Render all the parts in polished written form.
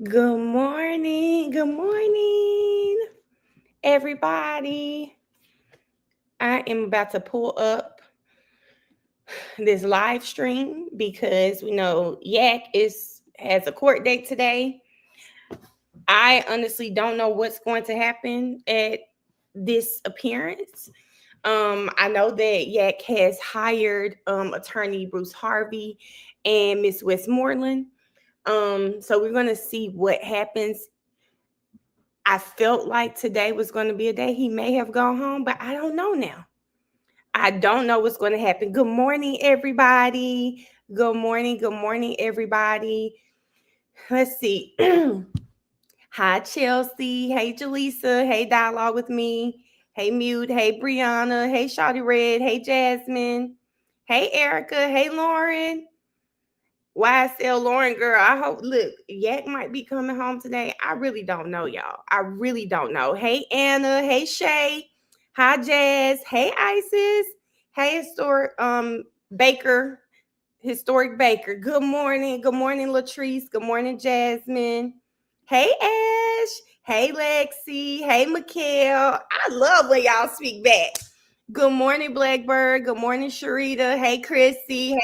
Good morning, everybody. I am about to pull up this live stream because we know Yak has a court date today. I honestly don't know what's going to happen at this appearance. I know that Yak has hired attorney Bruce Harvey and Miss Westmoreland. So we're gonna see what happens. I felt like today was going to be a day he may have gone home, but I don't know now. I don't know what's going to happen. Good morning, everybody. Good morning, everybody. Let's see. Hi, Chelsea. Hey, Jaleesa. Hey, Dialogue with Me. Hey, Mute. Hey, Brianna. Hey, Shawty Red. Hey, Jasmine. Hey, Erica. Hey, Lauren. YSL Lauren, girl, I hope. Look, Yak might be coming home today. I really don't know, y'all. I really don't know. Hey, Anna. Hey, Shay. Hi, Jazz. Hey, Isis. Hey, Baker. Historic Baker. Good morning. Good morning, Latrice. Good morning, Jasmine. Hey, Ash. Hey, Lexi. Hey, Mikhail. I love when y'all speak back. Good morning, Blackbird. Good morning, Sharita. Hey, Chrissy.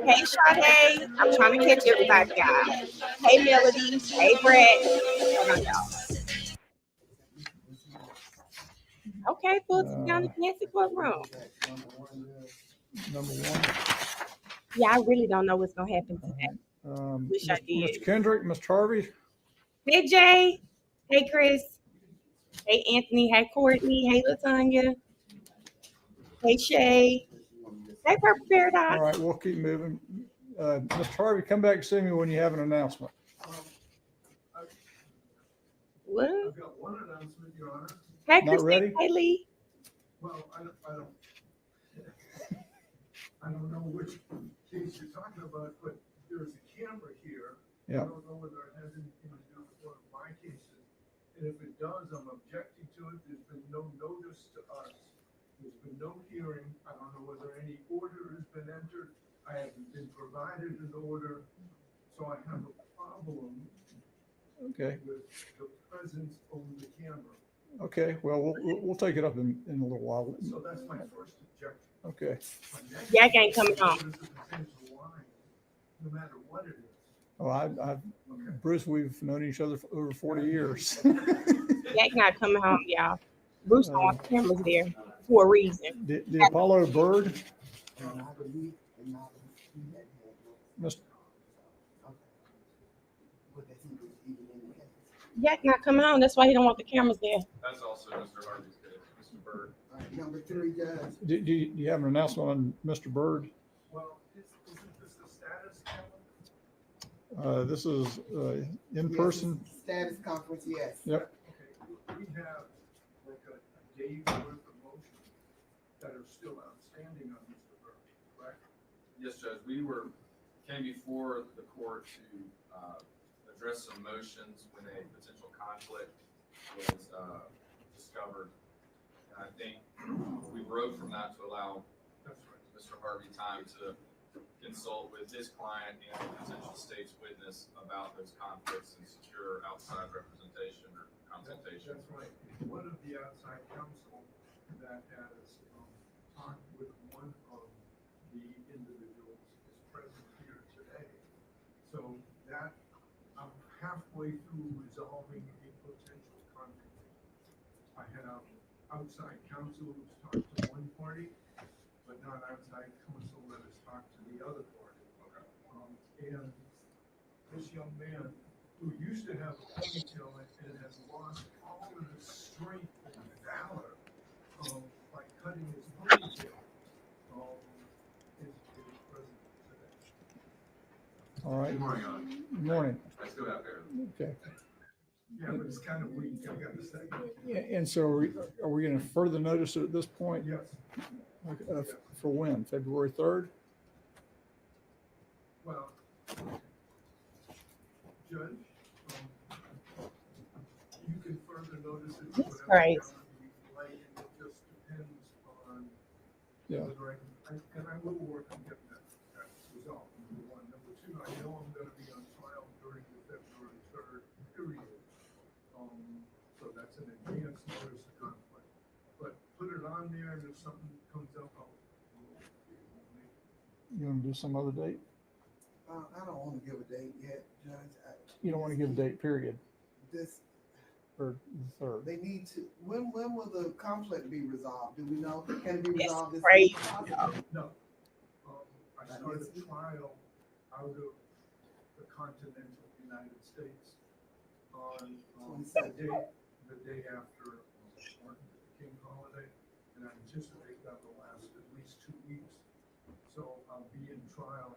Hey, Sade. I'm trying to catch everybody, y'all. Hey, Melody. Hey, Brett. Hold on, y'all. Okay, put down the Nancy courtroom. Number one. Yeah, I really don't know what's going to happen today. Wish I did. Mr. Kendrick, Mr. Harvey. Hey, Jay. Hey, Chris. Hey, Anthony. Hey, Courtney. Hey, LaTanya. Hey, Shay. Hey, Purple Paradox. All right, we'll keep moving. Mr. Harvey, come back and see me when you have an announcement. What? I've got one announcement, Your Honor. Hey, Not ready? Hey, Lee. Well, I don't know which case you're talking about, but there's a camera here. Yeah. I don't know whether it has anything to do with one of my cases. And if it does, I'm objecting to it. There's been no notice to us. There's been no hearing. I don't know whether any order has been entered. I haven't been provided an order. So I have a problem Okay. with the presence of the camera. Okay. Well, we'll take it up in a little while. So that's my first objection. Okay. Yak ain't coming home. No matter what it is. Oh, Bruce, we've known each other for over 40 years. Yak not coming home, y'all. Bruce don't want the cameras there for a reason. The Apollo bird. Mr. Yak not coming home. That's why he don't want the cameras there. That's also Mr. Harvey's case, Mr. Bird. All right, number 3, guys. Do you have an announcement on Mr. Bird? Well, isn't this the status calendar? This is in person. Status conference, yes. Yep. Okay, we have like a day's worth of motions that are still outstanding on Mr. Bird, correct? Yes, Judge, we came before the court to address some motions when a potential conflict was discovered. And I think we wrote from that to allow Mr. Harvey time to consult with his client and the potential state's witness about those conflicts and secure outside representation or consultation. That's right. One of the outside counsel that has talked with one of the individuals is present here today. So that I'm halfway through resolving a potential conflict. I have outside counsel who's talked to one party, but not outside counsel that has talked to the other party. Okay. And this young man who used to have a ponytail and has lost all of his strength and valor by cutting his ponytail is present today. All right. Good morning, Your Honor. Good morning. I still got there. Okay. Yeah, but it's kind of weak. I got the second. Yeah, and so are we going to further notice it at this point? Yes. For when? February 3rd? Well, Judge, you can further notice it. That's right. Like, it just depends on Yeah. whether I will work on getting that resolved. Number 1. Number 2, I know I'm going gonna be on trial during the February 3rd period. So that's an advance notice of conflict. But put it on there, and if something comes up, You want to do some other date? I don't want to give a date yet, Judge. You don't want to give a date, period, This, or the third. they need to, when will the conflict be resolved? Do we know? Can it be It's resolved this crazy. week? possibly? no. I started the trial out of the continental United States on the day after Martin Luther King holiday, and I anticipate that will last at least 2 weeks. So I'll be in trial.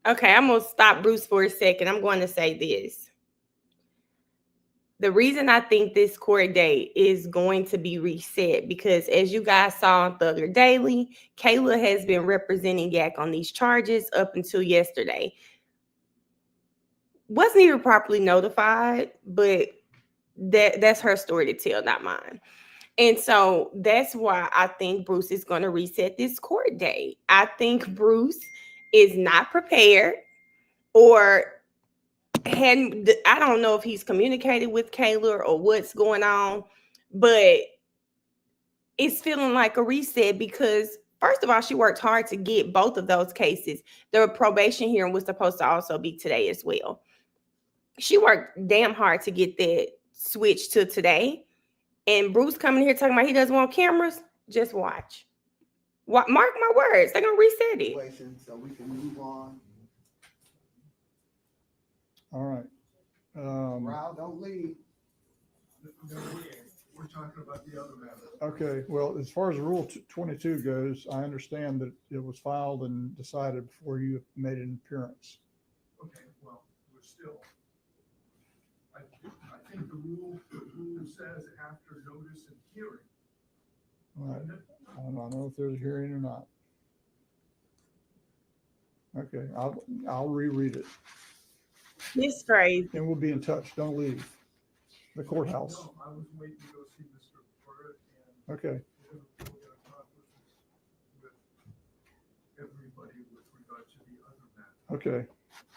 Okay, I'm going to stop Bruce for a second. I'm going to say this. The reason I think this court date is going to be reset because as you guys saw on Thugger Daily, Kayla has been representing Yak on these charges up until yesterday. Wasn't even properly notified, but that's her story to tell, not mine. And so that's why I think Bruce is going to reset this court date. I think Bruce is not prepared or I don't know if he's communicated with Kayla or what's going on, but it's feeling like a reset because first of all, she worked hard to get both of those cases. The probation hearing was supposed to also be today as well. She worked damn hard to get that switched to today. And Bruce coming here talking about he doesn't want cameras. Just watch. Mark my words. They're going to reset it. So we can move on. All right. Ralph, don't leave. No, we're talking about the other matter. Okay, well, as far as Rule 22 goes, I understand that it was filed and decided before you made an appearance. Okay, well, we're still, I think the rule says after notice and hearing. All right. I don't know if there's a hearing or not. Okay, I'll reread it. It's crazy. And we'll be in touch. Don't leave the courthouse. No, I was waiting to go see Mr. Burrett and Okay, we're gonna talk with everybody with regard to the other matter. okay,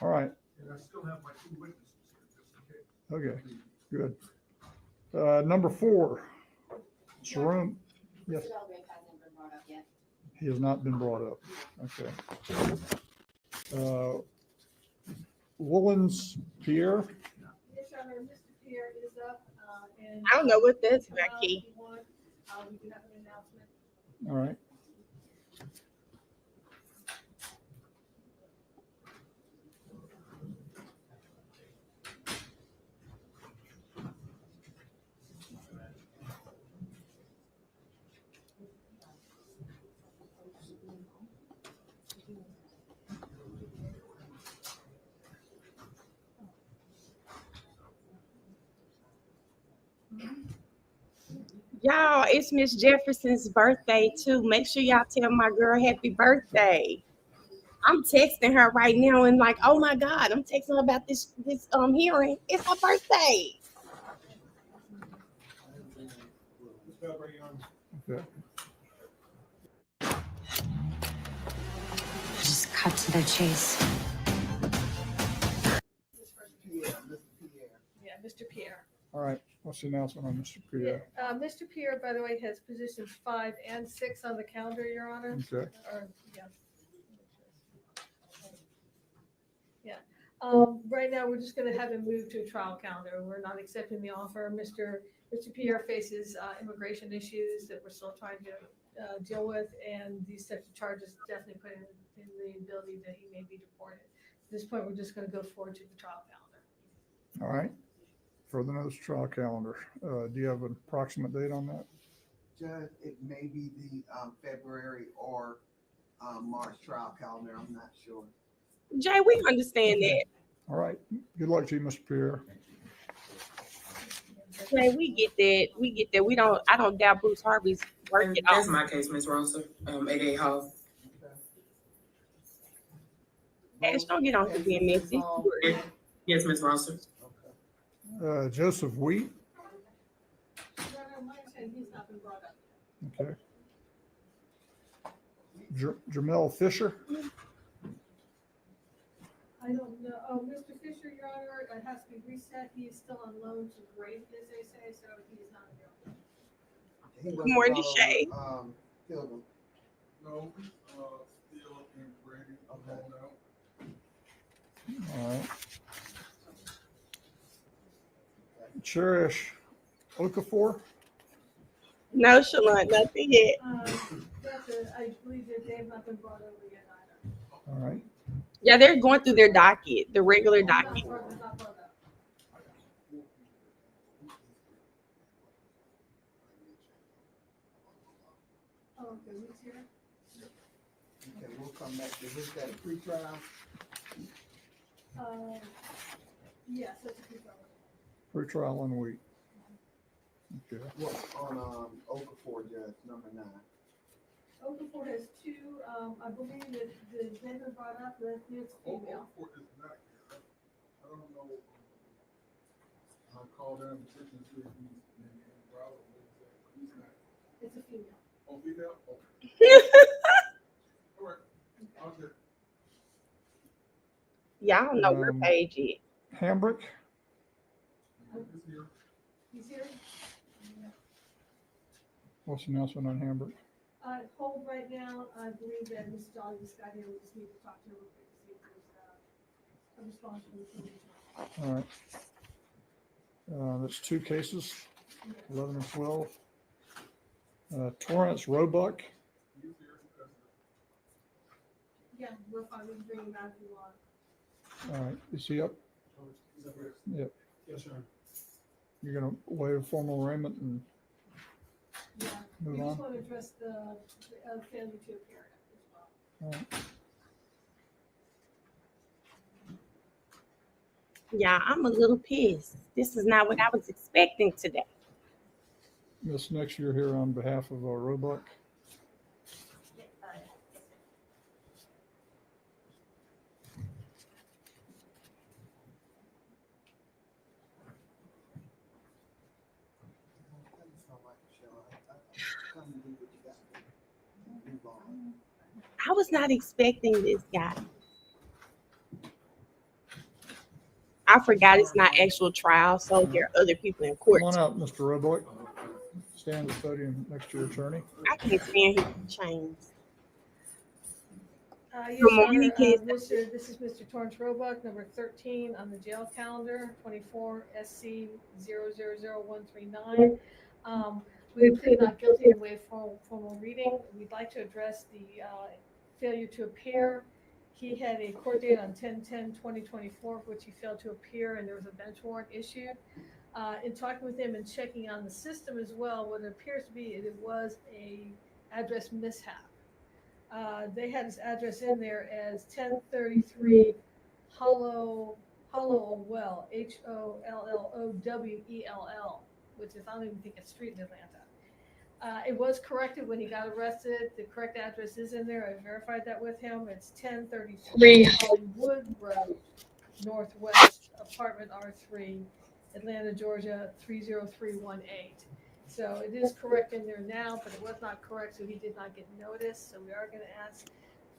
all right, And I still have my 2 witnesses here, just in case. okay, good. Number 4, Sharon. Yes. Mr. Belgrave hasn't been brought up yet. He has not been brought up. Okay. Woolens Pierre. Yes, Your Honor, Mr. Pierre is up, and. I don't know what that's about, Key. If you want, we do have an announcement. All right. Y'all, it's Miss Jefferson's birthday too. Make sure y'all tell my girl happy birthday. I'm texting her right now and like, oh my God, I'm texting her about this hearing. It's her birthday. Okay. Just cut to the chase. Pierre, Mr. Pierre. Yeah, Mr. Pierre. All right. What's the announcement on Mr. Pierre? Mr. Pierre, by the way, has positions 5 and 6 on the calendar, Your Honor. Okay. Or, yeah. Yeah. Right now, we're just gonna have him move to a trial calendar. We're not accepting the offer. Mr. Pierre faces immigration issues that we're still trying to deal with, and these types of charges definitely put him in the ability that he may be deported. At this point, we're just gonna go forward to the trial calendar. All right. Further notice trial calendar. Do you have an approximate date on that? Judge, it may be the February or March trial calendar. I'm not sure. Jay, we understand that. All right. Good luck to you, Mr. Pierre. Jay, we get that. We get that. I don't doubt Bruce Harvey's working That's on. my case, Ms. Rosa, 88 Hall. Ash, don't get on for being messy. Yes, Ms. Rosa. Joseph Wheat. Your Honor, my understanding, he's not been brought up. Okay. Jamel Fisher. I don't know, oh, Mr. Fisher, Your Honor, it has to be reset, he is still on loan to Graydon, as they say, so he is not available. He Good wasn't morning, brought Shay. over, Pilgrim. No, still in grading, Okay. hold out. All right. Cherish Okafor. No, Shalon, nothing yet. I believe that they've not been brought over yet either. All right. Yeah, they're going through their docket, the regular Not docket. brought up. Oh, okay, who's here? Okay, we'll come back to this, that a pretrial. Yes, that's a good one. Pre-trial in a week. Okay. What, on, Okafor, Judge, number 9. Okafor has two, I believe that the vendor brought up that it's female. Okafor is not here. I don't know. I'll call down the chicken and see if he's in Broward. He's not. It's a female. Oh, female? Okay. All right. Okay. Yeah, I don't know where page is. Hambrick. He's here. He's here? What's the announcement on Hambrick? Hold right now, I believe that Ms. Jolly just got here, we just need to talk to her real quick to see if there's, a response from the commission. All right. That's 2 cases, 11 and 12. Torrance Roebuck. He's here. Yeah, we're fine, we can bring him out if you want. All right. Is he up? Yep. Yes, sir. You're going to waive formal arraignment and Yeah, move we just on? want to address the failure to appear as well. All right. Yeah, I'm a little pissed. This is not what I was expecting today. Miss Nix, you're here on behalf of Roebuck. I was not expecting this guy. I forgot it's not actual trial, so there are other people in court. Come on out, Mr. Roebuck. Stand at the podium next to your attorney. I can't stand his chains. Yes, Good Your morning, Honor, kids. this is Mr. Torrance Roebuck, number 13 on the jail calendar, 24 SC 000139. We plead not guilty and waive formal reading. We'd like to address the failure to appear. He had a court date on 10/10/2024, for which he failed to appear, and there was a bench warrant issued. In talking with him and checking on the system as well, what it appears to be, it was a address mishap. They had his address in there as 1033 Hollowell, Hollowell, HOLLOWELL, which is, I don't even think it's a street in Atlanta. It was corrected when he got arrested. The correct address is in there. I verified that with him. It's 1033 Hollywood Road, Northwest, apartment R3, Atlanta, Georgia, 30318. So it is correct in there now, but it was not correct, so he did not get notice. So we are going to ask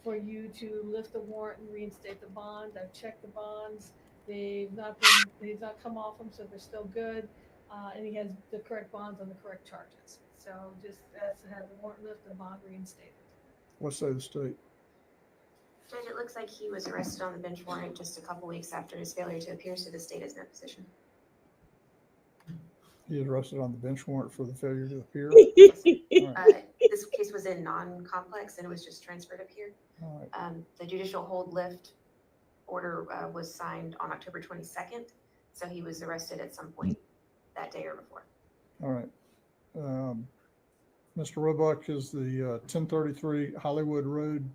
for you to lift the warrant and reinstate the bond. I've checked the bonds. They've not come off them, so they're still good. And he has the correct bonds on the correct charges. So just ask to have the warrant lifted, the bond reinstated. What say the state? Judge, it looks like he was arrested on the bench warrant just a couple weeks after his failure to appear, so the state is in a position. He is arrested on the bench warrant for the failure to appear. All This case was in non-complex and it was just transferred up here. right. The judicial hold lift order was signed on October 22nd, so he was arrested at some point that day or before. All right. Mr. Roebuck, is the 1033 Hollywood Road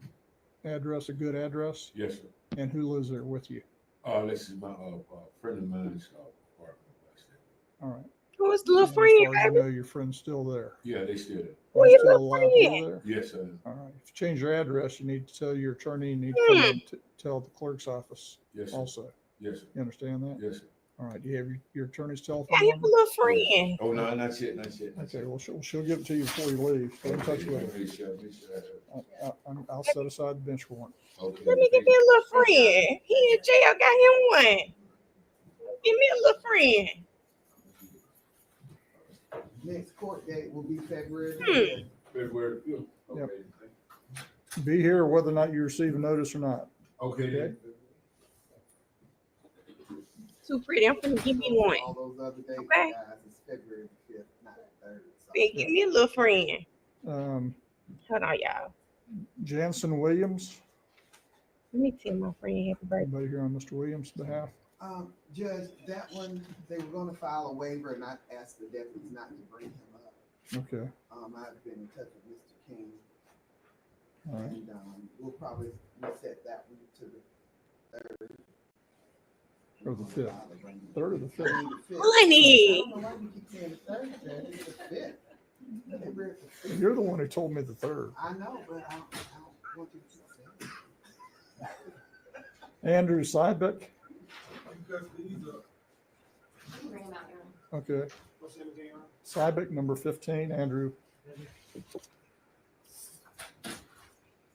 address a good address? Yes, sir. And who lives there with you? This is my friend of mine's apartment. All right. Who was the little And friend? as far as you know, your friend's still there. Yeah, they still there. Who He's your still little allowed to live friend? there? Yes, sir. All right. If you change your address, you need to tell your attorney, you need to come in to tell the clerk's office Yes, sir. also. Yes, sir. You understand that? Yes, sir. All right, do you have your attorney's telephone I have a number? little friend. Oh, no, not yet, not yet. Okay, well, she'll give it to you before you leave. Get in touch with her. Make sure. I'll set aside the bench warrant. Okay. Let me get me a little friend. He in jail, got him one. Give me a little friend. Next court date will be February the Hmm. 5th. February, Yep. okay. Be here whether or not you receive a notice or not. Okay. Too pretty. I'm gonna give me one. All those other dates, Okay. guys, it's February the 5th, not the 3rd. So. Then give me a little friend. Hold on, y'all. Jansen Williams, Let me tell my friend happy birthday. anybody here on Mr. Williams' behalf? Judge, that one, they were gonna file a waiver and I asked the deputies not to bring him up. Okay, I've been in touch with Mr. King all right. and, we'll probably reset that one to the 3rd. Or the 5th. 3rd or the 5th? Honey. I don't know why you keep saying the 3rd, Judge, it's the 5th. February the 5th. You're the one who told me the 3rd. I know, but I don't want you to say it. Andrew Sybeck, Because these are, Bring him out here. okay. what's that again? Sybeck, number 15, Andrew.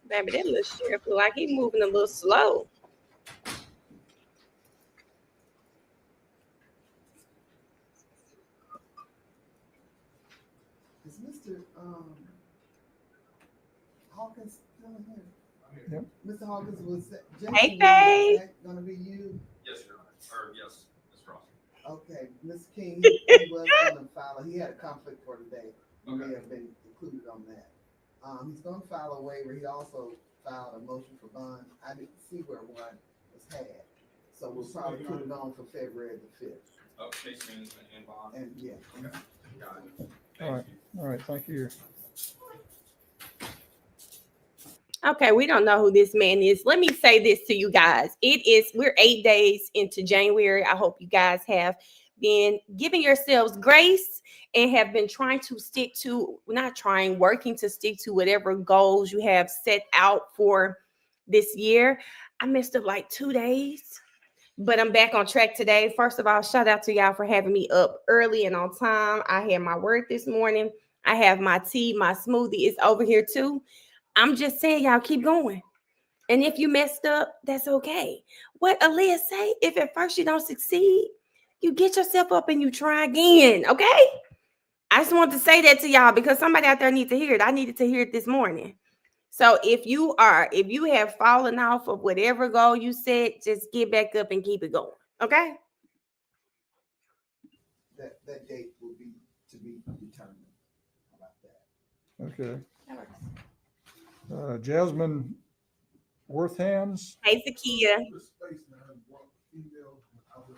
Baby, that little sheriff look like he moving a little slow. Is Mr. Hawkins still in here? Yep. Mr. Hawkins was. Hey, Faye. Is that gonna be you? Yes, Your Honor, or yes, Ms. Ross. Okay, Mr. King, he was gonna file, he had a conflict for today. He may Okay. have been included on that. He's gonna file a waiver. He also filed a motion for bond. I didn't see where one was had. So we'll probably put it on for February the 5th. Oh, case management and bond. And yeah, Okay, got it. All right. Thank you. All right, thank you. Okay, we don't know who this man is. Let me say this to you guys. We're 8 days into January. I hope you guys have been giving yourselves grace and have been working to stick to whatever goals you have set out for this year. I messed up like 2 days, but I'm back on track today. First of all, shout out to y'all for having me up early and on time. I had my work this morning. I have my tea, my smoothie is over here too. I'm just saying, y'all keep going. And if you messed up, that's okay. What Aaliyah say, if at first you don't succeed, you get yourself up and you try again, okay? I just want to say that to y'all because somebody out there needs to hear it. I needed to hear it this morning. So if you have fallen off of whatever goal you set, just get back up and keep it going, okay? that date will be to be determined. How about that? Okay. That works. Jasmine Worthhands, Hey, Zakia. The space now, one female without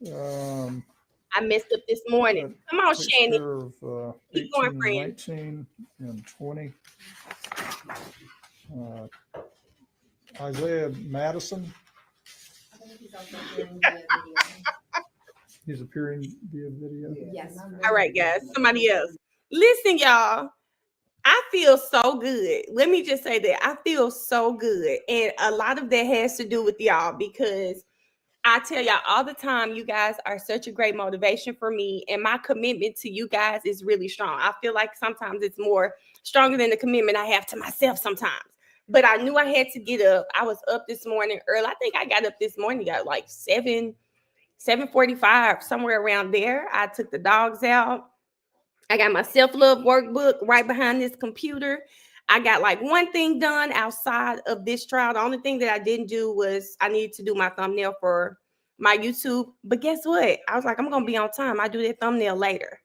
a- I messed up this morning. Come on, takes Shannon. care of Keep 18, going, friend. 19, and 20. Isaiah Madison, I think he's also doing the video. he's appearing via video. Yes. All right, guys. Somebody else. Listen, y'all. I feel so good. Let me just say that I feel so good. And a lot of that has to do with y'all because I tell y'all all the time, you guys are such a great motivation for me. And my commitment to you guys is really strong. I feel like sometimes it's more stronger than the commitment I have to myself sometimes. But I knew I had to get up. I was up this morning early. I think I got up this morning at like 7:45, somewhere around there. I took the dogs out. I got my self-love workbook right behind this computer. I got like one thing done outside of this trial. The only thing that I didn't do was I needed to do my thumbnail for my YouTube. But guess what? I was like, I'm going to be on time. I do that thumbnail later.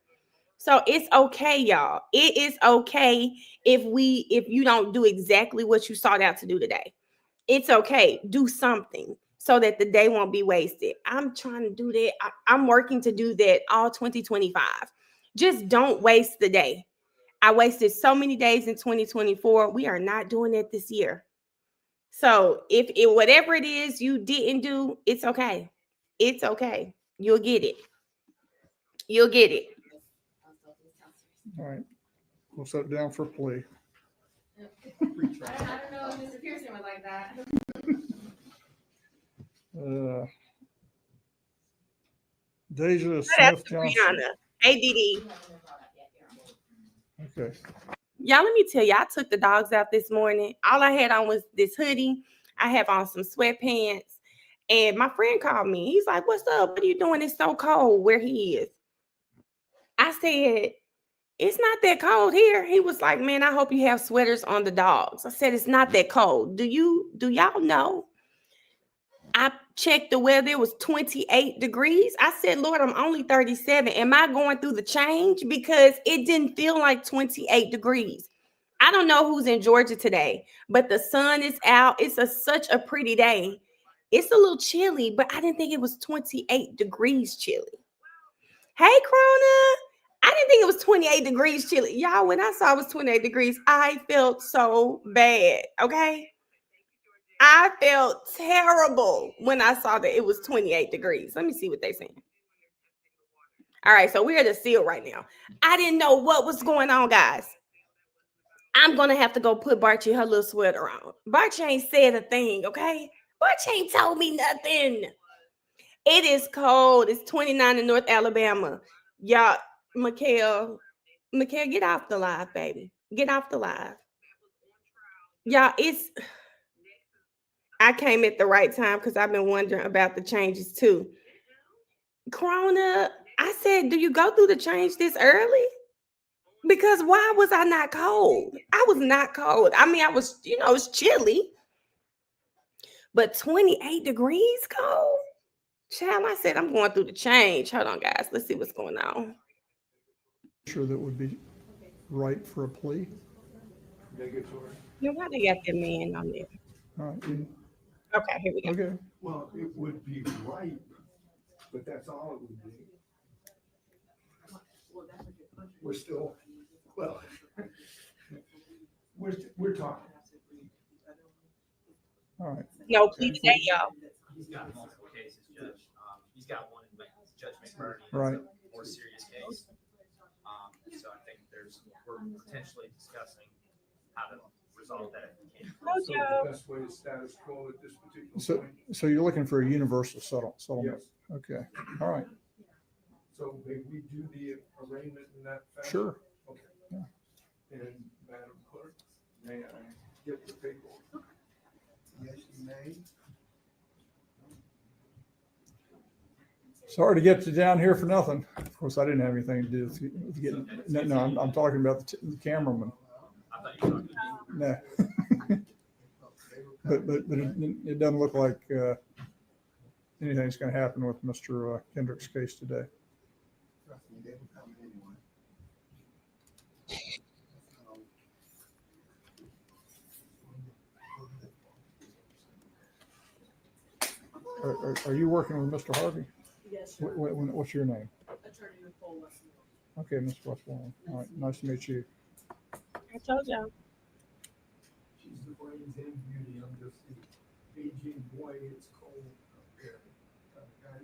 So it's okay, y'all. It is okay if you don't do exactly what you sought out to do today. It's okay. Do something so that the day won't be wasted. I'm trying to do that. I'm working to do that all 2025. Just don't waste the day. I wasted so many days in 2024. We are not doing it this year. So if whatever it is you didn't do, it's okay. It's okay. You'll get it. You'll get it. All right. We'll set it down for plea. I don't know if Mr. Pearson would like that. Deja What Smith else, Johnson. Brianna? ADD. Okay. Y'all, let me tell you, I took the dogs out this morning. All I had on was this hoodie. I have on some sweatpants. And my friend called me. He's like, what's up? What are you doing? It's so cold where he is. I said, it's not that cold here. He was like, man, I hope you have sweaters on the dogs. I said, it's not that cold. Do y'all know? I checked the weather. It was 28 degrees. I said, Lord, I'm only 37. Am I going through the change? Because it didn't feel like 28 degrees. I don't know who's in Georgia today, but the sun is out. It's such a pretty day. It's a little chilly, but I didn't think it was 28 degrees chilly. Hey, Krona. I didn't think it was 28 degrees chilly. Y'all, when I saw it was 28 degrees, I felt so bad, okay? I felt terrible when I saw that it was 28 degrees. Let me see what they're saying. All right, so we're at the seal right now. I didn't know what was going on, guys. I'm going to have to go put Barchi her little sweater on. Barchi ain't said a thing, okay? Barchi ain't told me nothing. It is cold. It's 29 in North Alabama. Y'all, Mikhail, get off the live, baby. Get off the live. Y'all, I came at the right time because I've been wondering about the changes too. Corona, I said, do you go through the change this early? Because why was I not cold? I was not cold. I mean, I was, it's chilly. But 28 degrees cold? Child, I said I'm going through the change. Hold on, guys. Let's see what's going on. Sure that would be right for a plea. Negatory. Yeah, why they got that man on there? All right. Okay, here we go. Okay. Well, it would be right, but that's all it would be. We're still, well, we're talking. All right. No plea today, y'all. He's got multiple cases, Judge. He's got one in Judge McBurney. Right. More serious case. So I think we're potentially discussing how to resolve that. So the best way is status quo at this particular point. So you're looking for a universal settlement? Yes. Okay. All right. So may we do the arraignment in that fashion? Sure. Okay. Yeah. And Madam Clerk, may I get the paperwork? Yes, you may. Sorry to get you down here for nothing. Of course, I didn't have anything to do with getting. No, I'm talking about the cameraman. I thought you were talking to me. No. but it doesn't look like anything's going to happen with Mr. Kendrick's case today. Trust me, they will come anyway. Are you working with Mr. Harvey? Yes, sir. What's your name? Attorney Nicole Westmoreland. Okay, Mr. Westmoreland. All right, nice to meet you. I told y'all. She's the brains and beauty. I'm just the aging boy. It's cold up there. Guys,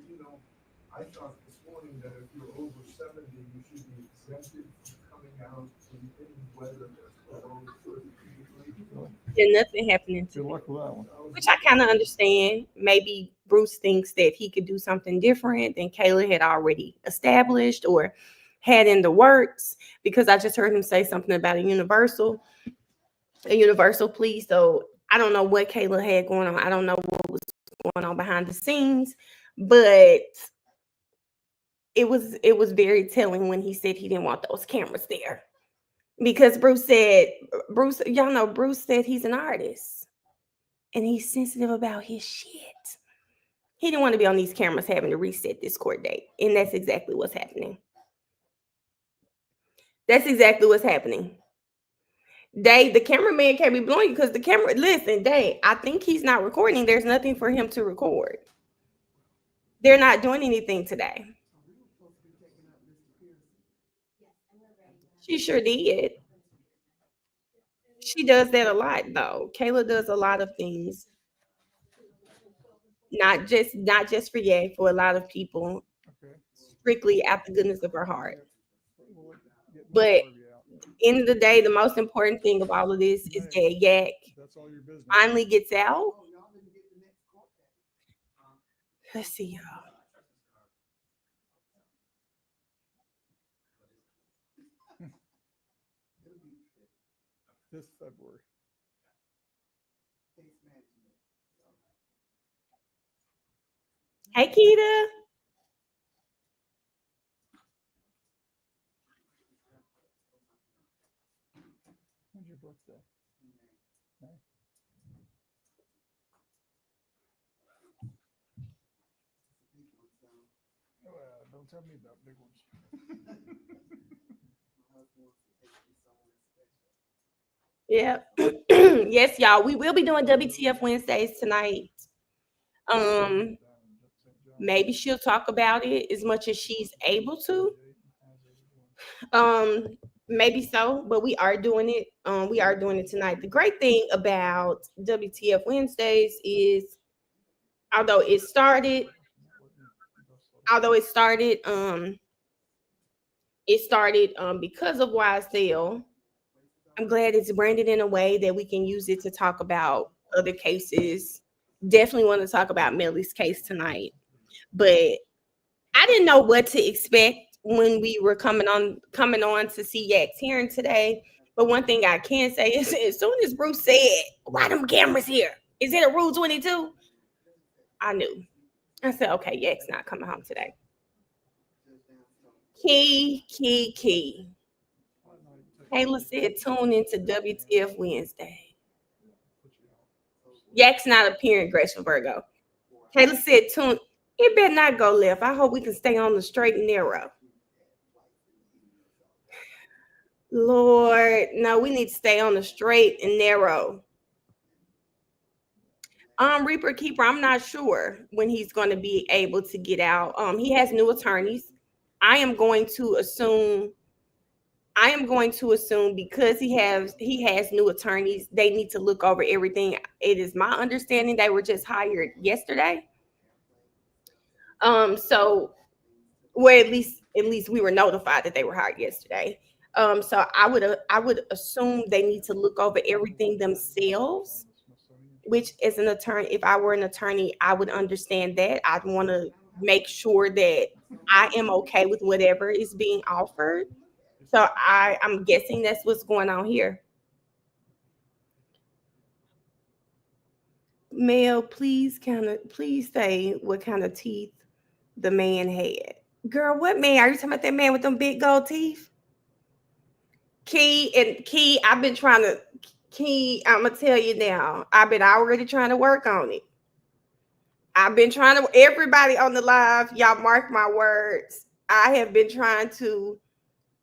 I thought this morning that if you're over 70, you should be exempted from coming out in any weather that's below 30 degrees. There's nothing happening to Good luck with that one. which I kind of understand. Maybe Bruce thinks that he could do something different than Kayla had already established or had in the works, because I just heard him say something about a universal plea. So I don't know what Kayla had going on. I don't know what was going on behind the scenes, but it was very telling when he said he didn't want those cameras there. Because Bruce, y'all know Bruce said he's an artist and he's sensitive about his shit. He didn't want to be on these cameras having to reset this court date. And that's exactly what's happening. That's exactly what's happening. Dave, the cameraman can't be blowing you because the camera, listen, Dave, I think he's not recording. There's nothing for him to record. They're not doing anything today. She sure did. She does that a lot, though. Kayla does a lot of things. Not just for Yak, for a lot of people, strictly out the goodness of her heart. But end of the day, the most important thing of all of this is that Yak finally gets out. Let's see, y'all. 5th February. Case management. Hey, Keita. When's your birthday? May. Well, don't tell me about big ones. My husband wants to take me somewhere special. Yep. Yes, y'all. We will be doing WTF Wednesdays tonight. Maybe she'll talk about it as much as she's able to. Maybe so, but we are doing it. We are doing it tonight. The great thing about WTF Wednesdays is, although it started, because of YSL. I'm glad it's branded in a way that we can use it to talk about other cases. Definitely want to talk about Millie's case tonight, but I didn't know what to expect when we were coming on to see Yak's hearing today. But one thing I can say is, as soon as Bruce said, "Why them cameras here? Is it a Rule 22?" I knew. I said, "Okay, Yak's not coming home today." Key. Kayla said, "Tune into WTF Wednesday." Yak's not appearing, Graceful Virgo. Kayla said, "Tune." It better not go left. I hope we can stay on the straight and narrow. Lord, no, we need to stay on the straight and narrow. Reaper Keeper, I'm not sure when he's going to be able to get out. He has new attorneys. I am going to assume because he has new attorneys, they need to look over everything. It is my understanding they were just hired yesterday. So, well, at least we were notified that they were hired yesterday. So I would assume they need to look over everything themselves, which as an attorney, if I were an attorney, I would understand that. I'd want to make sure that I am okay with whatever is being offered. So I'm guessing that's what's going on here. Mel, please say what kind of teeth the man had. Girl, what man? Are you talking about that man with them big gold teeth? Key, I'm gonna tell you now, I've been already trying to work on it. Everybody on the live, y'all mark my words. I have been trying to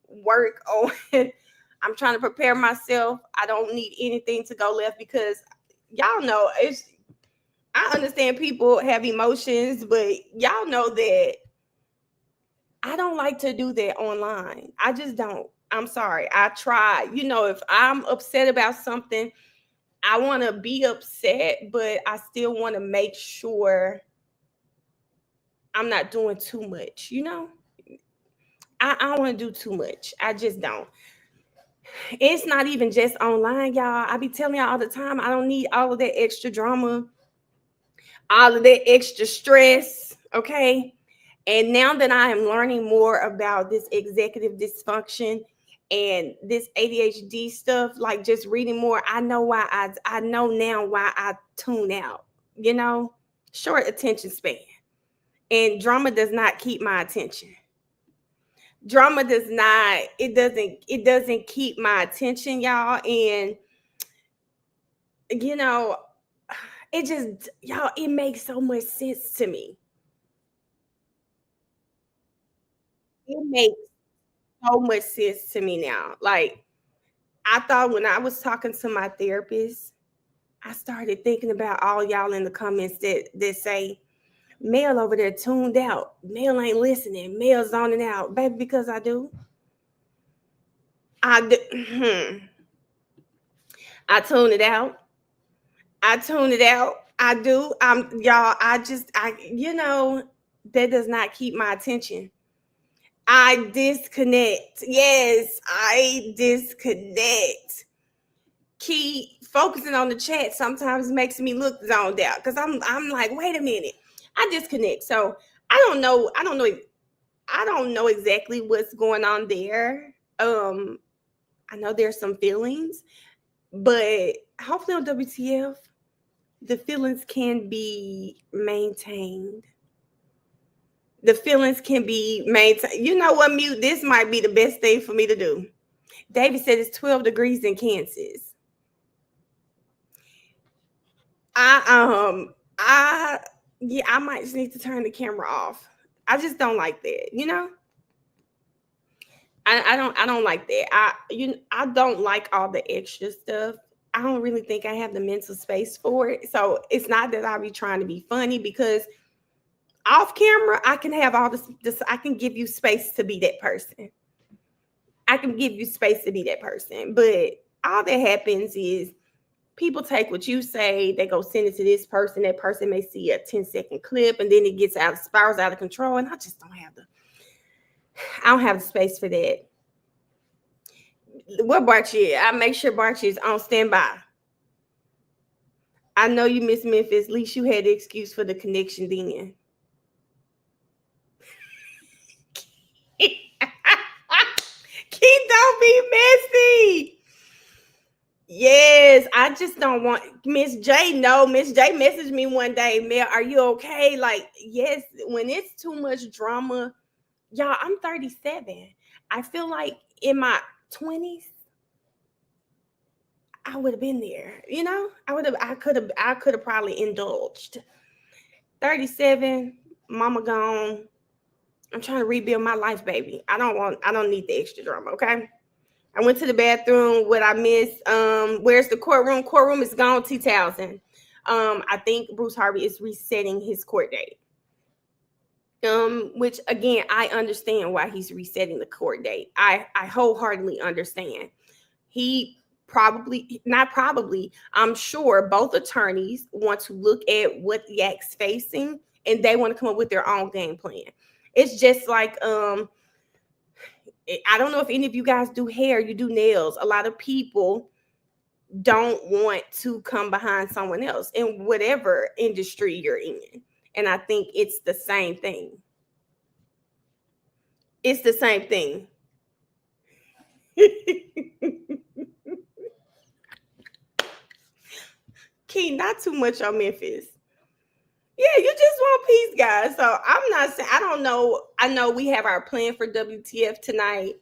work on it. I'm trying to prepare myself. I don't need anything to go left because y'all know I understand people have emotions, but y'all know that I don't like to do that online. I just don't. I'm sorry. I try. If I'm upset about something, I want to be upset, but I still want to make sure I'm not doing too much, I don't want to do too much. I just don't. It's not even just online, y'all. I be telling y'all all the time, I don't need all of that extra drama, all of that extra stress, okay? And now that I am learning more about this executive dysfunction and this ADHD stuff, like just reading more, I know now why I tune out, short attention span. And drama does not keep my attention. Drama it doesn't keep my attention, y'all. And it makes so much sense to me. It makes so much sense to me now. Like, I thought when I was talking to my therapist, I started thinking about all y'all in the comments that say, Mel over there tuned out. Mel ain't listening. Mel's zoning out. Baby, because I do. I tune it out. I do. That does not keep my attention. I disconnect. Yes, I disconnect. Focusing on the chat sometimes makes me look zoned out because I'm like, wait a minute. I disconnect. So I don't know exactly what's going on there. I know there's some feelings. But hopefully on WTF, the feelings can be maintained. The feelings can be maintained. You know what, Mute? This might be the best thing for me to do. David said it's 12 degrees in Kansas. I might just need to turn the camera off. I just don't like that, you know? I don't like that. I don't like all the extra stuff. I don't really think I have the mental space for it. So it's not that I'll be trying to be funny, because off camera, I can have all this, I can give you space to be that person. I can give you space to be that person. But all that happens is people take what you say, they go send it to this person. That person may see a 10-second clip, and then it spirals out of control. And I just don't have the space for that. What Barchi? I make sure Barchi is on standby. I know you miss Memphis. At least you had the excuse for the connection then. Keith, don't be messy. Yes, I just don't want Miss J. No, Miss J messaged me one day, Mel, are you okay? Like, yes, when it's too much drama, y'all, I'm 37. I feel like in my 20s, I would have been there. You know, I could have probably indulged. 37, mama gone. I'm trying to rebuild my life, baby. I don't need the extra drama, okay? I went to the bathroom. What I missed? Where's the courtroom? Courtroom is gone. T-1000. I think Bruce Harvey is resetting his court date. Which again, I understand why he's resetting the court date. I wholeheartedly understand. I'm sure both attorneys want to look at what Yak's facing, and they want to come up with their own game plan. It's just like, I don't know if any of you guys do hair, you do nails. A lot of people don't want to come behind someone else in whatever industry you're in. And I think it's the same thing. It's the same thing. Key, not too much on Memphis. Yeah, you just want peace, guys. So I'm not saying, I don't know. I know we have our plan for WTF tonight.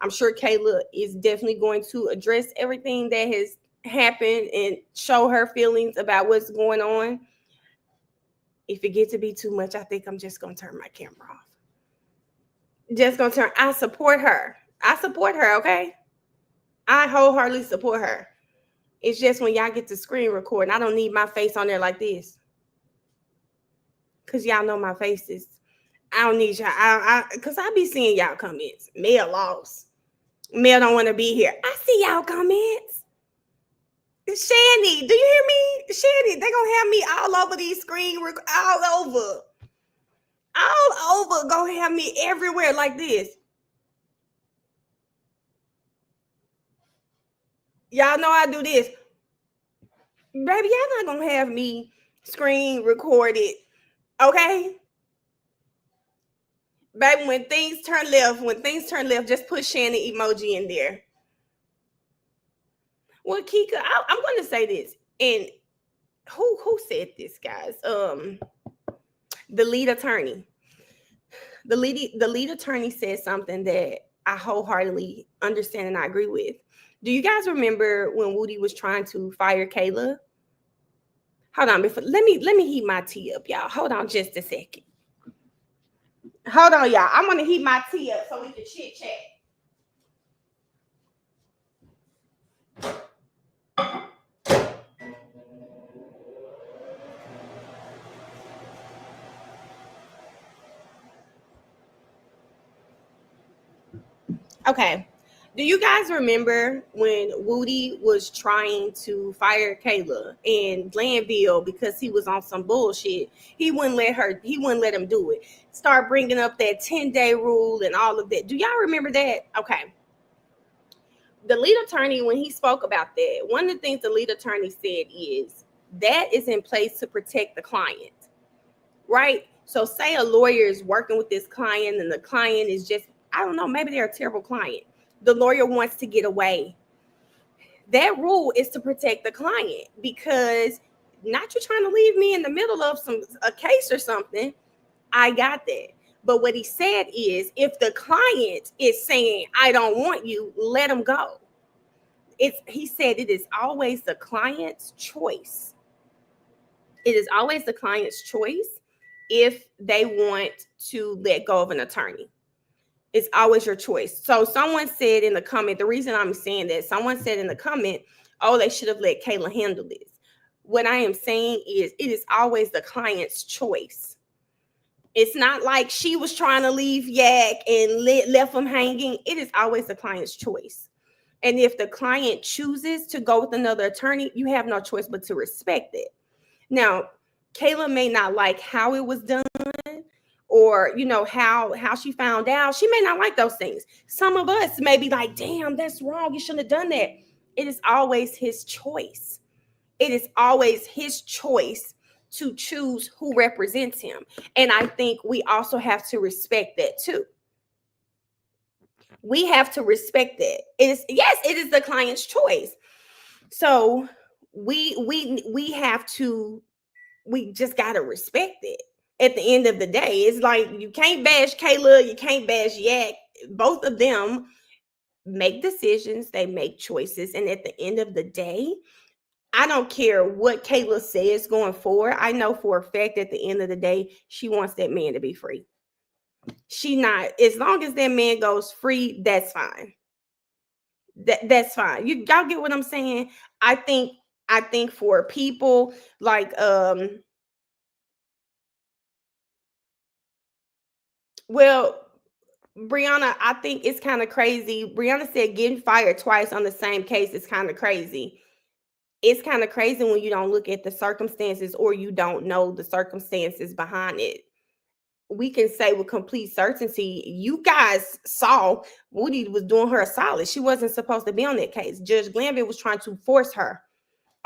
I'm sure Kayla is definitely going to address everything that has happened and show her feelings about what's going on. If it gets to be too much, I think I'm just going to turn my camera off. I support her. Okay? I wholeheartedly support her. It's just when y'all get to screen recording, I don't need my face on there like this. Because y'all know my faces. I don't need y'all. Because I be seeing y'all comments. Mel lost. Mel don't want to be here. I see y'all comments. Shanny, do you hear me? Shanny, they going to have me all over these screen. All over. Going to have me everywhere like this. Y'all know I do this. Baby, y'all not going to have me screen recorded. Okay? Baby, when things turn left, just put Shannon emoji in there. Well, Kika, I'm going to say this. And who said this, guys? The lead attorney. The lead attorney said something that I wholeheartedly understand and I agree with. Do you guys remember when Woody was trying to fire Kayla? Hold on, let me heat my tea up, y'all. Hold on just a second. Hold on, y'all. I'm gonna heat my tea up so we can chit chat. Okay. Do you guys remember when Woody was trying to fire Kayla in Glanville because he was on some bullshit? He wouldn't let him do it. Start bringing up that 10-day rule and all of that. Do y'all remember that? Okay. The lead attorney, when he spoke about that, one of the things the lead attorney said is that is in place to protect the client, right? So say a lawyer is working with this client and the client is just, I don't know, maybe they're a terrible client. The lawyer wants to get away. That rule is to protect the client, because not you trying to leave me in the middle of a case or something. I got that. But what he said is, if the client is saying, I don't want you, let him go. He said it is always the client's choice. It is always the client's choice if they want to let go of an attorney. It's always your choice. So someone said in the comment, the reason I'm saying that, someone said in the comment, oh, they should have let Kayla handle this. What I am saying is, it is always the client's choice. It's not like she was trying to leave Yak and left him hanging. It is always the client's choice. And if the client chooses to go with another attorney, you have no choice but to respect it. Now, Kayla may not like how it was done, or how she found out. She may not like those things. Some of us may be like, damn, that's wrong, you shouldn't have done that. It is always his choice. It is always his choice to choose who represents him. And I think we also have to respect that too. We have to respect that. It is the client's choice. So we just got to respect it. At the end of the day, it's like, you can't bash Kayla, you can't bash Yak. Both of them make decisions, they make choices. And at the end of the day, I don't care what Kayla says going forward. I know for a fact at the end of the day, she wants that man to be free. As long as that man goes free, that's fine. That's fine. Y'all get what I'm saying? I think for people like Brianna, I think it's kind of crazy. Brianna said getting fired twice on the same case is kind of crazy. It's kind of crazy when you don't look at the circumstances, or you don't know the circumstances behind it. We can say with complete certainty, you guys saw Woody was doing her a solid. She wasn't supposed to be on that case. Judge Glanville was trying to force her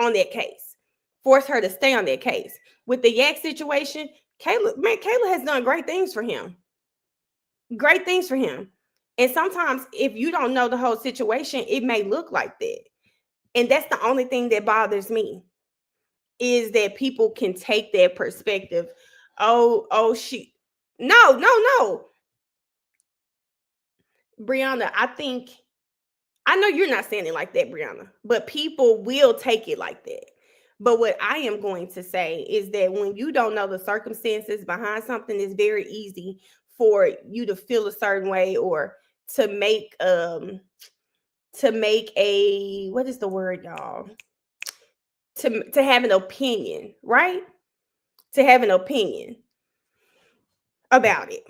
on that case, force her to stay on that case. With the Yak situation, Kayla has done great things for him. Great things for him. And sometimes if you don't know the whole situation, it may look like that. And that's the only thing that bothers me, is that people can take that perspective. No. Brianna, I know you're not saying it like that, Brianna, but people will take it like that. But what I am going to say is that when you don't know the circumstances behind something, it's very easy for you to feel a certain way, or to make a, what is the word, y'all? To have an opinion, right? To have an opinion about it.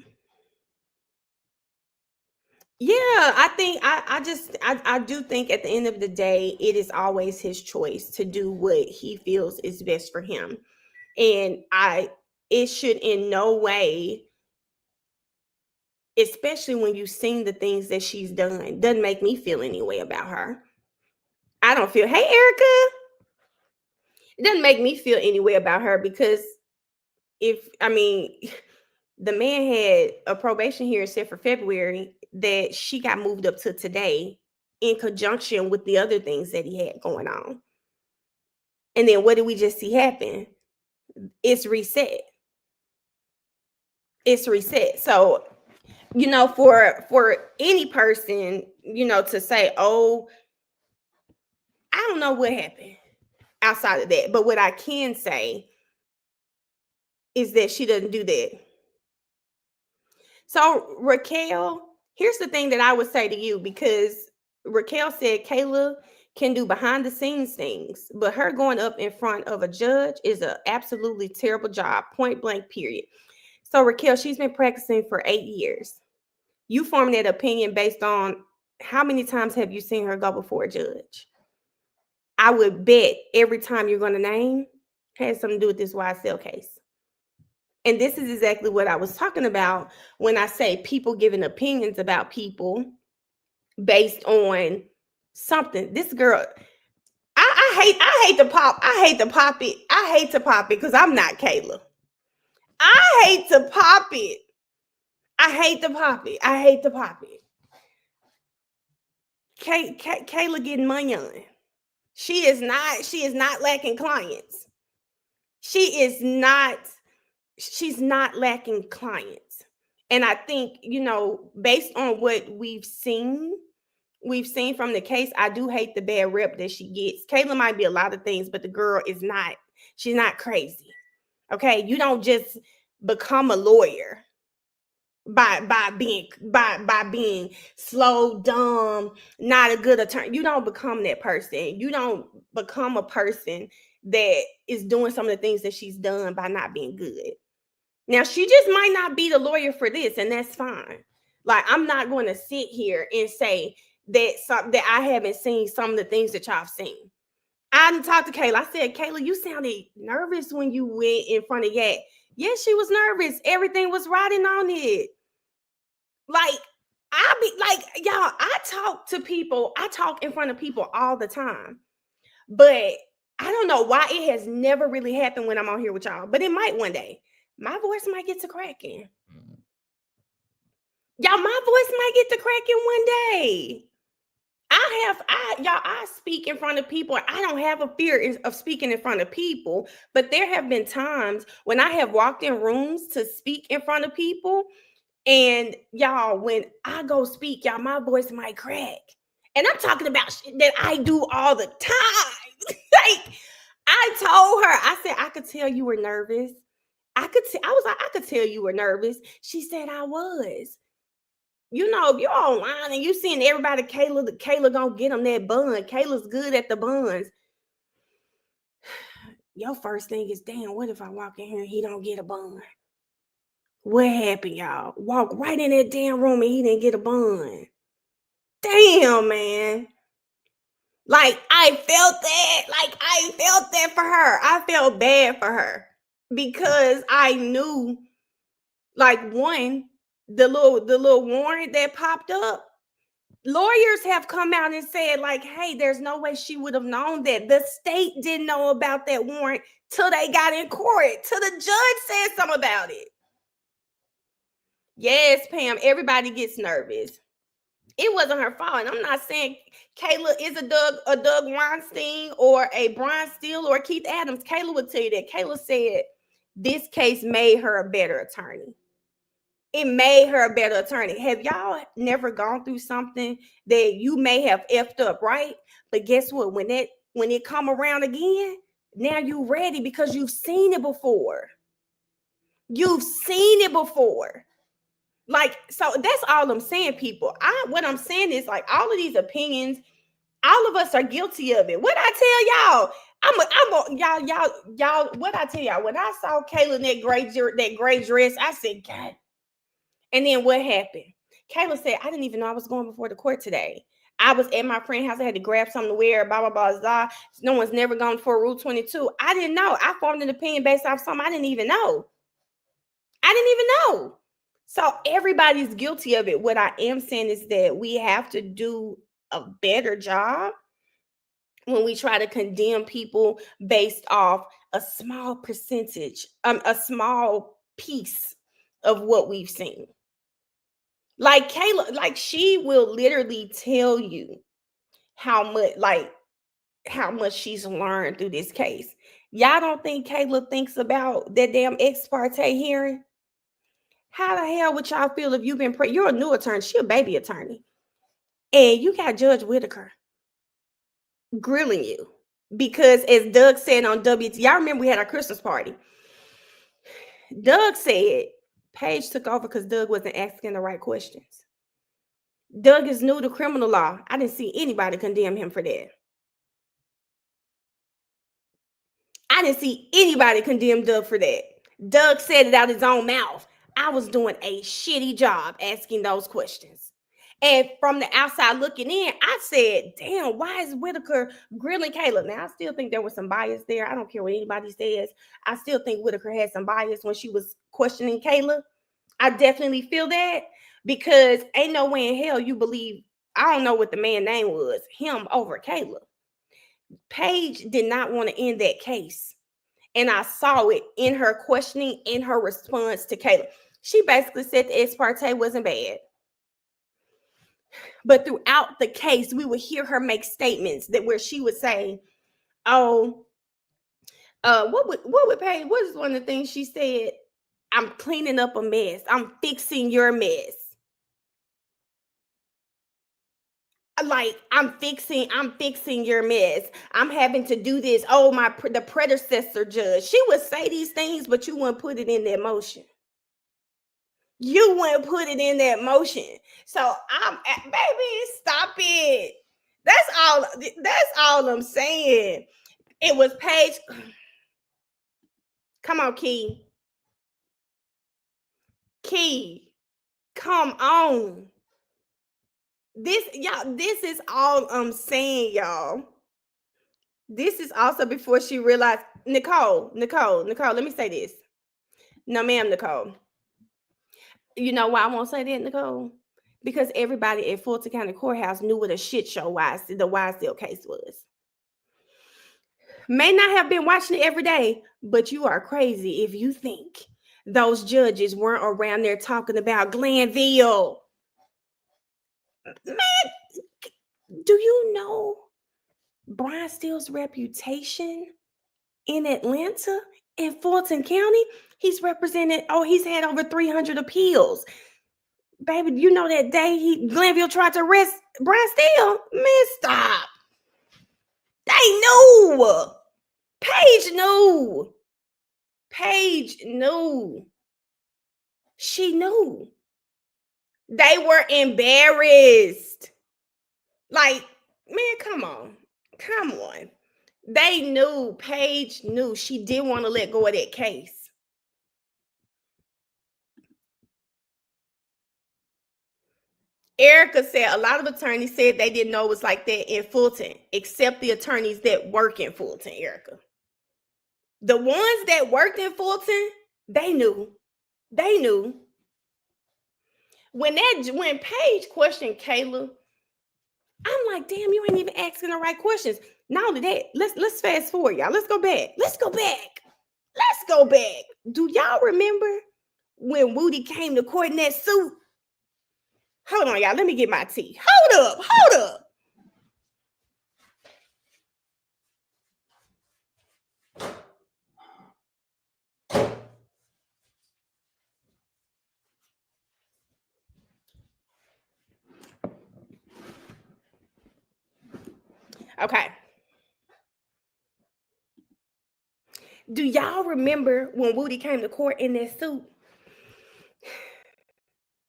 Yeah, I do think at the end of the day, it is always his choice to do what he feels is best for him. And it should in no way, especially when you've seen the things that she's done, doesn't make me feel any way about her. I don't feel, hey, Erica, it doesn't make me feel any way about her, because the man had a probation hearing set for February that she got moved up to today, in conjunction with the other things that he had going on. And then what did we just see happen? It's reset. It's reset. So, for any person, to say, oh, I don't know what happened outside of that. But what I can say is that she doesn't do that. So, Raquel, here's the thing that I would say to you, because Raquel said Kayla can do behind the scenes things, but her going up in front of a judge is an absolutely terrible job, point blank, period. So, Raquel, she's been practicing for 8 years. You formed that opinion based on how many times have you seen her go before a judge? I would bet every time you're going to name has something to do with this YSL case. And this is exactly what I was talking about when I say people giving opinions about people based on something. This girl, I hate to pop it because I'm not Kayla. I hate to pop it. Kayla getting money on. She is not lacking clients. She's not lacking clients. And I think, based on what we've seen from the case, I do hate the bad rep that she gets. Kayla might be a lot of things, but the girl she's not crazy. Okay. You don't just become a lawyer by being slow, dumb, not a good attorney. You don't become that person. You don't become a person that is doing some of the things that she's done by not being good. Now, she just might not be the lawyer for this, and that's fine. Like, I'm not going to sit here and say that I haven't seen some of the things that y'all have seen. I didn't talk to Kayla. I said, Kayla, you sounded nervous when you went in front of Yak. Yes, she was nervous. Everything was riding on it. Like, y'all, I talk in front of people all the time. But I don't know why it has never really happened when I'm on here with y'all. But it might one day. My voice might get to cracking. Y'all, my voice might get to cracking one day. I speak in front of people. I don't have a fear of speaking in front of people, but there have been times when I have walked in rooms to speak in front of people, and y'all, when I go speak, y'all, my voice might crack. And I'm talking about shit that I do all the time. Like, I told her, I said, I could tell you were nervous. I could tell you were nervous. She said I was. If you're online and you seeing everybody, Kayla gonna get them that bun. Kayla's good at the buns. Your first thing is, damn, what if I walk in here and he don't get a bun? What happened, y'all? Walk right in that damn room and he didn't get a bun. Damn, man. Like, I felt that for her. I felt bad for her because I knew, like, one, the little warrant that popped up, lawyers have come out and said, like, hey, there's no way she would have known that. The state didn't know about that warrant till they got in court, till the judge said something about it. Yes, Pam, everybody gets nervous. It wasn't her fault. And I'm not saying Kayla is a Doug Weinstein or a Brian Steele or Keith Adams. Kayla would tell you that. Kayla said this case made her a better attorney. It made her a better attorney. Have y'all never gone through something that you may have effed up, right? But guess what? When it come around again, now you ready because you've seen it before. You've seen it before. Like, so that's all I'm saying, people. What I'm saying is, like, all of these opinions, all of us are guilty of it. What I tell y'all, y'all, what I tell y'all, when I saw Kayla in that gray dress, I said, God. And then what happened? Kayla said, I didn't even know I was going before the court today. I was at my friend's house. I had to grab something to wear, blah, blah, blah, blah. No one's never gone for Rule 22. I didn't know. I formed an opinion based off something I didn't even know. So everybody's guilty of it. What I am saying is that we have to do a better job when we try to condemn people based off a small percentage, a small piece of what we've seen. Like Kayla, like, she will literally tell you how much she's learned through this case. Y'all don't think Kayla thinks about that damn ex parte hearing? How the hell would y'all feel if you've been you're a new attorney, she a baby attorney, and you got Judge Whitaker grilling you because, as Doug said on WT, y'all remember we had our Christmas party. Doug said Paige took over because Doug wasn't asking the right questions. Doug is new to criminal law. I didn't see anybody condemn him for that. I didn't see anybody condemn Doug for that. Doug said it out his own mouth. I was doing a shitty job asking those questions. And from the outside looking in, I said, damn, why is Whitaker grilling Kayla? Now, I still think there was some bias there. I don't care what anybody says. I still think Whitaker had some bias when she was questioning Kayla. I definitely feel that, because ain't no way in hell you believe, I don't know what the man's name was, him over Kayla. Paige did not want to end that case. And I saw it in her questioning, in her response to Kayla. She basically said the ex parte wasn't bad. But throughout the case, we would hear her make statements that where she would say, "Oh, what would Paige? What is one of the things she said? I'm cleaning up a mess. I'm fixing your mess. Like I'm fixing your mess. I'm having to do this. Oh, the predecessor judge. She would say these things, but you wouldn't put it in that motion. You wouldn't put it in that motion. So baby, stop it. That's all I'm saying. It was Paige. Come on, Key. Come on. This is all I'm saying, y'all. This is also before she realized, Nicole, let me say this. No, ma'am, Nicole. You know why I won't say that, Nicole? Because everybody at Fulton County Courthouse knew what a shit show the YSL case was. May not have been watching it every day, but you are crazy if you think those judges weren't around there talking about Glanville. Man, do you know Brian Steele's reputation in Atlanta, in Fulton County? He's had over 300 appeals. Baby, you know that day Glanville tried to arrest Brian Steele? Man, stop. They knew. Paige knew. She knew. They were embarrassed. Like, man, come on. They knew. Paige knew. She didn't want to let go of that case. Erica said a lot of attorneys said they didn't know it was like that in Fulton, except the attorneys that work in Fulton, Erica. The ones that worked in Fulton, they knew. When Paige questioned Kayla, I'm like, damn, you ain't even asking the right questions. Not only that, let's fast forward, y'all. Let's go back. Do y'all remember when Woody came to court in that suit? Hold on, y'all. Let me get my tea. Hold up. Okay. Do y'all remember when Woody came to court in that suit?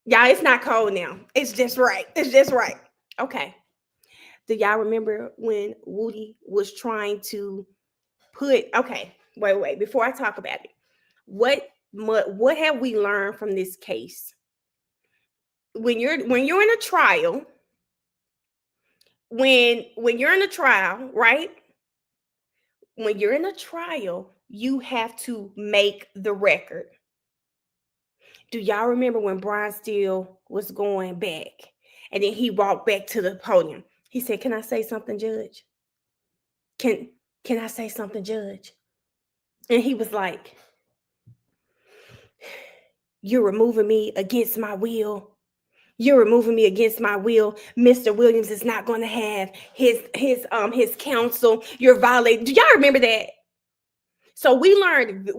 Y'all, it's not cold now. It's just right. Okay. Do y'all remember when Woody was trying to wait, before I talk about it. What have we learned from this case? When you're in a trial, when you're in a trial, right? When you're in a trial, you have to make the record. Do y'all remember when Brian Steele was going back and then he walked back to the podium? He said, "Can I say something, Judge? Can I say something, Judge?" And he was like, "You're removing me against my will. Mr. Williams is not going to have his counsel. You're violating." Do y'all remember that? So we learned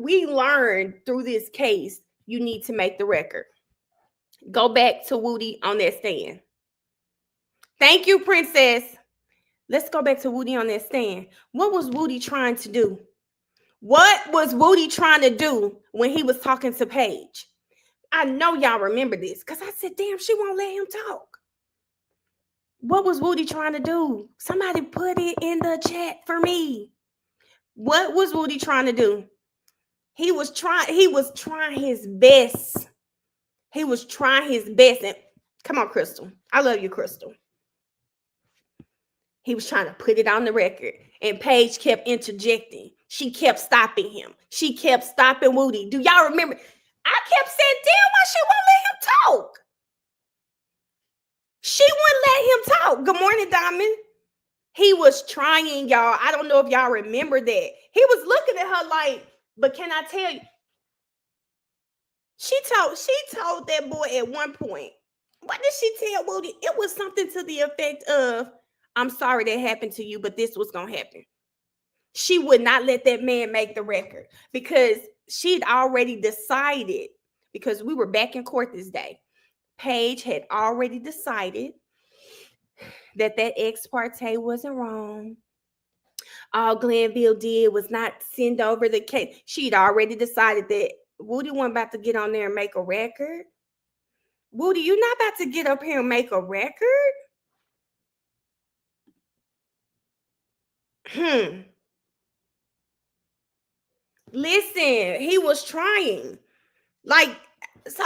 through this case, you need to make the record. Go back to Woody on that stand. Thank you, Princess. Let's go back to Woody on that stand. What was Woody trying to do? What was Woody trying to do when he was talking to Paige? I know y'all remember this because I said, damn, she won't let him talk. What was Woody trying to do? Somebody put it in the chat for me. What was Woody trying to do? He was trying his best. And come on, Crystal. I love you, Crystal. He was trying to put it on the record. And Paige kept interjecting. She kept stopping him. She kept stopping Woody. Do y'all remember? I kept saying, damn, why she won't let him talk? She wouldn't let him talk. Good morning, Diamond. He was trying, y'all. I don't know if y'all remember that. He was looking at her like, but can I tell you? She told that boy at one point, What did she tell Woody? It was something to the effect of, I'm sorry that happened to you, but this was going to happen. She would not let that man make the record because she'd already decided, because we were back in court this day. Paige had already decided that ex parte wasn't wrong. All Glenville did was not send over the case. She'd already decided that Woody wasn't about to get on there and make a record. Woody, you're not about to get up here and make a record? Listen, he was trying. Like, so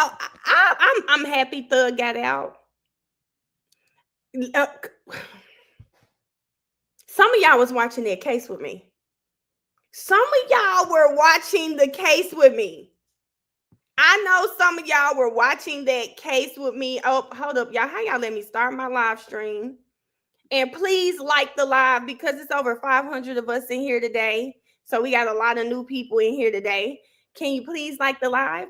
I'm happy Thug got out. Some of y'all was watching that case with me. Some of y'all were watching the case with me. I know some of y'all were watching that case with me. Oh, hold up, y'all. How y'all let me start my live stream? And please like the live because it's over 500 of us in here today. So we got a lot of new people in here today. Can you please like the live?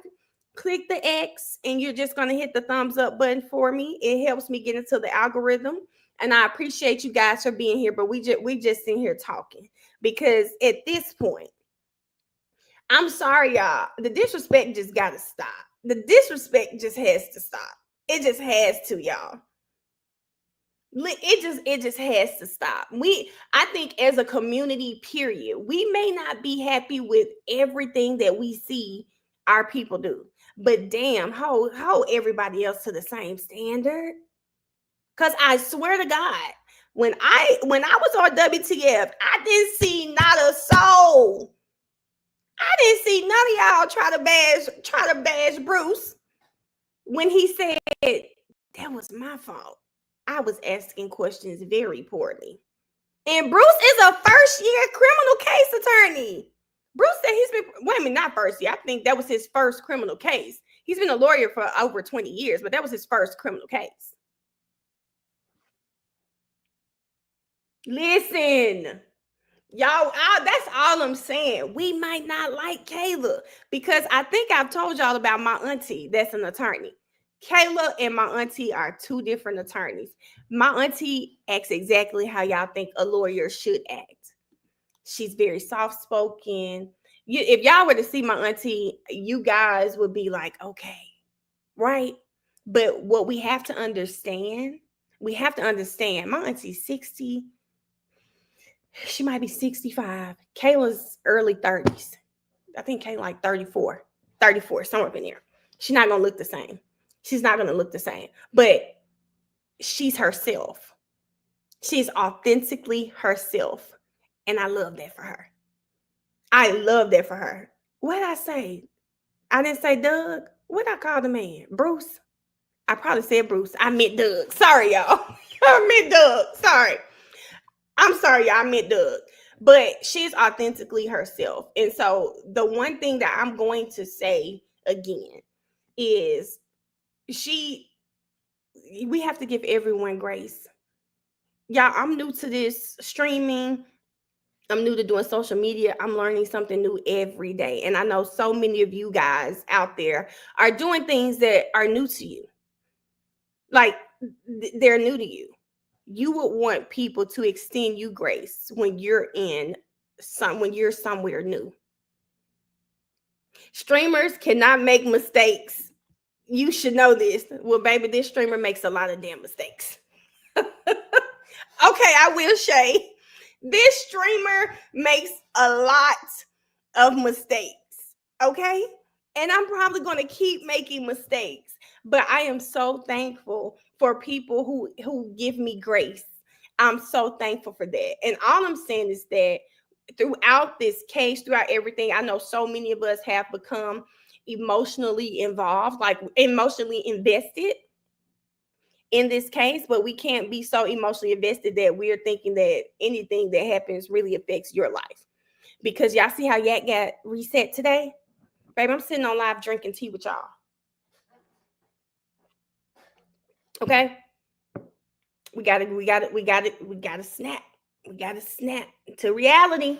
Click the X and you're just going to hit the thumbs up button for me. It helps me get into the algorithm. And I appreciate you guys for being here, but we just in here talking because at this point, I'm sorry, y'all. The disrespect just got to stop. The disrespect just has to stop. It just has to, y'all. It just has to stop. I think as a community, period, we may not be happy with everything that we see our people do, but damn, hold everybody else to the same standard. Because I swear to God, when I was on WTF, I didn't see not a soul. I didn't see none of y'all try to bash Bruce when he said that was my fault. I was asking questions very poorly. And Bruce is a first-year criminal case attorney. Bruce said he's been, wait a minute, not first year. I think that was his first criminal case. He's been a lawyer for over 20 years, but that was his first criminal case. Listen, y'all, that's all I'm saying. We might not like Kayla because I think I've told y'all about my auntie that's an attorney. Kayla and my auntie are two different attorneys. My auntie acts exactly how y'all think a lawyer should act. She's very soft-spoken. If y'all were to see my auntie, you guys would be like, okay, right? But what we have to understand, my auntie's 60. She might be 65. Kayla's early 30s. I think Kayla like 34, somewhere up in there. She's not going to look the same. She's not going to look the same, but she's herself. She's authentically herself. And I love that for her. I love that for her. What did I say? I didn't say Doug. What did I call the man? Bruce? I probably said Bruce. I meant Doug. Sorry, y'all. I meant Doug. Sorry. I'm sorry, y'all. I meant Doug. But she's authentically herself. And so the one thing that I'm going to say again is we have to give everyone grace. Y'all, I'm new to this streaming. I'm new to doing social media. I'm learning something new every day. And I know so many of you guys out there are doing things that are new to you. Like they're new to you. You would want people to extend you grace when you're somewhere new. Streamers cannot make mistakes. You should know this. Well, baby, this streamer makes a lot of damn mistakes. Okay, I will say this streamer makes a lot of mistakes. Okay, and I'm probably going to keep making mistakes, but I am so thankful for people who give me grace. I'm so thankful for that. And all I'm saying is that throughout this case, throughout everything, I know so many of us have become emotionally involved, like emotionally invested in this case, but we can't be so emotionally invested that we're thinking that anything that happens really affects your life. Because y'all see how Yak got reset today? Baby, I'm sitting on live drinking tea with y'all. Okay? We gotta snap. We gotta snap to reality.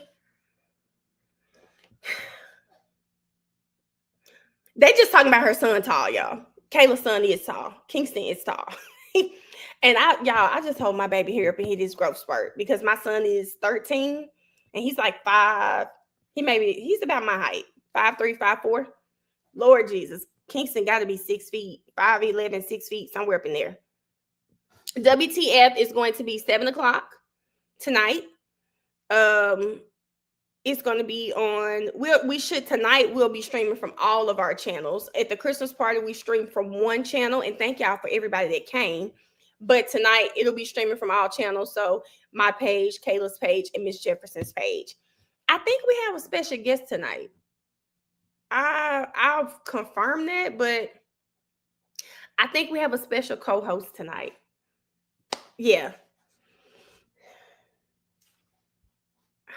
They just talking about her son tall, y'all. Kayla's son is tall. Kingston is tall. And I just hold my baby hair up and hit his growth spurt because my son is 13 and he's like 5. He's about my height, 5'3", 5'4". Lord Jesus, Kingston got to be 6 feet, 5'11", 6 feet, somewhere up in there. WTF is going to be 7 o'clock tonight. It's going to be on, tonight we'll be streaming from all of our channels. At the Christmas party, we streamed from one channel, and thank y'all for everybody that came. But tonight, it'll be streaming from all channels. So my page, Kayla's page, and Miss Jefferson's page. I think we have a special guest tonight. I'll confirm that, but I think we have a special co-host tonight. Yeah.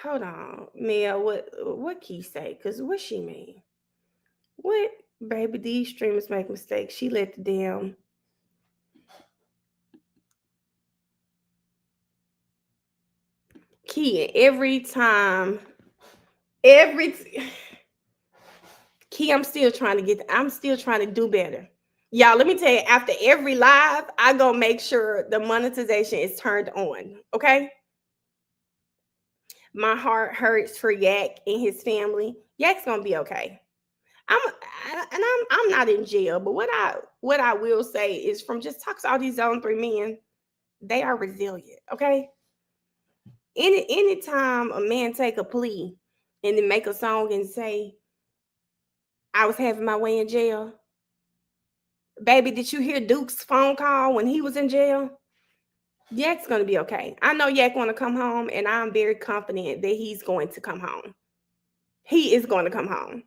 Hold on, Mia. What Key say? Cause what she mean? What, baby? These streamers make mistakes. She let the damn. Key every time. Key, I'm still trying to do better. Y'all, let me tell you, after every live, I go make sure the monetization is turned on. Okay. My heart hurts for Yak and his family. Yak's gonna be okay. I'm not in jail, but what I will say is from just talks to all these Zone 3 men, they are resilient. Okay. Anytime a man take a plea and then make a song and say, I was having my way in jail. Baby, did you hear Duke's phone call when he was in jail? Yak's going to be okay. I know Yak want to come home, and I'm very confident that he's going to come home. He is going to come home.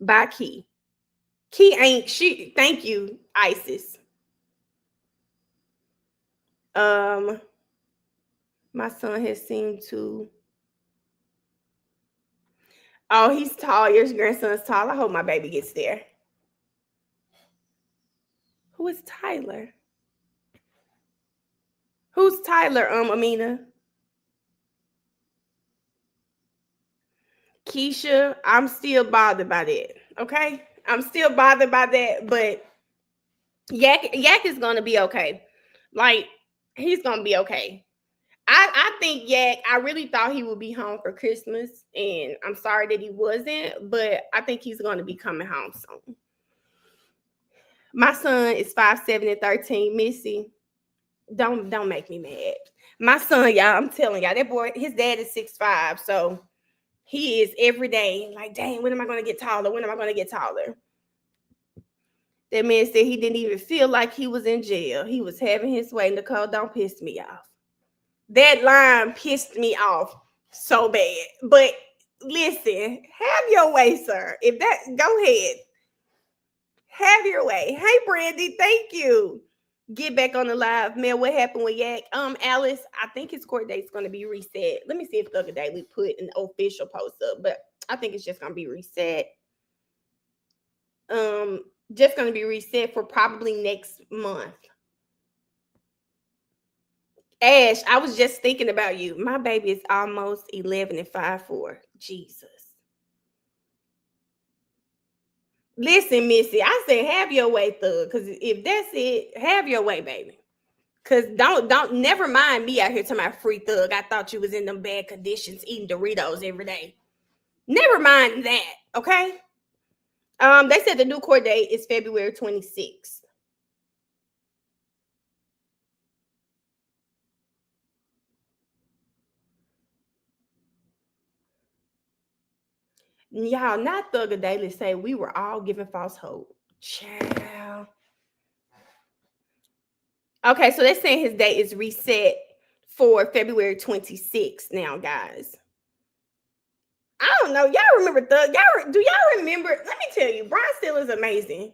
By Key. Thank you, Isis. My son has seemed to. Oh, he's tall. Your grandson's tall. I hope my baby gets there. Who is Tyler? Who's Tyler, Amina? Keisha, I'm still bothered by that. Okay? I'm still bothered by that, but Yak is gonna be okay. Like, he's gonna be okay. I think Yak, I really thought he would be home for Christmas, and I'm sorry that he wasn't, but I think he's gonna be coming home soon. My son is 5'7" and 13. Missy, don't make me mad. My son, y'all, I'm telling y'all, that boy, his dad is 6'5", so he is every day like, dang, when am I going to get taller? When am I going to get taller? That man said he didn't even feel like he was in jail. He was having his way. Nicole, don't piss me off. That line pissed me off so bad. But listen, have your way, sir. Go ahead. Have your way. Hey, Brandy, thank you. Get back on the live. Man, what happened with Yak? Alice, I think his court date's going to be reset. Let me see if the other day we put an official post up, but I think it's just going to be reset. Just going to be reset for probably next month. Ash, I was just thinking about you. My baby is almost 11 and 5'4". Jesus. Listen, Missy, I said have your way, thug. Because if that's it, have your way, baby. Because don't never mind me out here to my free thug. I thought you was in them bad conditions eating Doritos every day. Never mind that, okay? They said the new court date is February 26th. Y'all, not Thugger Daily say we were all given false hope. Child. Okay, so they're saying his date is reset for February 26th now, guys. I don't know. Y'all remember Thug? Do y'all remember? Let me tell you, Brian Steele is amazing.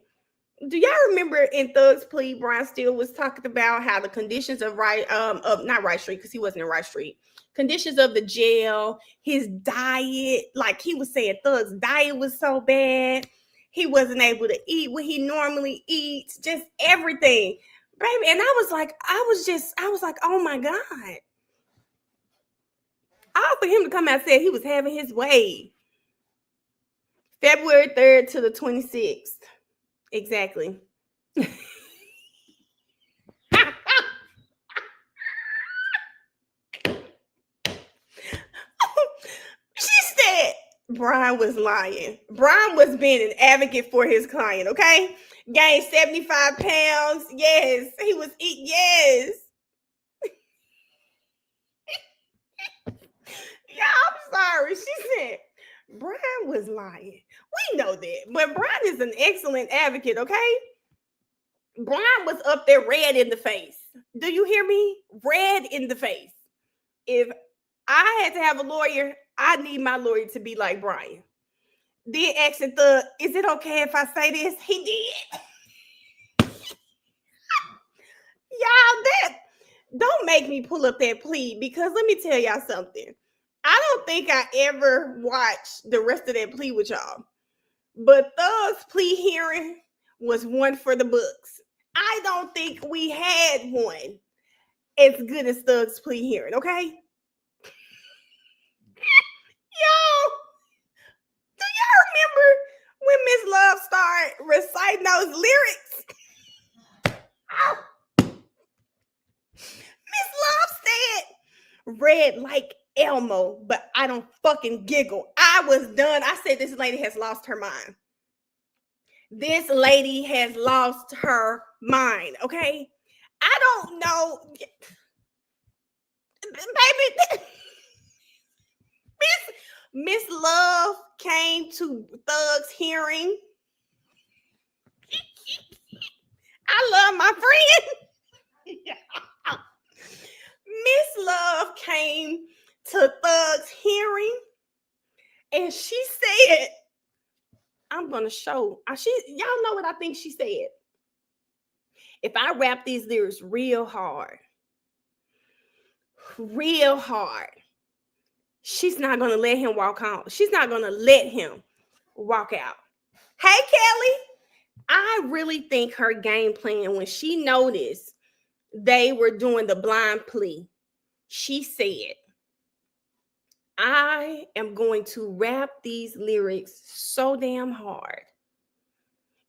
Do y'all remember in Thug's plea, Brian Steele was talking about how the conditions of not Wright Street, because he wasn't in Wright Street, conditions of the jail, his diet, like he was saying Thug's diet was so bad. He wasn't able to eat what he normally eats, just everything. Baby, and I was like, oh my God. I offered him to come out and say he was having his way. February 3rd to the 26th. Exactly. She said Brian was lying. Brian was being an advocate for his client, okay? Gained 75 pounds. Yes. He was eating. Yes. Yeah, I'm sorry. She said Brian was lying. We know that. But Brian is an excellent advocate, okay? Brian was up there red in the face. Do you hear me? Red in the face. If I had to have a lawyer, I need my lawyer to be like Brian. Did exit the, is it okay if I say this? He did. Y'all, that, don't make me pull up that plea, because let me tell y'all something. I don't think I ever watched the rest of that plea with y'all. But Thug's plea hearing was one for the books. I don't think we had one as good as Thug's plea hearing, okay? Yo, do y'all remember when Miss Love started reciting those lyrics? Oh. Miss Love said, red like Elmo, but I don't fucking giggle. I was done. I said, this lady has lost her mind. This lady has lost her mind, okay? I don't know. Baby, Miss Love came to Thug's hearing. I love my friend. Miss Love came to Thug's hearing, and she said, I'm gonna show. Y'all know what I think she said. If I rap these lyrics real hard, she's not gonna let him walk on. She's not gonna let him walk out. Hey, Kelly, I really think her game plan, when she noticed they were doing the blind plea, she said, I am going to rap these lyrics so damn hard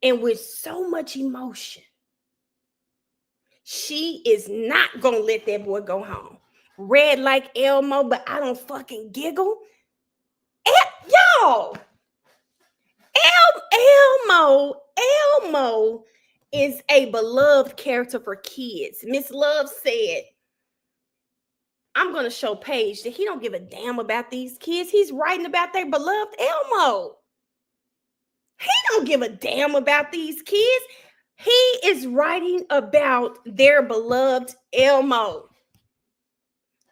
and with so much emotion. She is not gonna let that boy go home. Red like Elmo, but I don't fucking giggle. Y'all, Elmo is a beloved character for kids. Miss Love said, I'm gonna show Paige that he don't give a damn about these kids. He's writing about their beloved Elmo. He don't give a damn about these kids. He is writing about their beloved Elmo.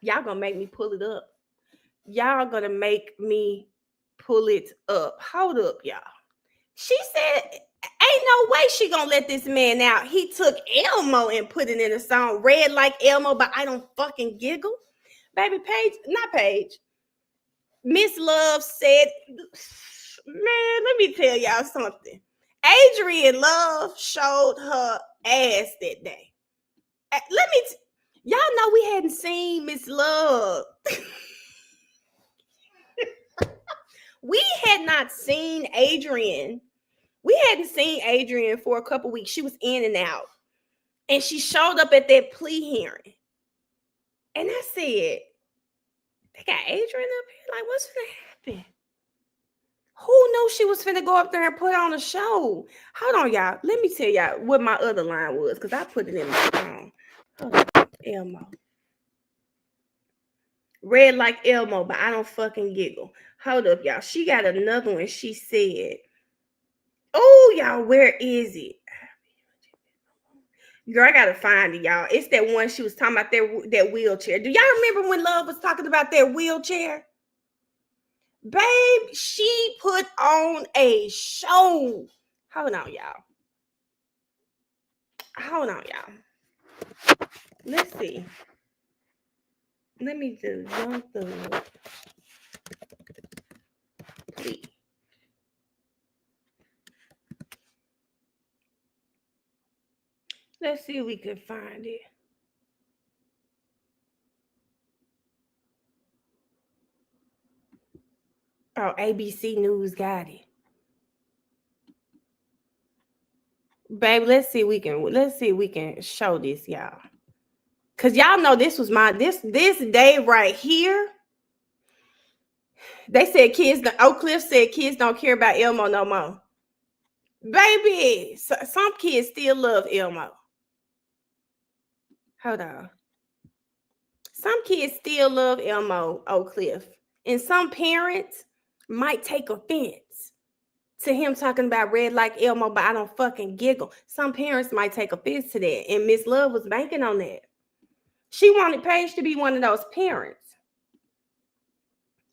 Y'all gonna make me pull it up. Y'all gonna make me pull it up. Hold up, y'all. She said, ain't no way she gonna let this man out. He took Elmo and put it in a song, red like Elmo, but I don't fucking giggle. Baby Paige, not Paige. Miss Love said, man, let me tell y'all something. Adrian Love showed her ass that day. Y'all know we hadn't seen Miss Love. We had not seen Adrian. We hadn't seen Adrian for a couple weeks. She was in and out. And she showed up at that plea hearing. And I said, they got Adrian up here? Like, what's gonna happen? Who knew she was finna go up there and put on a show? Hold on, y'all. Let me tell y'all what my other line was, because I put it in my phone. Hold on, Elmo. Red like Elmo, but I don't fucking giggle. Hold up, y'all. She got another one. She said, oh, y'all, where is it? Girl, I gotta find it, y'all. It's that one she was talking about, that wheelchair. Do y'all remember when Love was talking about that wheelchair? Babe, she put on a show. Hold on, y'all. Let's see. Let me do Young Thug. Please. Let's see if we can find it. Oh, ABC News got it. Baby, let's see if we can show this, y'all. Cause y'all know this was this day right here. They said Oak Cliff said kids don't care about Elmo no more. Baby, some kids still love Elmo. Hold on. Some kids still love Elmo, Oak Cliff. And some parents might take offense to him talking about red like Elmo, but I don't fucking giggle. Some parents might take offense to that. And Miss Love was banking on that. She wanted Paige to be one of those parents.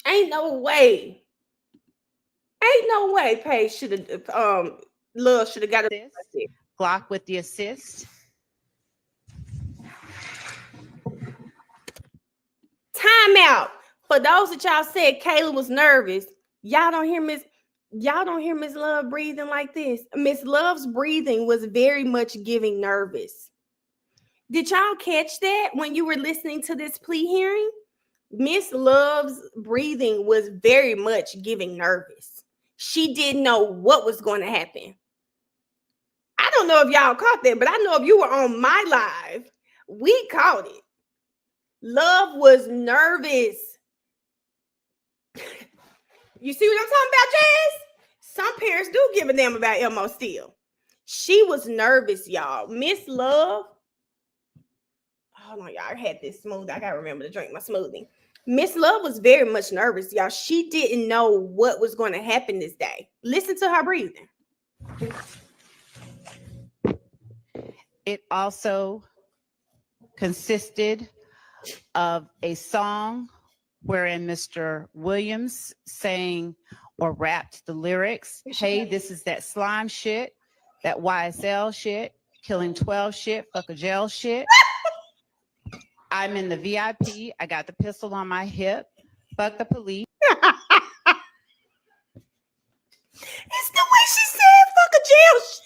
Ain't no way Paige should have Love should have got a Glock with the assist. Time out. For those that y'all said Kayla was nervous, y'all don't hear Miss Love breathing like this. Miss Love's breathing was very much giving nervous. Did y'all catch that when you were listening to this plea hearing? Miss Love's breathing was very much giving nervous. She didn't know what was going to happen. I don't know if y'all caught that, but I know if you were on my live, we caught it. Love was nervous. You see what I'm talking about, Jazz? Some parents do give a damn about Elmo still. She was nervous, y'all. Miss Love. Hold on, y'all. I had this smoothie. I gotta remember to drink my smoothie. Miss Love was very much nervous, y'all. She didn't know what was going to happen this day. Listen to her breathing. It also consisted of a song wherein Mr. Williams sang or rapped the lyrics. Hey, this is that slime shit, that YSL shit, killing 12 shit, fuck a jail shit. I'm in the VIP. I got the pistol on my hip. Fuck the police. It's the way she said fuck a jail shit.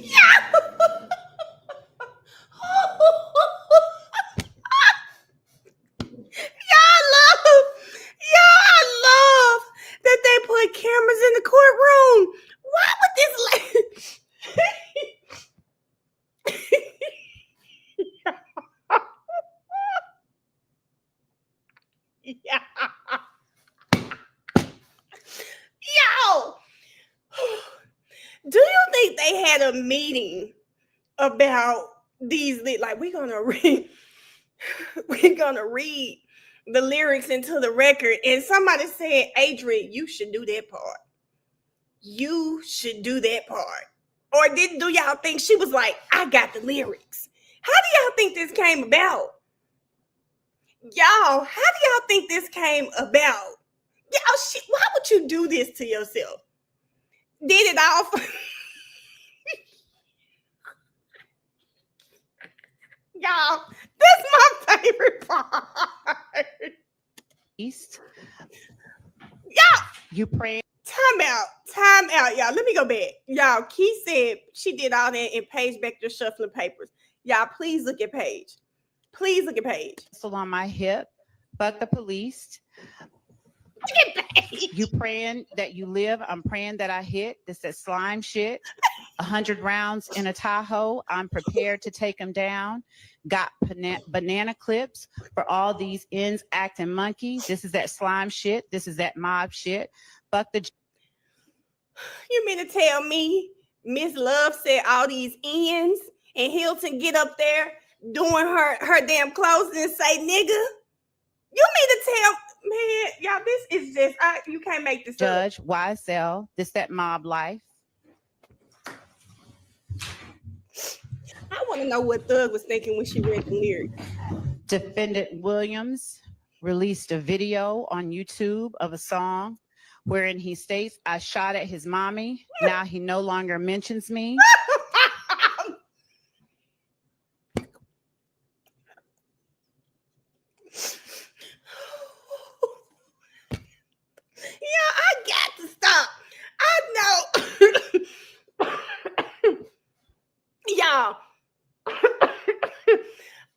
Yeah. Y'all love that they put cameras in the courtroom. Why would this yeah. Yo, do you think they had a meeting about these? Like, we're gonna read the lyrics into the record, and somebody said, Adrian, you should do that part. You should do that part. Or do y'all think she was like, I got the lyrics? How do y'all think this came about? Y'all, how do y'all think this came about? Y'all, why would you do this to yourself? Did it all for... Y'all, that's my favorite part. East. Y'all, you pray. Time out, y'all. Let me go back. Y'all, Key said she did all that and Paige back there shuffling papers. Y'all, please look at Paige. Please look at Paige. Pistol on my hip. Fuck the police. Look at Paige. You praying that you live. I'm praying that I hit. This is slime shit. 100 rounds in a Tahoe. I'm prepared to take them down. Got banana clips for all these ends acting monkey. This is that slime shit. This is that mob shit. Fuck the... You mean to tell me Miss Love said all these ends and Hilton get up there doing her damn closing and say nigga? You mean to tell... Man, y'all, this is just... you can't make this Judge, up. YSL, this that mob life. I want to know what Thug was thinking when she read the lyrics. Defendant Williams released a video on YouTube of a song wherein he states, I shot at his mommy. Now he no longer mentions me. Yeah, I got to stop. I know. Y'all,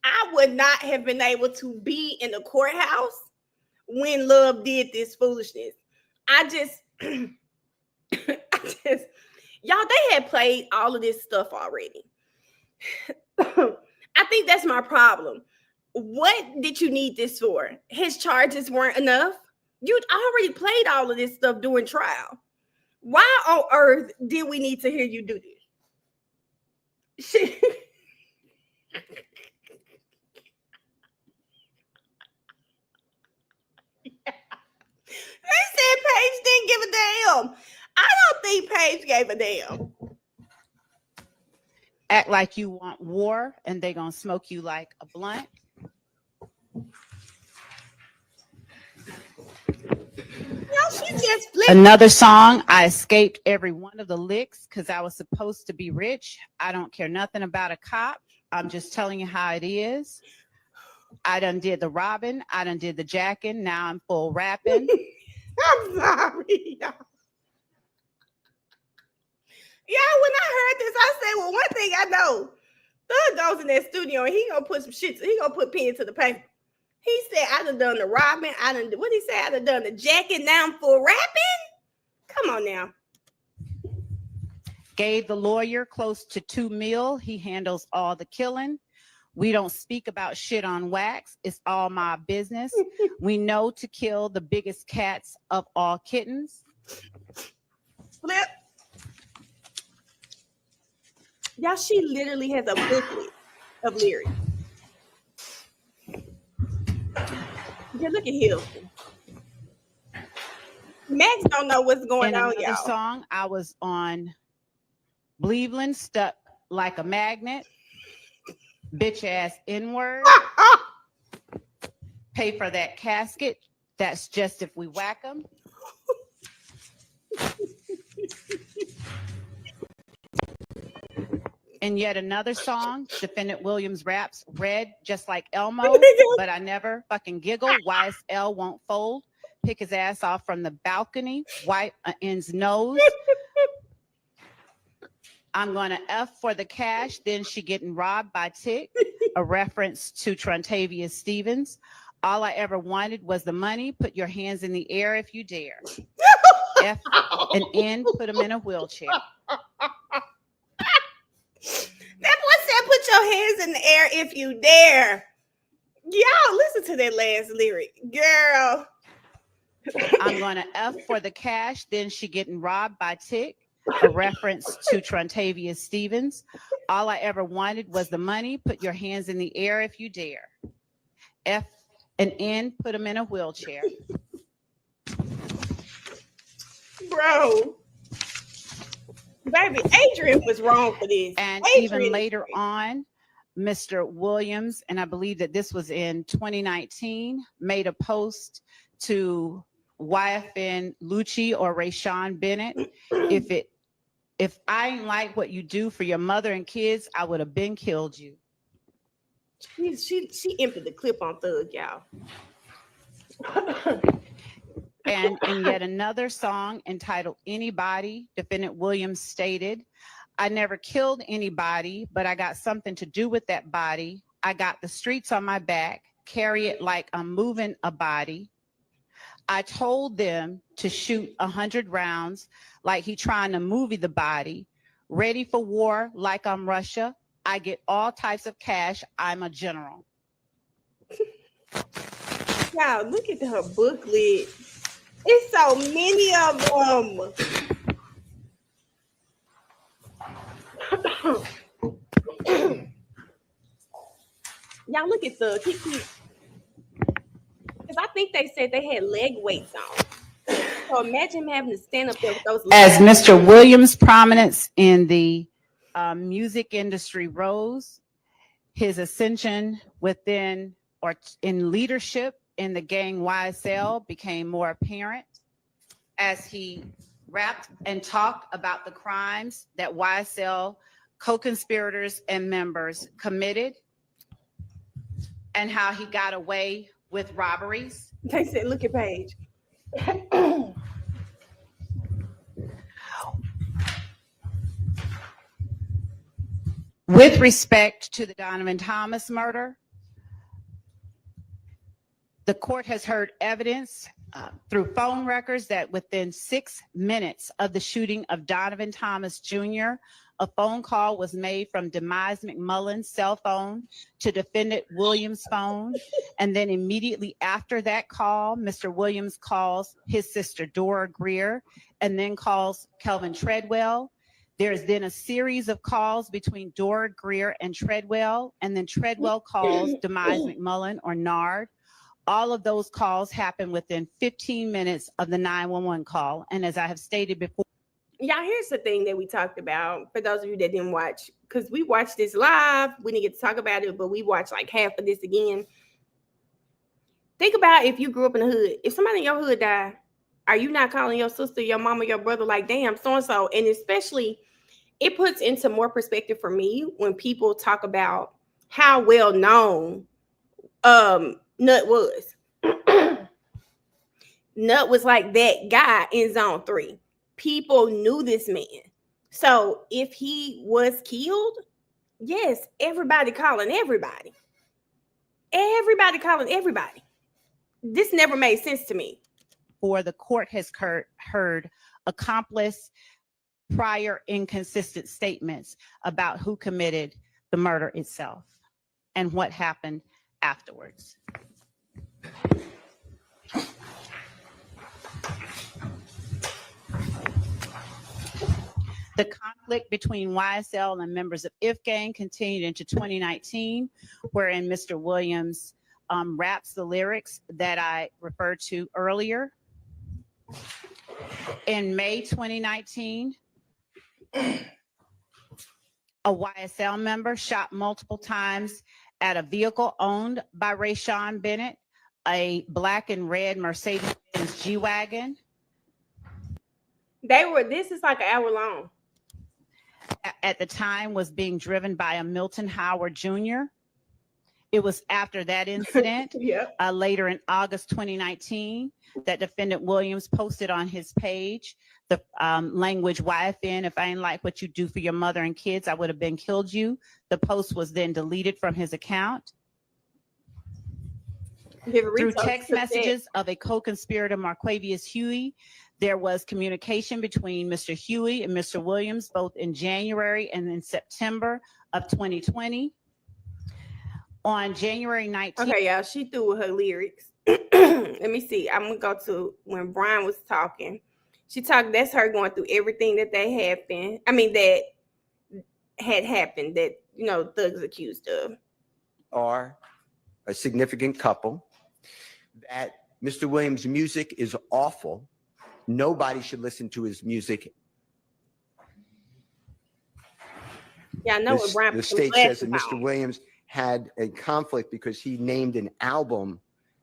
I would not have been able to be in the courthouse when Love did this foolishness. I just, y'all, they had played all of this stuff already. I think that's my problem. What did you need this for? His charges weren't enough. You'd already played all of this stuff during trial. Why on earth did we need to hear you do this? They said Paige didn't give a damn. I don't think Paige gave a damn. Act like you want war and they gonna smoke you like a blunt. No, she just flipped. Another song, I escaped every one of the licks because I was supposed to be rich. I don't care nothing about a cop. I'm just telling you how it is. I done did the robbing. I done did the jacking. Now I'm full rapping. I'm sorry, y'all. Yeah, when I heard this, I said, well, one thing I know, Thug goes in that studio and he gonna put some shit, he gonna put pen to the paper. He said, I done the robbing, what he say? I done the jacking, now I'm full rapping? Come on now. Gave the lawyer close to $2 million. He handles all the killing. We don't speak about shit on wax. It's all my business. We know to kill the biggest cats of all kittens. Flip. Y'all, she literally has a booklet of lyrics. Yeah, look at him. Max don't know what's going In on, another y'all. song, I was on Cleveland, stuck like a magnet. Bitch ass N-word. Pay for that casket. That's just if we whack them. And yet another song, Defendant Williams raps, red just like Elmo, but I never fucking giggle. YSL won't fold. Pick his ass off from the balcony, wipe an end's nose. I'm gonna F for the cash, then she getting robbed by Tick, a reference to Trontavia Stevens. All I ever wanted was the money. Put your hands in the air if you dare. F and N, put him in a wheelchair. That boy said, put your hands in the air if you dare. Y'all, listen to that last lyric. Girl. I'm gonna F for the cash, then she getting robbed by Tick, a reference to Trontavia Stevens. All I ever wanted was the money. Put your hands in the air if you dare. F and N, put him in a wheelchair. Bro. Baby, Adrian was wrong for this. And Adrian. even later on, Mr. Williams, and I believe that this was in 2019, made a post to YFN Lucci or Rayshawn Bennett. If I ain't like what you do for your mother and kids, I would have been killed you. She emptied the clip on Thug, y'all. And in yet another song entitled Anybody, Defendant Williams stated, I never killed anybody, but I got something to do with that body. I got the streets on my back, carry it like I'm moving a body. I told them to shoot 100 rounds like he trying to movie the body. Ready for war like I'm Russia. I get all types of cash. I'm a general. Y'all, look at her booklet. It's so many of them. Y'all, look at the because I think they said they had leg weights on. So imagine him having to stand up there with those legs. As Mr. Williams' prominence in the music industry rose, his ascension within or in leadership in the gang YSL became more apparent as he rapped and talked about the crimes that YSL co-conspirators and members committed and how he got away with robberies. They said, look at Paige. With respect to the Donovan Thomas murder, The court has heard evidence through phone records that within 6 minutes of the shooting of Donovan Thomas Jr., a phone call was made from Demise McMullen's cell phone to Defendant Williams' phone. And then immediately after that call, Mr. Williams calls his sister Dora Greer and then calls Kelvin Treadwell. There's then a series of calls between Dora Greer and Treadwell, and then Treadwell calls Demise McMullen or Nard. All of those calls happen within 15 minutes of the 911 call. And as I have stated before, y'all, here's the thing that we talked about for those of you that didn't watch, because we watched this live. We didn't get to talk about it, but we watched like half of this again. Think about if you grew up in the hood. If somebody in your hood died, are you not calling your sister, your mama, your brother like, damn, so-and-so? And especially, it puts into more perspective for me when people talk about how well known Nut was. Nut was like that guy in Zone 3. People knew this man. So if he was killed, yes, everybody calling everybody. Everybody calling everybody. This never made sense to me. or the court has heard accomplice prior inconsistent statements about who committed the murder itself and what happened afterwards. The conflict between YSL and members of If Gang continued into 2019, wherein Mr. Williams raps the lyrics that I referred to earlier. In May 2019, a YSL member shot multiple times at a vehicle owned by Rayshawn Bennett, a black and red Mercedes-Benz G-Wagon. This is like an hour long. At the time was being driven by a Milton Howard Jr. It was after that incident, later in August 2019, that Defendant Williams posted on his page the language, YFN, if I ain't like what you do for your mother and kids, I would have been killed you. The post was then deleted from his account. Through text messages of a co-conspirator, Marquavius Huey, there was communication between Mr. Huey and Mr. Williams, both in January and in September of 2020. On January 19th. Okay, y'all, she threw with her lyrics. Let me see. I'm going to go to when Brian was talking. She talked, that's her going through everything that that had happened that, you know, Thug's accused of. Are a significant couple, that Mr. Williams' music is awful. Nobody should listen to his music. Yeah, I know what Brian. The state says that Mr. Williams had a conflict because he named an album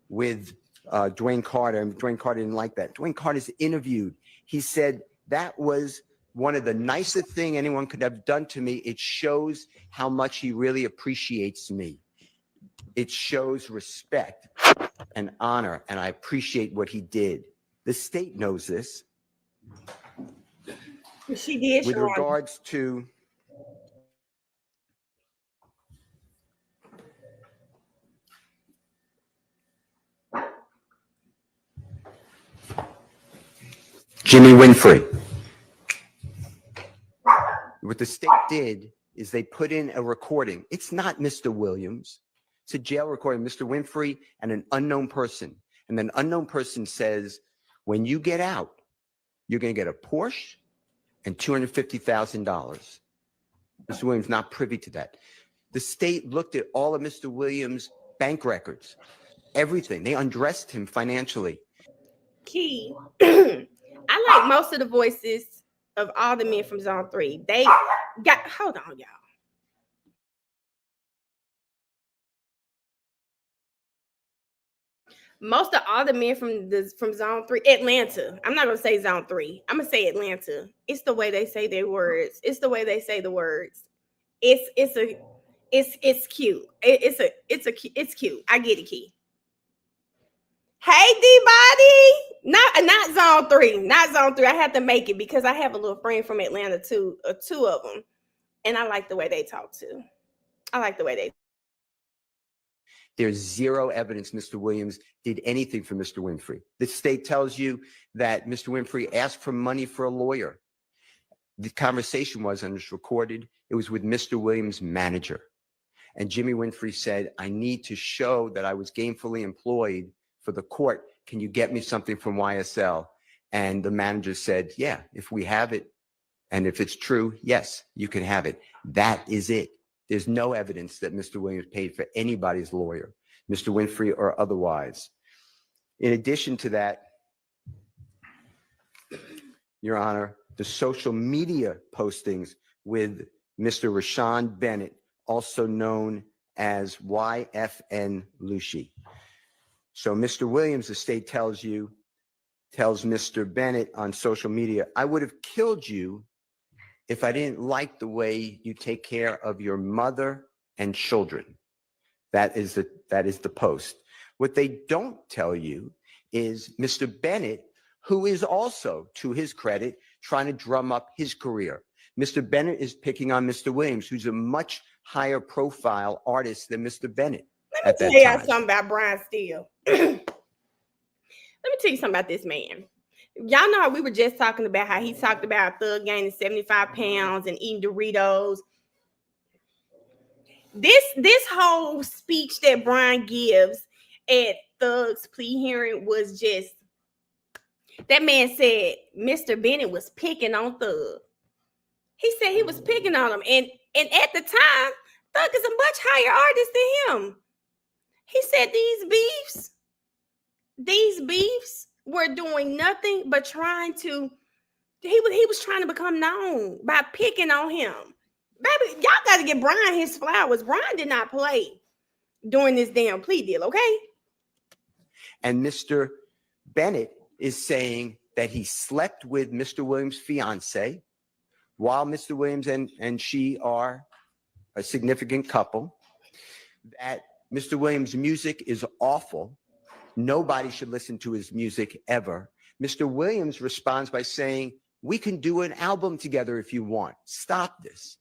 with Dwayne Carter, and Dwayne Carter didn't like that. Dwayne Carter's interviewed. He said that was one of the nicest thing anyone could have done to me. It shows how much he really appreciates me. It shows respect and honor, and I appreciate what he did. The state knows this. She did. With regards to Jimmy Winfrey. What the state did is they put in a recording. It's not Mr. Williams. It's a jail recording, Mr. Winfrey and an unknown person. And then unknown person says, when you get out, you're going to get a Porsche and $250,000. Mr. Williams not privy to that. The state looked at all of Mr. Williams' bank records, everything. They undressed him financially. Key. I like most of the voices of all the men from Zone 3. They got, hold on, y'all. Most of all the men from Zone 3, Atlanta. I'm not gonna say Zone 3. I'm gonna say Atlanta. It's the way they say their words. It's the way they say the words. It's cute. It's cute. I get it, Key. Hey, D-Body. Not Zone 3. Not Zone 3. I have to make it because I have a little friend from Atlanta too, two of them. And I like the way they talk too. I like the way they. There's zero evidence Mr. Williams did anything for Mr. Winfrey. The state tells you that Mr. Winfrey asked for money for a lawyer. The conversation was, and it's recorded, it was with Mr. Williams' manager. And Jimmy Winfrey said, I need to show that I was gainfully employed for the court. Can you get me something from YSL? And the manager said, yeah, if we have it, and if it's true, yes, you can have it. That is it. There's no evidence that Mr. Williams paid for anybody's lawyer, Mr. Winfrey or otherwise. In addition to that, Your Honor, the social media postings with Mr. Rashawn Bennett, also known as YFN Lucy. So Mr. Williams, the state tells Mr. Bennett on social media, I would have killed you if I didn't like the way you take care of your mother and children. That is the post. What they don't tell you is Mr. Bennett, who is also, to his credit, trying to drum up his career. Mr. Bennett is picking on Mr. Williams, who's a much higher profile artist than Mr. Bennett at that Let me tell time. you something about Brian Steele. Let me tell you something about this man. Y'all know how we were just talking about how he talked about Thug gaining 75 pounds and eating Doritos. This whole speech that Brian gives at Thug's plea hearing was just, that man said Mr. Bennett was picking on Thug. He said he was picking on him. And at the time, Thug is a much higher artist than him. He said these beefs were doing nothing but trying to, he was trying to become known by picking on him. Baby, y'all got to give Brian his flowers. Brian did not play during this damn plea deal, okay? And Mr. Bennett is saying that he slept with Mr. Williams' fiance while Mr. Williams and she are a significant couple, that Mr. Williams' music is awful. Nobody should listen to his music ever. Mr. Williams responds by saying, we can do an album together if you want. Stop this.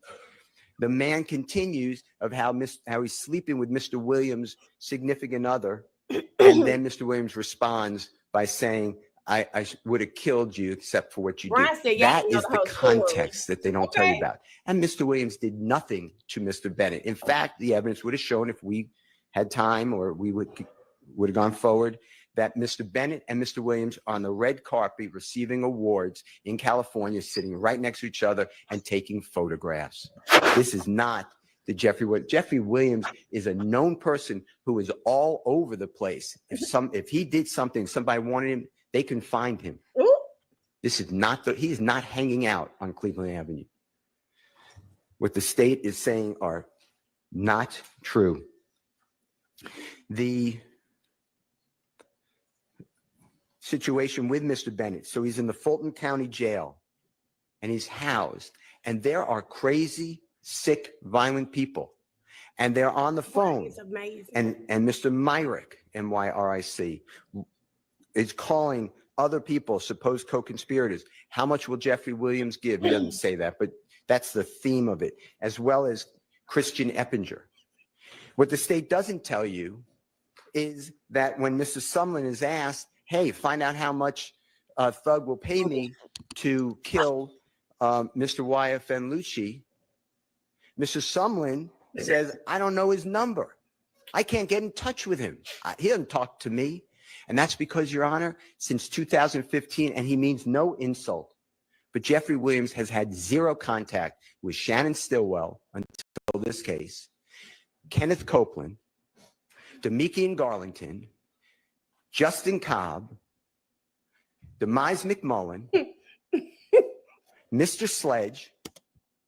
The man continues of how he's sleeping with Mr. Williams' significant other. And then Mr. Williams responds by saying, I would have killed you except for what you did. That is the context that they don't tell you about. And Mr. Williams did nothing to Mr. Bennett. In fact, the evidence would have shown, if we had time or we would have gone forward, that Mr. Bennett and Mr. Williams are on the red carpet receiving awards in California, sitting right next to each other and taking photographs. This is not the Jeffrey Williams is a known person who is all over the place. If he did something, somebody wanted him, they can find him. Ooh. This is not he is not hanging out on Cleveland Avenue. What the state is saying are not true. The situation with Mr. Bennett. So he's in the Fulton County Jail and he's housed, and there are crazy, sick, violent people, and they're on the phone. It's amazing. And Mr. Myrick, M-Y-R-I-C, is calling other people, supposed co-conspirators. How much will Jeffrey Williams give? He doesn't say that, but that's the theme of it, as well as Christian Eppinger. What the state doesn't tell you is that when Mr. Sumlin is asked, hey, find out how much Thug will pay me to kill Mr. YFN Lucci, Mr. Sumlin says, I don't know his number. I can't get in touch with him. He doesn't talk to me. And that's because, Your Honor, since 2015, and he means no insult, but Jeffrey Williams has had zero contact with Shannon Stillwell until this case, Kenneth Copeland, Demikian Garlington, Justin Cobb, Demise McMullen, Mr. Sledge.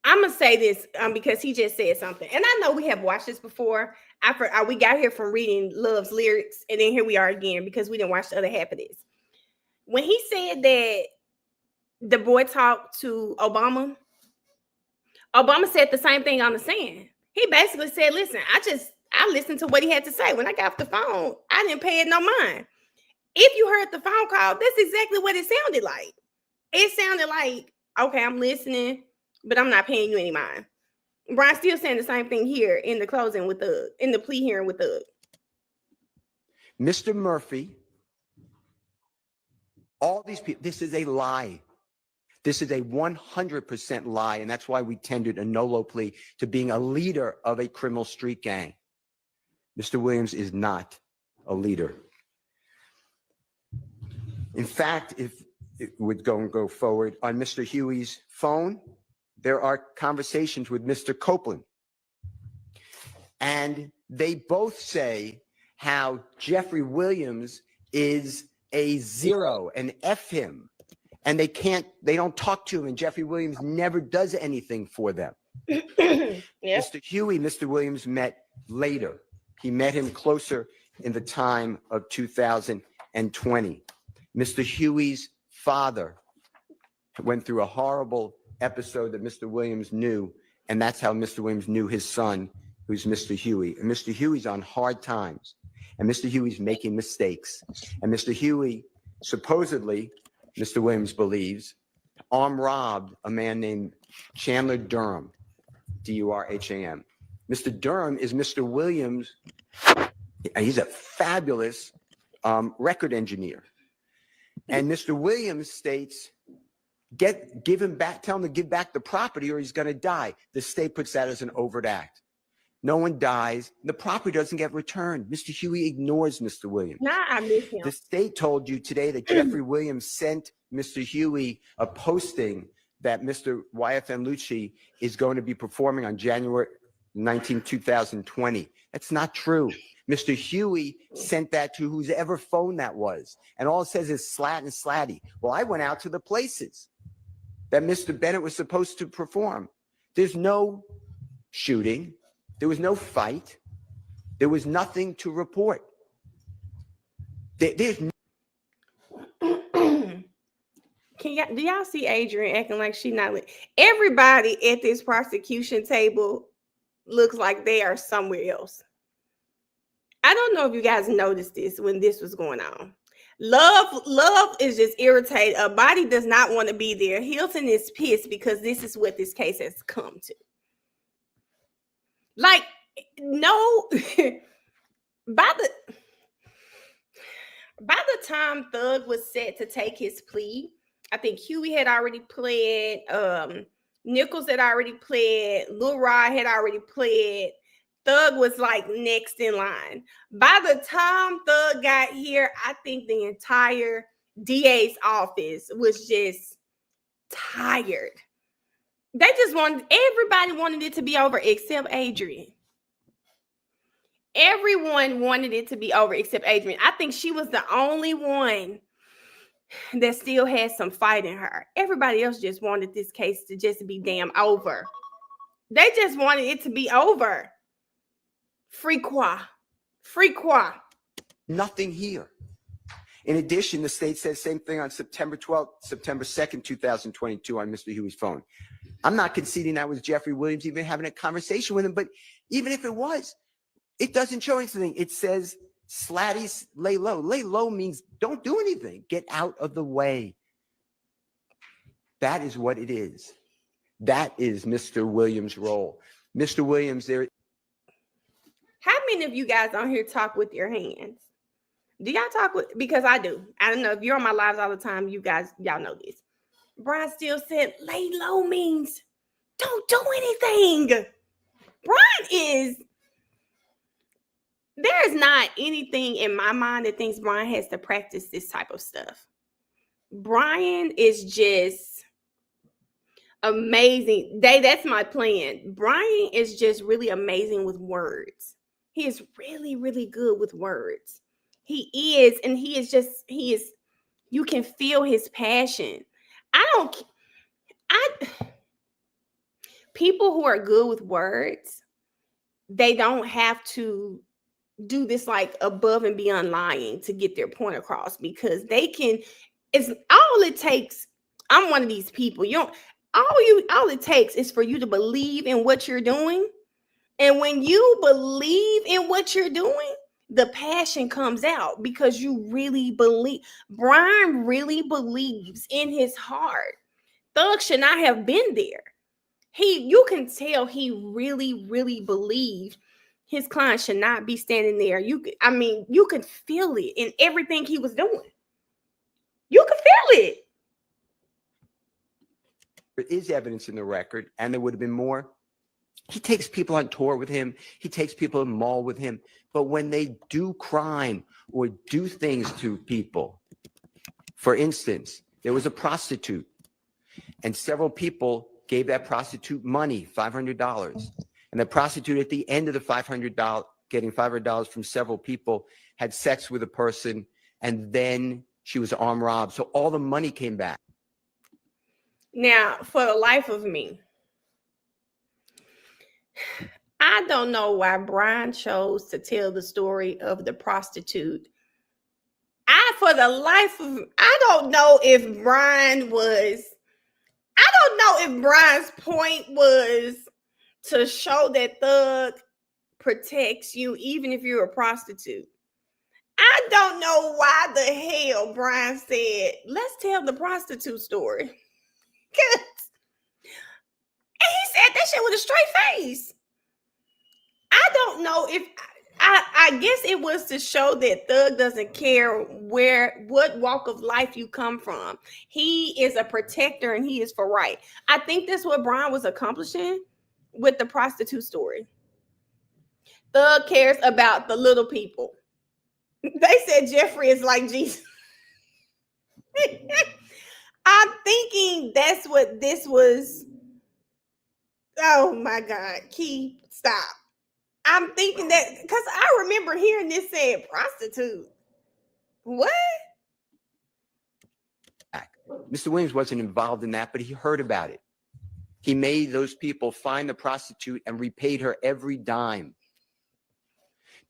I'm gonna say this because he just said something, and I know we have watched this before. We got here from reading Love's lyrics, and then here we are again because we didn't watch the other half of this. When he said that the boy talked to Obama, Obama said the same thing on the stand. He basically said, listen, I listened to what he had to say. When I got off the phone, I didn't pay it no mind. If you heard the phone call, that's exactly what it sounded like. It sounded like, okay, I'm listening, but I'm not paying you any mind. Brian still saying the same thing here in the closing with in the plea hearing with Thug. Mr. Murphy, all these people, this is a lie. This is a 100% lie, and that's why we tendered a no-low plea to being a leader of a criminal street gang. Mr. Williams is not a leader. In fact, if it would go forward, on Mr. Huey's phone, there are conversations with Mr. Copeland. And they both say how Jeffrey Williams is a zero and F him. And they don't talk to him, and Jeffrey Williams never does anything for them. Yep. Mr. Huey, Mr. Williams met later. He met him closer in the time of 2020. Mr. Huey's father went through a horrible episode that Mr. Williams knew, and that's how Mr. Williams knew his son, who's Mr. Huey. And Mr. Huey's on hard times, and Mr. Huey's making mistakes. And Mr. Huey, supposedly, Mr. Williams believes, armed robbed a man named Chandler Durham, D-U-R-H-A-M. Mr. Durham is Mr. Williams. He's a fabulous record engineer. And Mr. Williams states, give him back, tell him to give back the property or he's going to die. The state puts that as an overt act. No one dies. The property doesn't get returned. Mr. Huey ignores Mr. Williams. Nah, I miss him. The state told you today that Jeffrey Williams sent Mr. Huey a posting that Mr. YFN Lucci is going to be performing on January 19, 2020. That's not true. Mr. Huey sent that to whoever phone that was. And all it says is slat and slatty. Well, I went out to the places that Mr. Bennett was supposed to perform. There's no shooting. There was no fight. There was nothing to report. There's do y'all see Adrian acting like she not everybody at this prosecution table looks like they are somewhere else. I don't know if you guys noticed this when this was going on. Love is just irritated. A body does not want to be there. Hilton is pissed because this is what this case has come to. Like, no, by the time Thug was set to take his plea, I think Huey had already pled, Nichols had already pled, Lil Rod had already pled. Thug was like next in line. By the time Thug got here, I think the entire DA's office was just tired. They just everybody wanted it to be over except Adrian. Everyone wanted it to be over except Adrian. I think she was the only one that still had some fight in her. Everybody else just wanted this case to just be damn over. They just wanted it to be over. Free qua. nothing here. In addition, the state said same thing on September 12th, September 2nd, 2022 on Mr. Huey's phone. I'm not conceding that was Jeffrey Williams even having a conversation with him, but even if it was, it doesn't show anything. It says Slatty's lay low. Lay low means don't do anything. Get out of the way. That is what it is. That is Mr. Williams' role. Mr. Williams, there. How many of you guys on here talk with your hands? Do y'all talk with, because I do. I don't know if you're on my lives all the time, you guys, y'all know this. Brian still said lay low means don't do anything. There is not anything in my mind that thinks Brian has to practice this type of stuff. Brian is just amazing. That's my plan. Brian is just really amazing with words. He is really, really good with words. He is, and he is, you can feel his passion. People who are good with words, they don't have to do this like above and beyond lying to get their point across, because they can, it's all it takes. I'm one of these people. All it takes is for you to believe in what you're doing. And when you believe in what you're doing, the passion comes out because you really believe. Brian really believes in his heart. Thug should not have been there. You can tell he really, really believed his client should not be standing there. You could feel it in everything he was doing. You could feel it. There is evidence in the record, and there would have been more. He takes people on tour with him. He takes people in the mall with him. But when they do crime or do things to people, for instance, there was a prostitute, and several people gave that prostitute money, $500. And the prostitute, at the end of the $500, getting $500 from several people, had sex with a person, and then she was armed robbed. So all the money came back. Now, for the life of me, I don't know why Brian chose to tell the story of the prostitute. I don't know if Brian's point was to show that Thug protects you even if you're a prostitute. I don't know why the hell Brian said, let's tell the prostitute story. And he said that shit with a straight face. I don't know if I guess it was to show that Thug doesn't care what walk of life you come from. He is a protector and he is for right. I think that's what Brian was accomplishing with the prostitute story. Thug cares about the little people. They said Jeffrey is like Jesus. I'm thinking that's what this was. Oh my God, Key, stop. I'm thinking that because I remember hearing this said prostitute. What? Mr. Williams wasn't involved in that, but he heard about it. He made those people find the prostitute and repaid her every dime.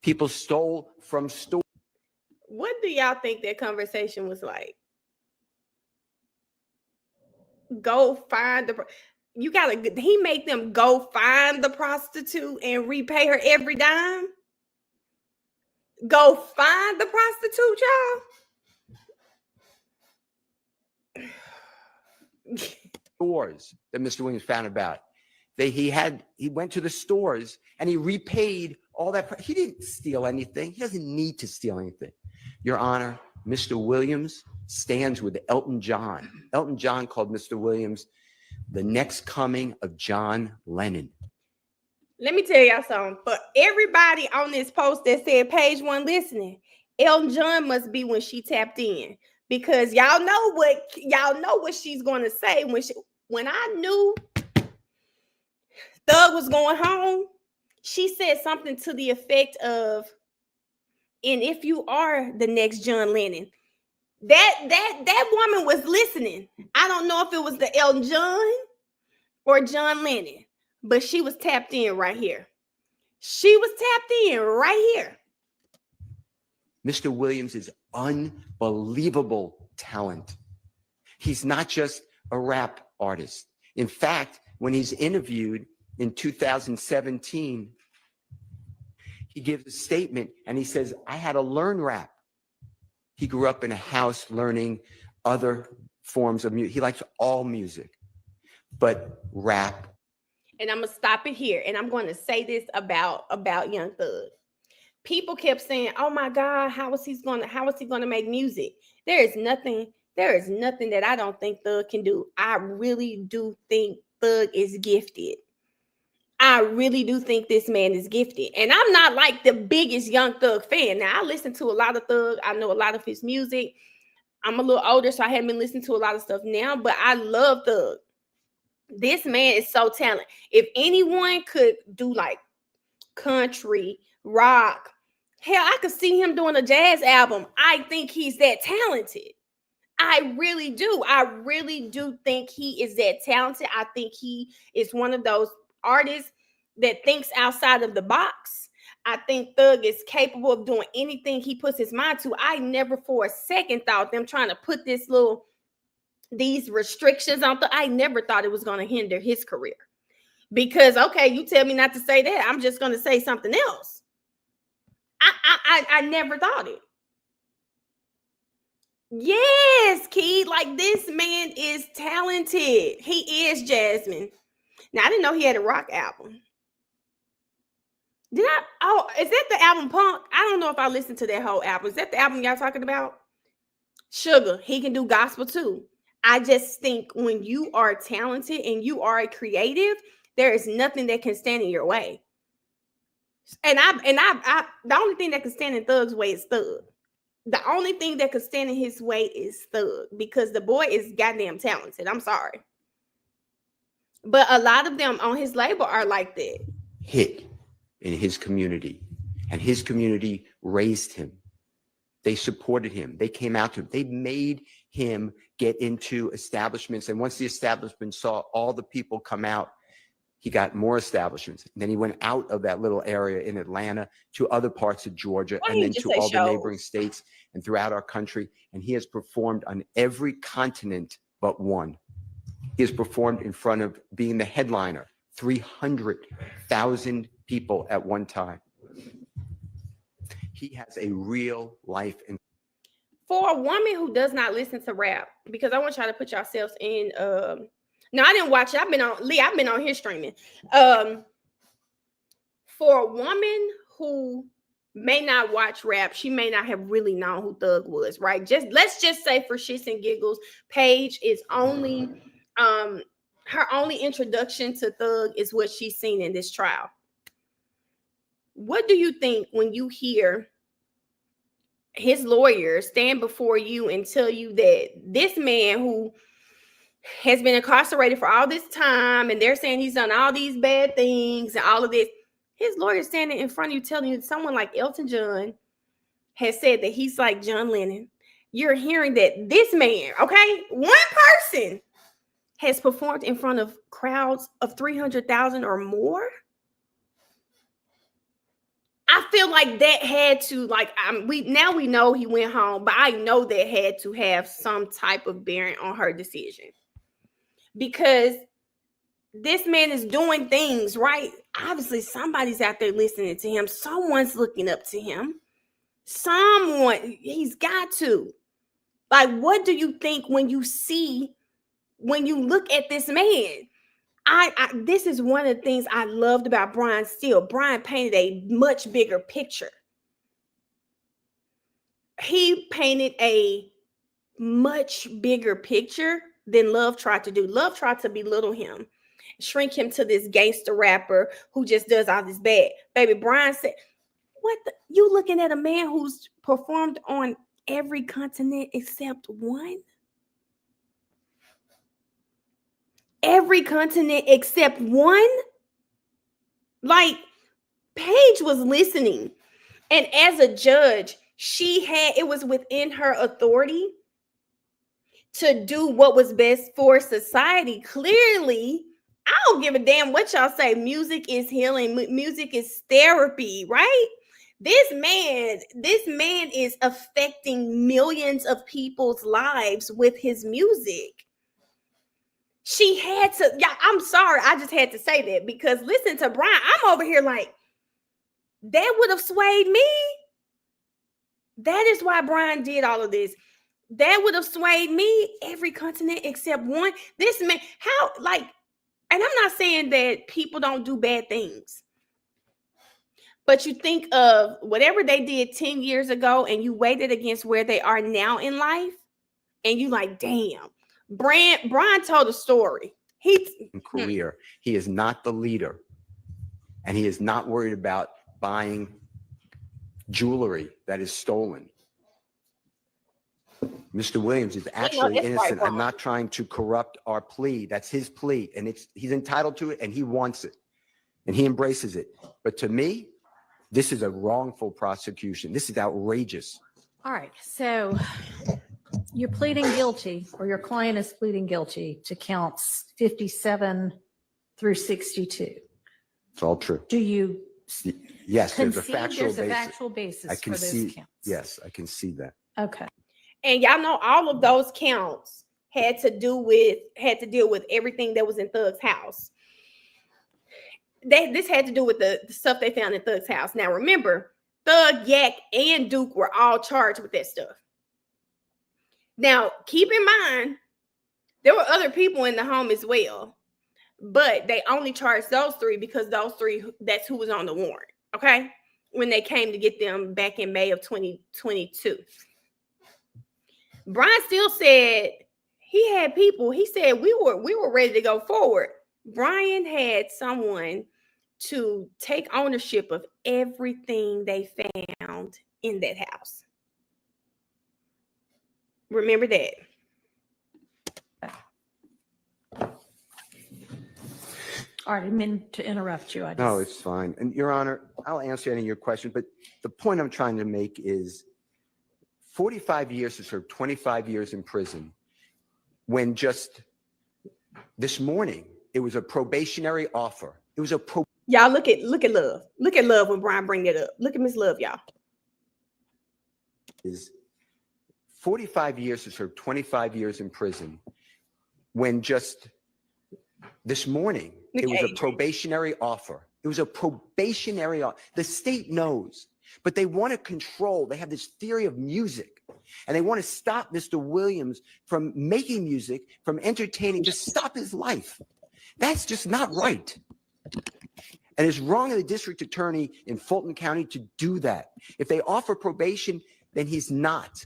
People stole from stores. What do y'all think that conversation was like? Go find he made them go find the prostitute and repay her every dime? Go find the prostitute, y'all? Stores that Mr. Williams found about. He went to the stores and he repaid all that. He didn't steal anything. He doesn't need to steal anything. Your Honor, Mr. Williams stands with Elton John. Elton John called Mr. Williams the next coming of John Lennon. Let me tell y'all something. For everybody on this post that said page one listening, Elton John must be when she tapped in, because y'all know what she's going to say when I knew Thug was going home. She said something to the effect of, "And if you are the next John Lennon." That woman was listening. I don't know if it was the Elton John or John Lennon, but she was tapped in right here. She was tapped in right here. Mr. Williams is unbelievable talent. He's not just a rap artist. In fact, when he's interviewed in 2017, he gives a statement and he says, I had to learn rap. He grew up in a house learning other forms of music. He likes all music, but rap. And I'm going to stop it here. And I'm going to say this about Young Thug. People kept saying, oh my God, how is he going to make music? There is nothing that I don't think Thug can do. I really do think Thug is gifted. I really do think this man is gifted. And I'm not like the biggest Young Thug fan. Now, I listen to a lot of Thug. I know a lot of his music. I'm a little older, so I haven't been listening to a lot of stuff now, but I love Thug. This man is so talented. If anyone could do like country, rock, hell, I could see him doing a jazz album. I think he's that talented. I really do. I really do think he is that talented. I think he is one of those artists that thinks outside of the box. I think Thug is capable of doing anything he puts his mind to. I never for a second thought them trying to put these restrictions on Thug. I never thought it was going to hinder his career. Because, okay, you tell me not to say that, I'm just going to say something else. I never thought it. Yes, Key, like this man is talented. He is, Jasmine. Now, I didn't know he had a rock album. Did I? Oh, is that the album Punk? I don't know if I listened to that whole album. Is that the album y'all talking about? Sugar, he can do gospel too. I just think when you are talented and you are a creative, there is nothing that can stand in your way. And I the only thing that can stand in Thug's way is Thug. The only thing that could stand in his way is Thug because the boy is goddamn talented. I'm sorry. But a lot of them on his label are like that. Hit in his community, and his community raised him. They supported him. They came out to him. They made him get into establishments. And once the establishment saw all the people come out, he got more establishments. And then he went out of that little area in Atlanta to other parts of Georgia, and then to all the neighboring states and throughout our country. And he has performed on every continent but one. He has performed in front of being the headliner, 300,000 people at one time. He has a real life. For a woman who does not listen to rap, because I want y'all to put yourselves in. No, I didn't watch it. I've been on his streaming. For a woman who may not watch rap, she may not have really known who Thug was, right? Let's just say for shits and giggles, Paige is only her only introduction to Thug is what she's seen in this trial. What do you think when you hear his lawyer stand before you and tell you that this man who has been incarcerated for all this time and they're saying he's done all these bad things and all of this, his lawyer standing in front of you telling you someone like Elton John has said that he's like John Lennon. You're hearing that this man, okay, one person has performed in front of crowds of 300,000 or more. I feel like that had to, like, we know he went home, but I know that had to have some type of bearing on her decision. Because this man is doing things, right? Obviously, somebody's out there listening to him. Someone's looking up to him. He's got to. Like, what do you think when you look at this man? This is one of the things I loved about Brian Steele. Brian painted a much bigger picture. He painted a much bigger picture than Love tried to do. Love tried to belittle him, shrink him to this gangster rapper who just does all this bad. Baby, Brian said, you looking at a man who's performed on every continent except one? Every continent except one? Like, Paige was listening. And as a judge, it was within her authority to do what was best for society. Clearly, I don't give a damn what y'all say. Music is healing. Music is therapy, right? This man is affecting millions of people's lives with his music. She had to, yeah, I'm sorry. I just had to say that because listen to Brian. I'm over here like, that would have swayed me. That is why Brian did all of this. That would have swayed me. Every continent except one. This man, and I'm not saying that people don't do bad things. But you think of whatever they did 10 years ago and you weighed it against where they are now in life. And you like, damn. Brian told a story. Career. He is not the leader. And he is not worried about buying jewelry that is stolen. Mr. Williams is actually innocent. I'm not trying to corrupt our plea. That's his plea. And he's entitled to it and he wants it. And he embraces it. But to me, this is a wrongful prosecution. This is outrageous. All right. So you're pleading guilty, or your client is pleading guilty to counts 57 through 62. It's all true. Do you Yes, there's a concede factual there's basis. a factual basis I can for those see. counts? Yes, I can see that. Okay. And y'all know all of those counts had to deal with everything that was in Thug's house. This had to do with the stuff they found in Thug's house. Now remember, Thug, Yak, and Duke were all charged with that stuff. Now, keep in mind, there were other people in the home as well, but they only charged those three because those three, that's who was on the warrant. okay, when they came to get them back in May of 2022. Brian still said he had people. He said we were ready to go forward. Brian had someone to take ownership of everything they found in that house. Remember that. All right, I didn't mean to interrupt you. No, it's fine. And Your Honor, I'll answer any of your questions, but the point I'm trying to make is 45 years to serve 25 years in prison when just this morning it was a probationary offer. It was a Y'all look at Love. Look at Love when Brian bring it up. Look at Miss Love, y'all. Is 45 years to serve 25 years in prison when just this morning it was a probationary offer. It was a probationary offer. The state knows, but they want to control. They have this theory of music, and they want to stop Mr. Williams from making music, from entertaining, just stop his life. That's just not right. And it's wrong of the district attorney in Fulton County to do that. If they offer probation, then he's not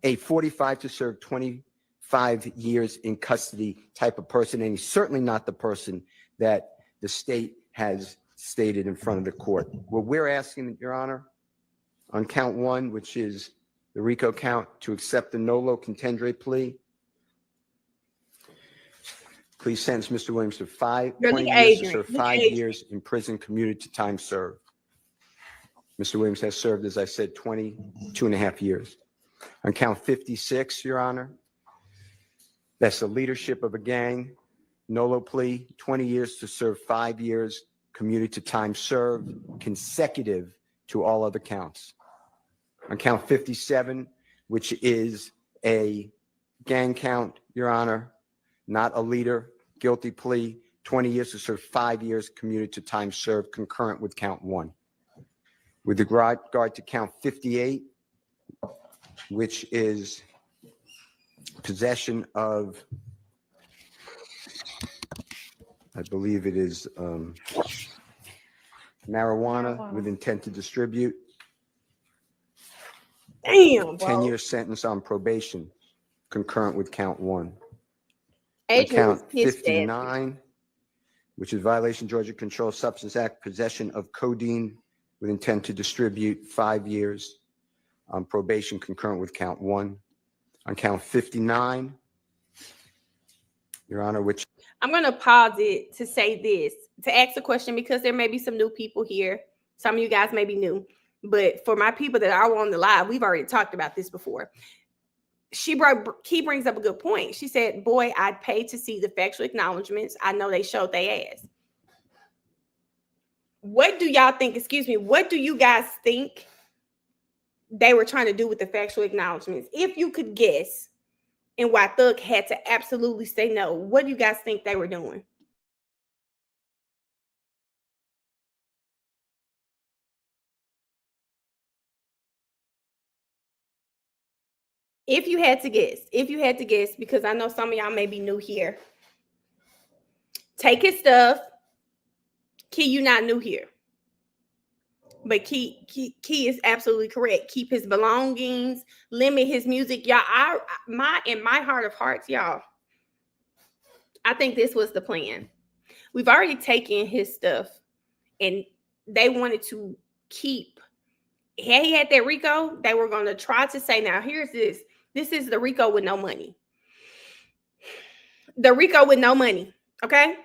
a 45 to serve 25 years in custody type of person, and he's certainly not the person that the state has stated in front of the court. What we're asking, Your Honor, on count one, which is the RICO count, to accept the nolo contendere plea. Please sentence Mr. Williams to 20 years to serve 5 years in prison commuted to time served. Mr. Williams has served, as I said, 22 and a half years. On count 56, Your Honor, that's the leadership of a gang, nolo plea, 20 years to serve 5 years commuted to time served, consecutive to all other counts. On count 57, which is a gang count, Your Honor, not a leader, guilty plea, 20 years to serve 5 years commuted to time served, concurrent with count one. With regard to count 58, which is possession of, I believe it is marijuana with intent to distribute. Damn, 10-year sentence on probation, concurrent with count one. Adrian was Count pissed at me. 59, which is violation Georgia Controlled Substance Act, possession of codeine with intent to distribute, 5 years on probation, concurrent with count one. On count 59, Your Honor, which I'm going to pause it to say this, to ask a question, because there may be some new people here. Some of you guys may be new, but for my people that are on the live, we've already talked about this before. Key brings up a good point. She said, boy, I'd pay to see the factual acknowledgments. I know they showed their ass. What do y'all think? Excuse me. What do you guys think they were trying to do with the factual acknowledgments? If you could guess, and why Thug had to absolutely say no, what do you guys think they were doing? If you had to guess, because I know some of y'all may be new here. Take his stuff. Key, you not new here. But Key is absolutely correct. Keep his belongings, limit his music. Y'all, in my heart of hearts, y'all, I think this was the plan. We've already taken his stuff, and they wanted to keep. He had that RICO. They were going to try to say, now here's this. This is the RICO with no money. The RICO with no money. Okay.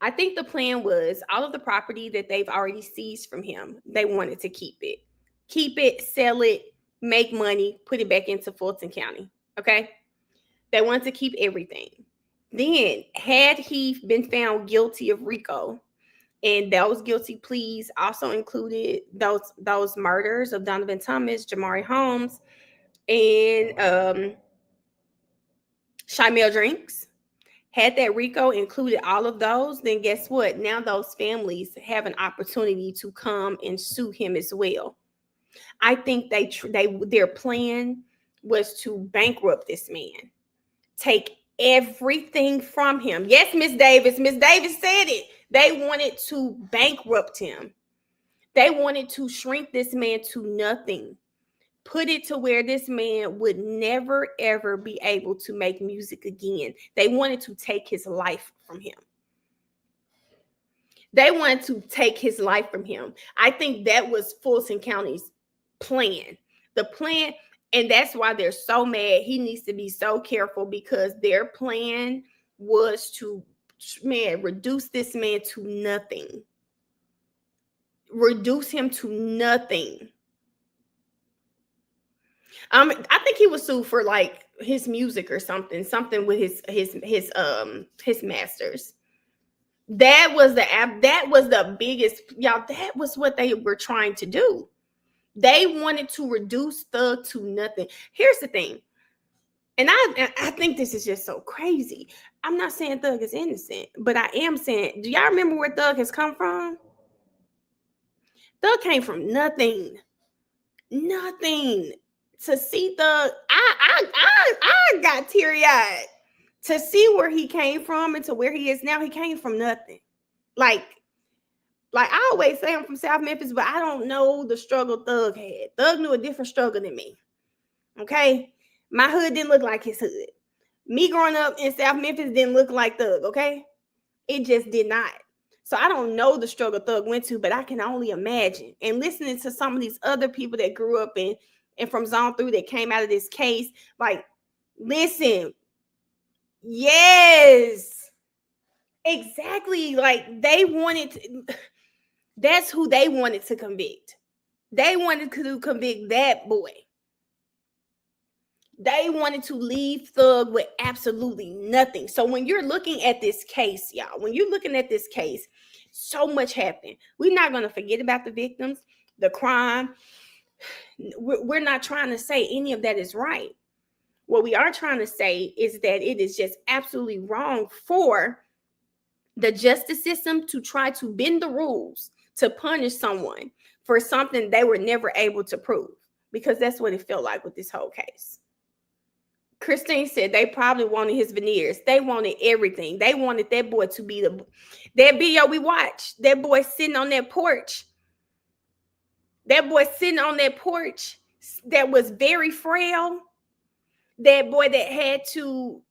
I think the plan was all of the property that they've already seized from him, they wanted to keep it. Keep it, sell it, make money, put it back into Fulton County. Okay. They wanted to keep everything. Then, had he been found guilty of RICO, and those guilty pleas also included those murders of Donovan Thomas, Jamari Holmes, and Shymel Drinks, had that RICO included all of those, then guess what? Now those families have an opportunity to come and sue him as well. I think their plan was to bankrupt this man, take everything from him. Yes, Miss Davis. Miss Davis said it. They wanted to bankrupt him. They wanted to shrink this man to nothing, put it to where this man would never, ever be able to make music again. They wanted to take his life from him. They wanted to take his life from him. I think that was Fulton County's plan. The plan, and that's why they're so mad. He needs to be so careful because their plan was to, reduce this man to nothing. Reduce him to nothing. I think he was sued for like his music or something with his masters. That was the biggest, y'all. That was what they were trying to do. They wanted to reduce Thug to nothing. Here's the thing, and I think this is just so crazy. I'm not saying Thug is innocent, but I am saying, do y'all remember where Thug has come from? Thug came from nothing. Nothing. To see Thug, I got teary-eyed. To see where he came from and to where he is now, he came from nothing. Like I always say I'm from South Memphis, but I don't know the struggle Thug had. Thug knew a different struggle than me. Okay? My hood didn't look like his hood. Me growing up in South Memphis didn't look like Thug, okay? It just did not. So I don't know the struggle Thug went to, but I can only imagine. And listening to some of these other people that grew up in and from Zone 3 that came out of this case, like, listen, yes, exactly. Like they wanted to, that's who they wanted to convict. They wanted to convict that boy. They wanted to leave Thug with absolutely nothing. So when you're looking at this case, y'all, when you're looking at this case, so much happened. We're not going to forget about the victims, the crime. We're not trying to say any of that is right. What we are trying to say is that it is just absolutely wrong for the justice system to try to bend the rules to punish someone for something they were never able to prove, because that's what it felt like with this whole case. Christine said they probably wanted his veneers. They wanted everything. They wanted that boy to be that video we watched. That boy sitting on that porch. That boy sitting on that porch that was very frail. That boy that had to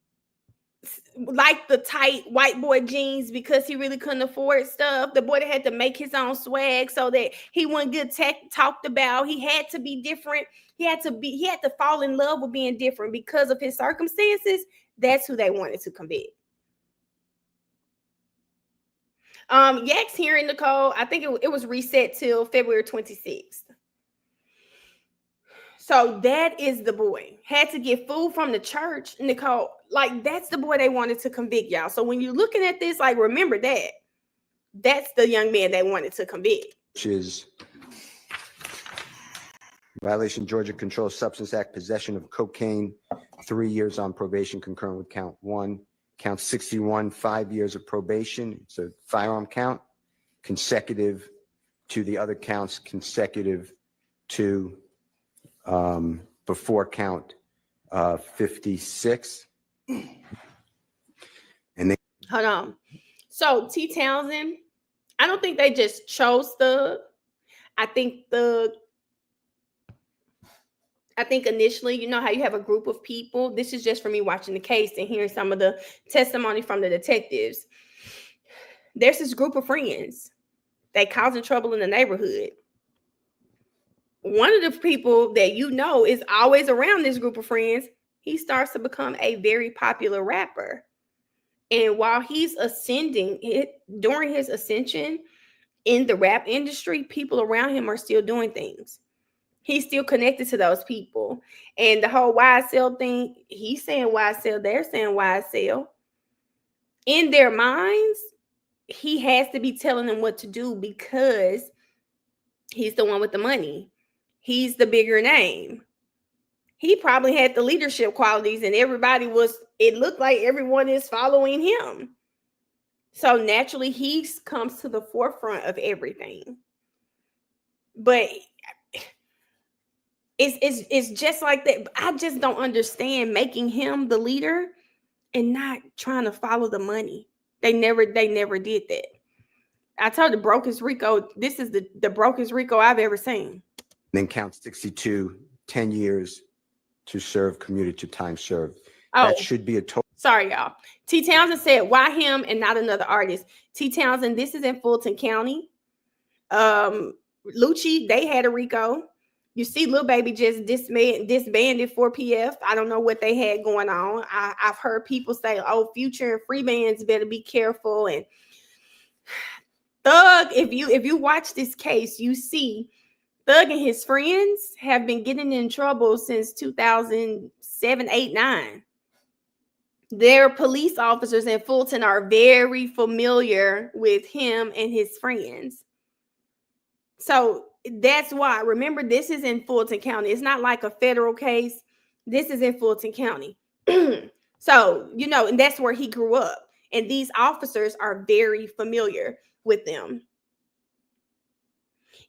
like the tight white boy jeans because he really couldn't afford stuff. The boy that had to make his own swag so that he wouldn't get talked about. He had to be different. He had to fall in love with being different because of his circumstances. That's who they wanted to convict. Yak's hearing, Nicole, I think it was reset till February 26th. So that is the boy. Had to get food from the church, Nicole. Like, that's the boy they wanted to convict, y'all. So when you're looking at this, like, remember that. That's the young man they wanted to convict. Which is violation Georgia Controlled Substance Act, possession of cocaine, 3 years on probation, concurrent with count 1. Count 61, 5 years of probation. It's a firearm count, consecutive to the other counts, consecutive to before count 56. And they hold on. So T. Townsend, I don't think they just chose Thug. I think initially, you know how you have a group of people. This is just for me watching the case and hearing some of the testimony from the detectives. There's this group of friends. They causing trouble in the neighborhood. One of the people that you know is always around this group of friends. He starts to become a very popular rapper. And while he's ascending, during his ascension in the rap industry, people around him are still doing things. He's still connected to those people. And the whole YSL thing, he's saying YSL, they're saying YSL. In their minds, he has to be telling them what to do because he's the one with the money. He's the bigger name. He probably had the leadership qualities and it looked like everyone is following him. So naturally, he comes to the forefront of everything. But it's just like that. I just don't understand making him the leader and not trying to follow the money. They never did that. I told the brokest RICO, this is the brokest RICO I've ever seen. Then count 62, 10 years to serve commuted to time served. Oh, That should be a total. sorry, y'all. T. Townsend said, why him and not another artist? T. Townsend, this is in Fulton County. Lucci, they had a RICO. You see, Lil Baby just disbanded 4PF. I don't know what they had going on. I've heard people say, oh, Future and Freebands better be careful. And Thug, if you watch this case, you see Thug and his friends have been getting in trouble since 2007, 8, 9. Their police officers in Fulton are very familiar with him and his friends. So that's why, remember, this is in Fulton County. It's not like a federal case. This is in Fulton County. So, you know, and that's where he grew up. And these officers are very familiar with them.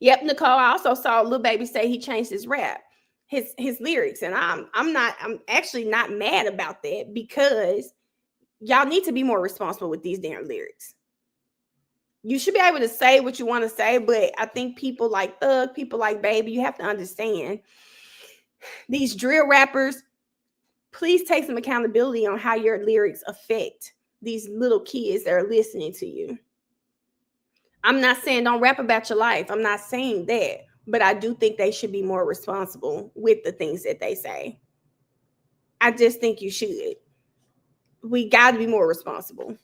Yep, Nicole, I also saw Lil Baby say he changed his rap, his lyrics. And I'm actually not mad about that, because y'all need to be more responsible with these damn lyrics. You should be able to say what you want to say, but I think people like Thug, people like Baby, you have to understand these drill rappers, please take some accountability on how your lyrics affect these little kids that are listening to you. I'm not saying don't rap about your life. I'm not saying that, but I do think they should be more responsible with the things that they say. I just think you should. We got to be more responsible.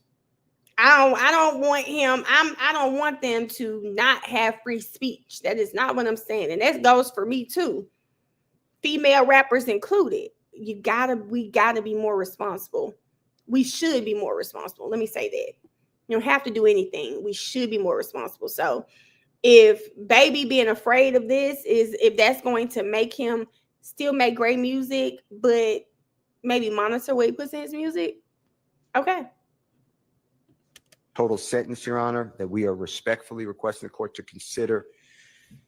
I don't want him. I don't want them to not have free speech. That is not what I'm saying. And that goes for me too. Female rappers included. We gotta be more responsible. We should be more responsible. Let me say that. You don't have to do anything. We should be more responsible. So if Baby being afraid of this if that's going to make him still make great music, but maybe monitor what he puts in his music, okay. Total sentence, Your Honor, that we are respectfully requesting the court to consider.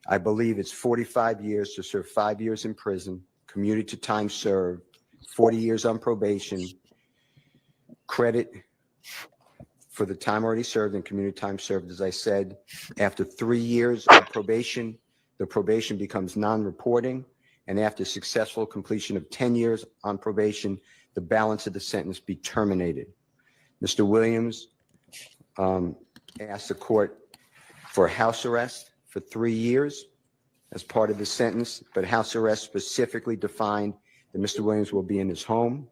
I believe it's 45 years to serve 5 years in prison, commuted to time served, 40 years on probation, credit for the time already served and commuted time served. As I said, after 3 years of probation, the probation becomes non-reporting. And after successful completion of 10 years on probation, the balance of the sentence be terminated. Mr. Williams asked the court for house arrest for 3 years as part of the sentence, but house arrest specifically defined that Mr. Williams will be in his home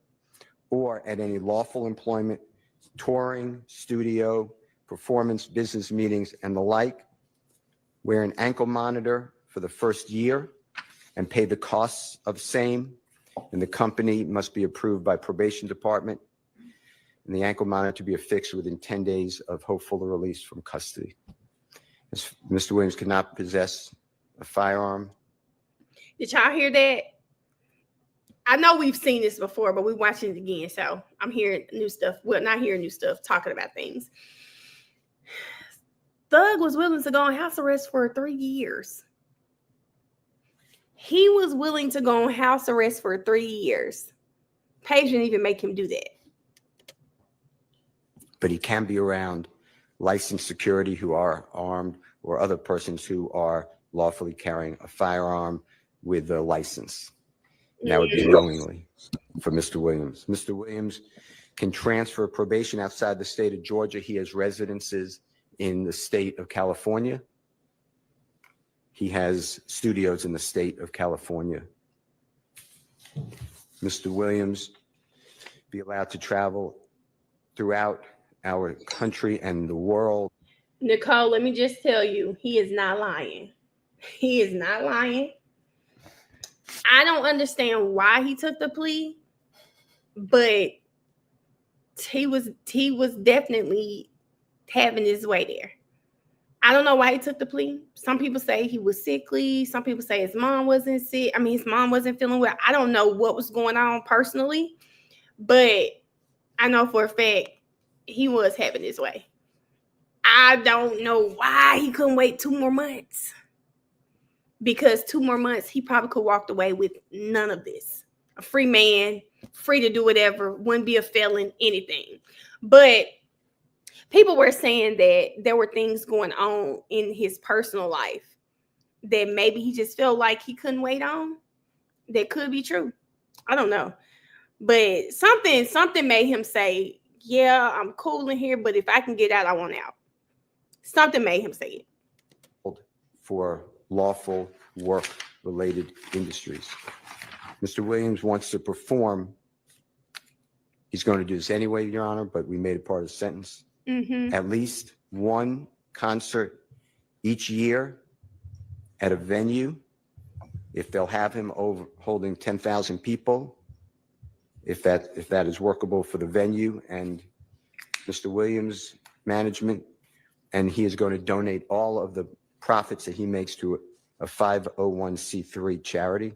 or at any lawful employment, touring, studio, performance, business meetings, and the like. Wear an ankle monitor for the first year and pay the costs of same, and the company must be approved by probation department, and the ankle monitor to be affixed within 10 days of hopeful release from custody. Mr. Williams cannot possess a firearm. Did y'all hear that? I know we've seen this before, but we're watching it again. So I'm hearing new stuff. Well, not hearing new stuff, talking about things. Thug was willing to go on house arrest for 3 years. He was willing to go on house arrest for 3 years. Page didn't even make him do that. But he can be around licensed security who are armed or other persons who are lawfully carrying a firearm with a license. And that would be knowingly for Mr. Williams. Mr. Williams can transfer probation outside the state of Georgia. He has residences in the state of California. He has studios in the state of California. Mr. Williams be allowed to travel throughout our country and the world. Nicole, let me just tell you, he is not lying. He is not lying. I don't understand why he took the plea, but he was definitely having his way there. I don't know why he took the plea. Some people say he was sickly. Some people say his mom wasn't sick. I mean, his mom wasn't feeling well. I don't know what was going on personally, but I know for a fact he was having his way. I don't know why he couldn't wait 2 more months. Because 2 more months, he probably could walked away with none of this. A free man, free to do whatever, wouldn't be a felon, anything. But people were saying that there were things going on in his personal life that maybe he just felt like he couldn't wait on. That could be true. I don't know. But something made him say, yeah, I'm cool in here, but if I can get out, I want out. Something made him say it. For lawful work-related industries. Mr. Williams wants to perform. He's going to do this anyway, Your Honor, but we made it part of the sentence. At least one concert each year at a venue. If they'll have him over holding 10,000 people, if that is workable for the venue and Mr. Williams' management, and he is going to donate all of the profits that he makes to a 501c3 charity.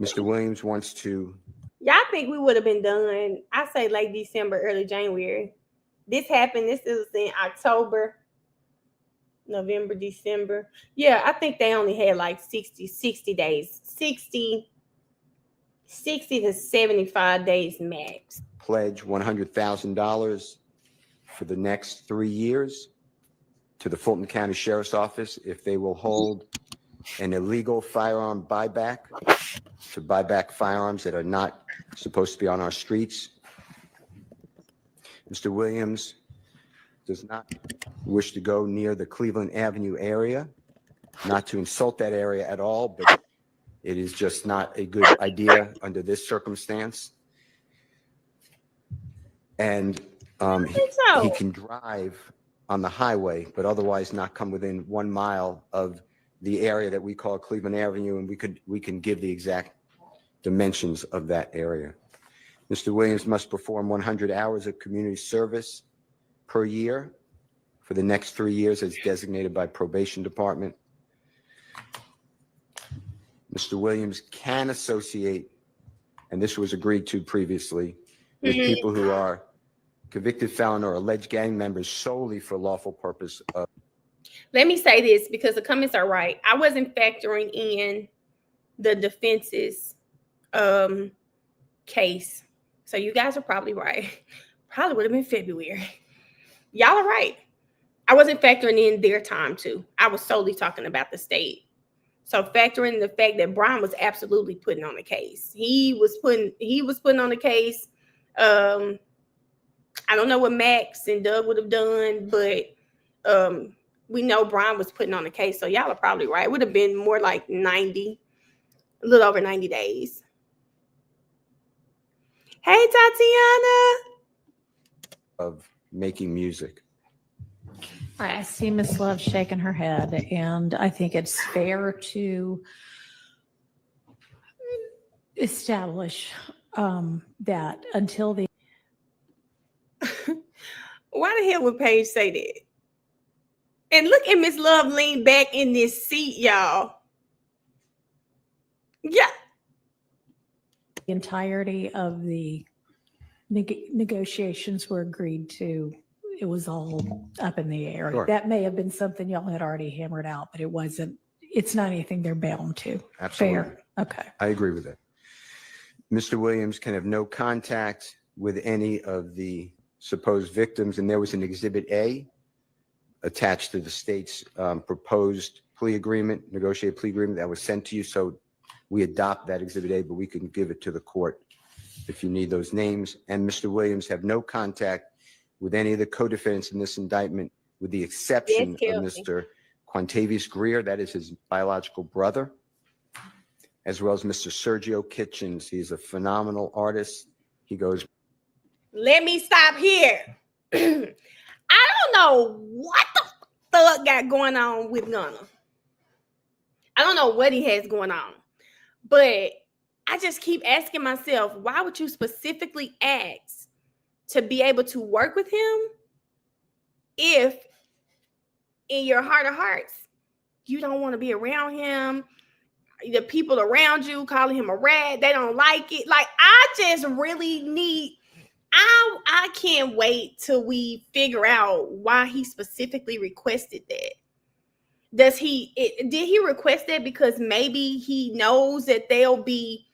Mr. Williams wants to. Y'all think we would have been done, I say late December, early January. This happened, this is in October, November, December. Yeah, I think they only had like 60 days, 60 to 75 days max. Pledge $100,000 for the next 3 years to the Fulton County Sheriff's Office if they will hold an illegal firearm buyback to buy back firearms that are not supposed to be on our streets. Mr. Williams does not wish to go near the Cleveland Avenue area, not to insult that area at all, but it is just not a good idea under this circumstance. And he can drive on the highway, but otherwise not come within 1 mile of the area that we call Cleveland Avenue, and we can give the exact dimensions of that area. Mr. Williams must perform 100 hours of community service per year for the next 3 years as designated by probation department. Mr. Williams can associate, and this was agreed to previously, with people who are convicted felon or alleged gang members solely for lawful purpose of. Let me say this because the comments are right. I wasn't factoring in the defense's case. So you guys are probably right. Probably would have been February. Y'all are right. I wasn't factoring in their time too. I was solely talking about the state. So factoring in the fact that Brian was absolutely putting on a case. He was putting on a case. I don't know what Max and Doug would have done, but we know Brian was putting on a case. So y'all are probably right. It would have been more like 90, a little over 90 days. Hey, Tatiana. Of making music. I see Miss Love shaking her head, and I think it's fair to establish that until the. Why the hell would Paige say that? And look at Miss Love lean back in this seat, y'all. Yeah. The entirety of the negotiations were agreed to. It was all up in the air. Sure. That may have been something y'all had already hammered out, but it wasn't. It's not anything they're bound to. Absolutely. Fair. Okay. I agree with that. Mr. Williams can have no contact with any of the supposed victims, and there was an Exhibit A attached to the state's proposed plea agreement, negotiated plea agreement that was sent to you. So we adopt that Exhibit A, but we can give it to the court if you need those names. And Mr. Williams have no contact with any of the co-defendants in this indictment, with the exception of Mr. Quantavious Greer, that is his biological brother, as well as Mr. Sergio Kitchens. He's a phenomenal artist. He goes. Let me stop here. I don't know what the thug got going on with Gunna. I don't know what he has going on, but I just keep asking myself, why would you specifically ask to be able to work with him if in your heart of hearts, you don't want to be around him? The people around you calling him a rat, they don't like it. Like, I just really need, I can't wait till we figure out why he specifically requested that. Did he request that because maybe he knows that they'll be,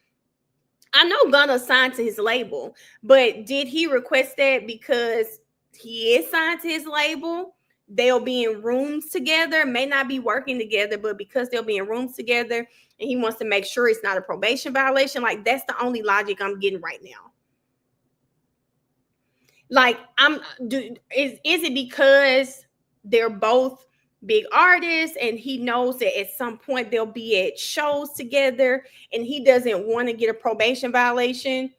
I know Gunna signed to his label, but did he request that because he is signed to his label. They'll be in rooms together, may not be working together, but because they'll be in rooms together and he wants to make sure it's not a probation violation, like that's the only logic I'm getting right now. Like, is it because they're both big artists and he knows that at some point they'll be at shows together and he doesn't want to get a probation violation?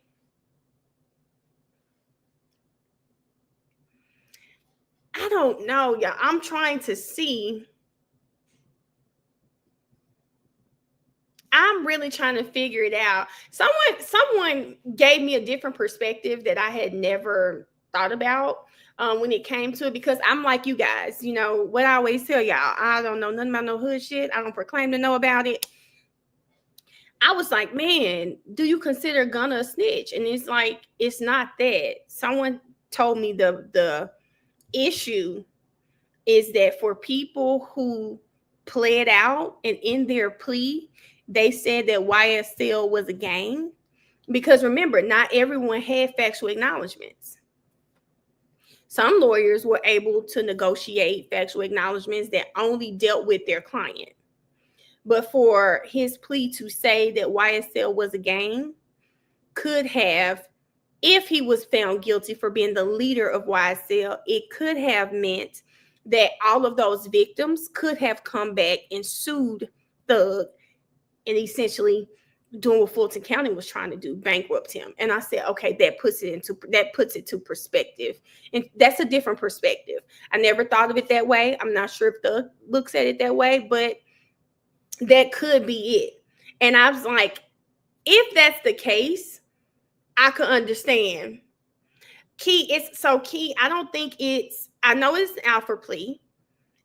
I don't know, y'all. I'm trying to see. I'm really trying to figure it out. Someone gave me a different perspective that I had never thought about when it came to it, because I'm like you guys, you know what I always tell y'all, I don't know nothing about no hood shit. I don't proclaim to know about it. I was like, man, do you consider Gunna a snitch? And it's like, it's not that. Someone told me the issue is that for people who pled out and in their plea, they said that YSL was a gang. Because remember, not everyone had factual acknowledgments. Some lawyers were able to negotiate factual acknowledgments that only dealt with their client. But for his plea to say that YSL was a gang could have, if he was found guilty for being the leader of YSL, it could have meant that all of those victims could have come back and sued Thug and essentially doing what Fulton County was trying to do, bankrupt him. And I said, okay, that puts it to perspective. And that's a different perspective. I never thought of it that way. I'm not sure if Thug looks at it that way, but that could be it. And I was like, if that's the case, I could understand. Key, I don't think I know it's an alpha plea.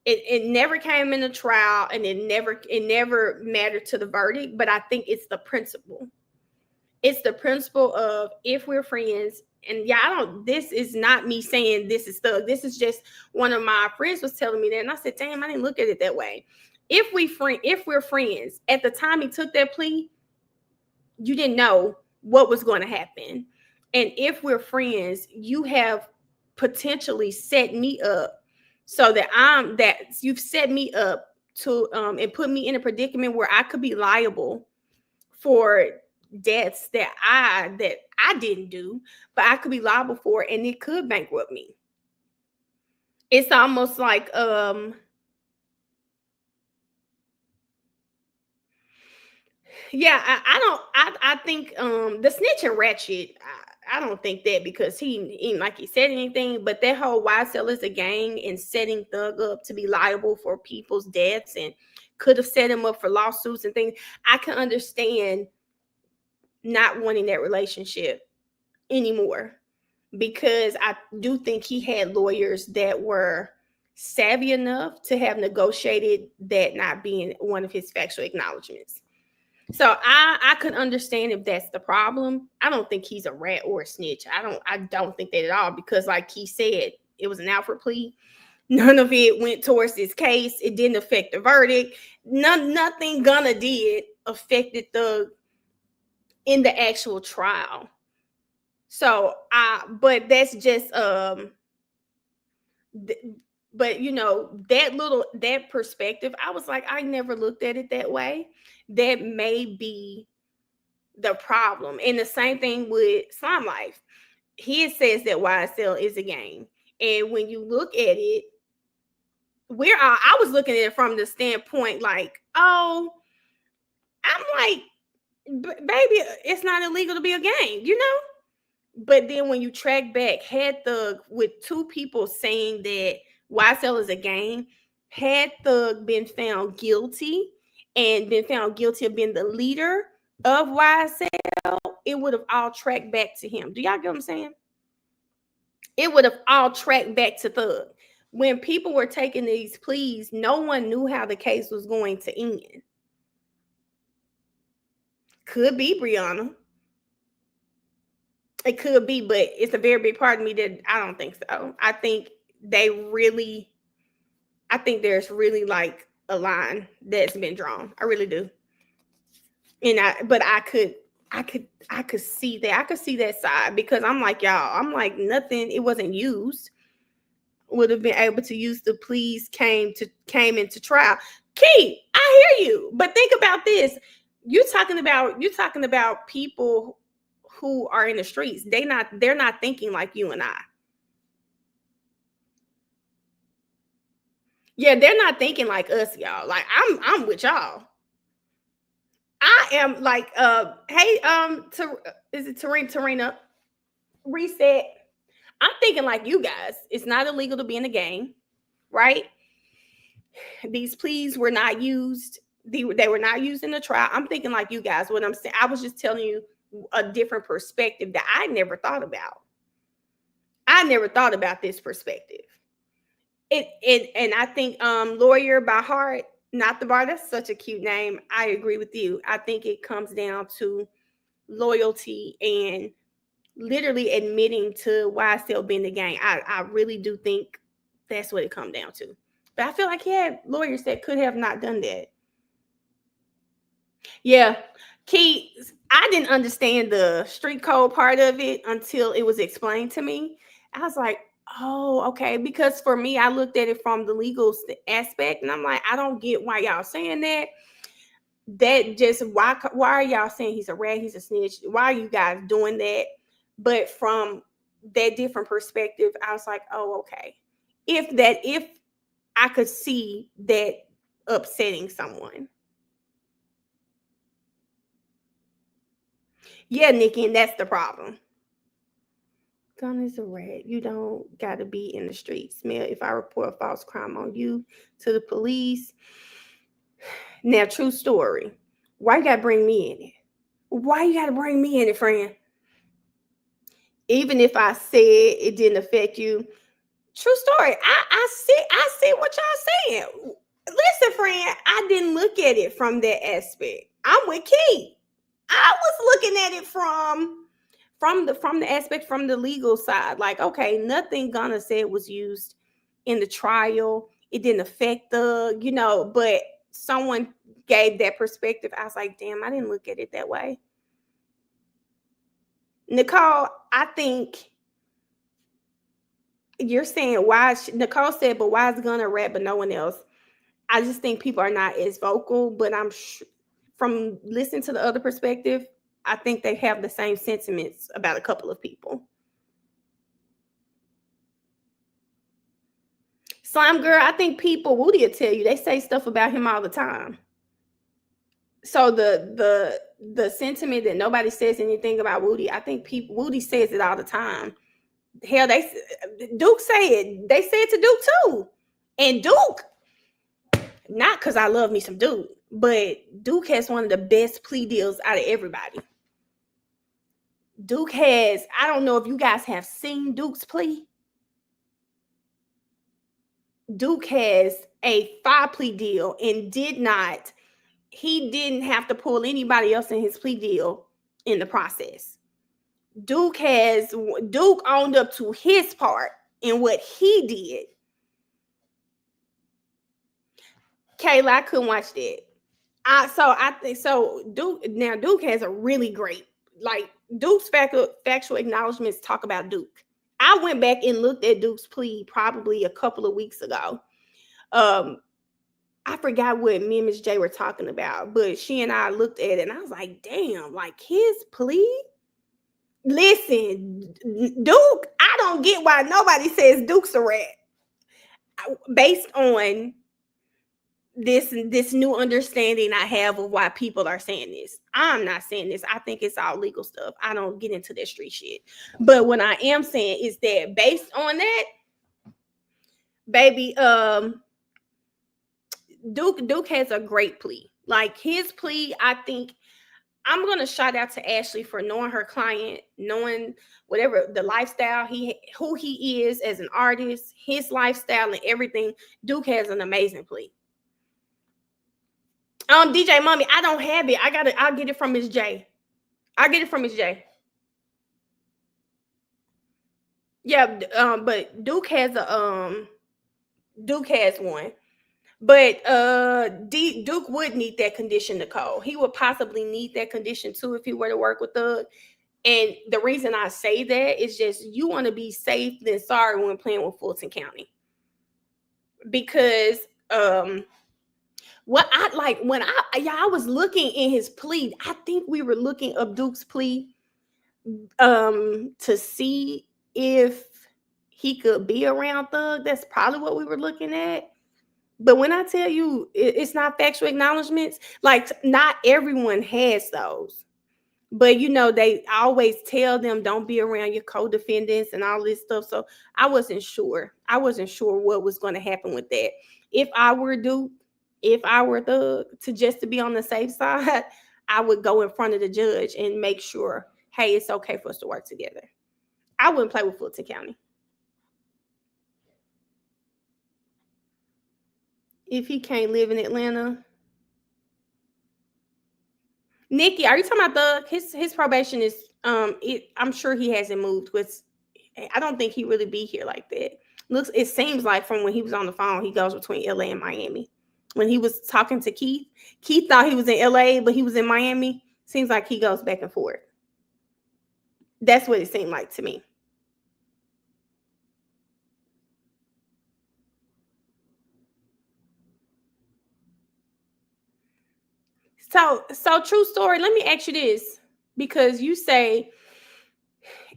It never came in a trial and it never mattered to the verdict, but I think it's the principle. It's the principle of, if we're friends, and this is not me saying this is Thug. This is just one of my friends was telling me that. And I said, damn, I didn't look at it that way. If we're friends, at the time he took that plea, you didn't know what was going to happen. And if we're friends, you have potentially set me up so that you've set me up to and put me in a predicament where I could be liable for deaths that I didn't do, but I could be liable for, and it could bankrupt me. It's almost like I think the snitch and ratchet, I don't think that, because he ain't like he said anything, but that whole YSL is a gang and setting Thug up to be liable for people's deaths and could have set him up for lawsuits and things. I can understand not wanting that relationship anymore, because I do think he had lawyers that were savvy enough to have negotiated that not being one of his factual acknowledgments. So I could understand if that's the problem. I don't think he's a rat or a snitch. I don't think that at all, because like he said, it was an Alfred plea. None of it went towards his case. It didn't affect the verdict. Nothing Gunna did affected in the actual trial. So but that's just but you know, that perspective, I was like, I never looked at it that way. That may be the problem. And the same thing with Slime Life. He says that YSL is a gang. And when you look at it, I was looking at it from the standpoint like, oh, I'm like, baby, it's not illegal to be a gang, you know? But then when you track back, had Thug, with two people saying that YSL is a gang, had Thug been found guilty and been found guilty of being the leader of YSL, it would have all tracked back to him. Do y'all get what I'm saying? It would have all tracked back to Thug. When people were taking these pleas, no one knew how the case was going to end. Could be Brianna. It could be, but it's a very big part of me that I don't think so. I think there's really like a line that's been drawn. I really do. But I could see that. I could see that side, because I'm like, y'all, I'm like, nothing, it wasn't used. would have been able to use the pleas came into trial. Key, I hear you, but think about this. You're talking about people who are in the streets. They're not thinking like you and I. Yeah, they're not thinking like us, y'all. Like I'm with y'all. I am like, hey, is it Tarina? Reset. I'm thinking like you guys. It's not illegal to be in the game, right? These pleas were not used. They were not used in the trial. I'm thinking like you guys. What I'm saying, I was just telling you a different perspective that I never thought about. I never thought about this perspective. And I think lawyer by heart, not the bar. That's such a cute name. I agree with you. I think it comes down to loyalty and literally admitting to YSL being the gang. I really do think that's what it comes down to. But I feel like he had lawyers that could have not done that. Yeah. Key, I didn't understand the street code part of it until it was explained to me. I was like, oh, okay. Because for me, I looked at it from the legal aspect, and I'm like, I don't get why y'all saying that. That just why are y'all saying he's a rat, he's a snitch? Why are you guys doing that? But from that different perspective, I was like, oh, okay. If I could see that upsetting someone. Yeah, Nikki, and that's the problem. Gun is a rat. You don't got to be in the streets. Smell, if I report a false crime on you to the police. Now, true story. Why you got to bring me in it? Why you got to bring me in it, friend? Even if I said it didn't affect you. True story. I see what y'all saying. Listen, friend, I didn't look at it from that aspect. I'm with Key. I was looking at it from the aspect from the legal side. Like, okay, nothing Gunna said was used in the trial. It didn't affect but someone gave that perspective. I was like, damn, I didn't look at it that way. Nicole, I think you're saying Nicole said, but why is Gunna a rat but no one else? I just think people are not as vocal, but I'm from listening to the other perspective, I think they have the same sentiments about a couple of people. Slime Girl, I think people, Woody will tell you, they say stuff about him all the time. So the sentiment that nobody says anything about Woody, I think Woody says it all the time. Hell, Duke say it. They say it to Duke too. And Duke, not because I love me some Duke, but Duke has one of the best plea deals out of everybody. Duke has, I don't know if you guys have seen Duke's plea. Duke has a 5-plea deal and he didn't have to pull anybody else in his plea deal in the process. Duke owned up to his part in what he did. Kayla, I couldn't watch that. I think so. Duke has a really great, like, Duke's factual acknowledgments talk about Duke. I went back and looked at Duke's plea probably a couple of weeks ago. I forgot what me and Miss J were talking about, but she and I looked at it and I was like, damn, like his plea. Listen, Duke, I don't get why nobody says Duke's a rat. Based on this new understanding I have of why people are saying this. I'm not saying this. I think it's all legal stuff. I don't get into that street shit. But what I am saying is that based on that, baby, Duke has a great plea. Like his plea, I think I'm going to shout out to Ashley for knowing her client, knowing whatever the lifestyle who he is as an artist, his lifestyle and everything. Duke has an amazing plea. DJ Mommy, I don't have it. I'll get it from Miss J. Yeah, but Duke has one. But Duke would need that condition, Nicole. He would possibly need that condition too if he were to work with Thug. And the reason I say that is just you want to be safe than sorry when playing with Fulton County. because what I like when I was looking in his plea, I think we were looking up Duke's plea to see if he could be around Thug. That's probably what we were looking at. But when I tell you it's not factual acknowledgments, like not everyone has those. But they always tell them don't be around your co-defendants and all this stuff. So I wasn't sure. I wasn't sure what was going to happen with that. If I were Duke, if I were Thug, to be on the safe side, I would go in front of the judge and make sure, hey, it's okay for us to work together. I wouldn't play with Fulton County. If he can't live in Atlanta. Nikki, are you talking about Thug? His probation is I'm sure he hasn't moved. I don't think he really be here like that. It seems like from when he was on the phone, he goes between LA and Miami. When he was talking to Keith thought he was in LA, but he was in Miami. Seems like he goes back and forth. That's what it seemed like to me. So true story. Let me ask you this, because you say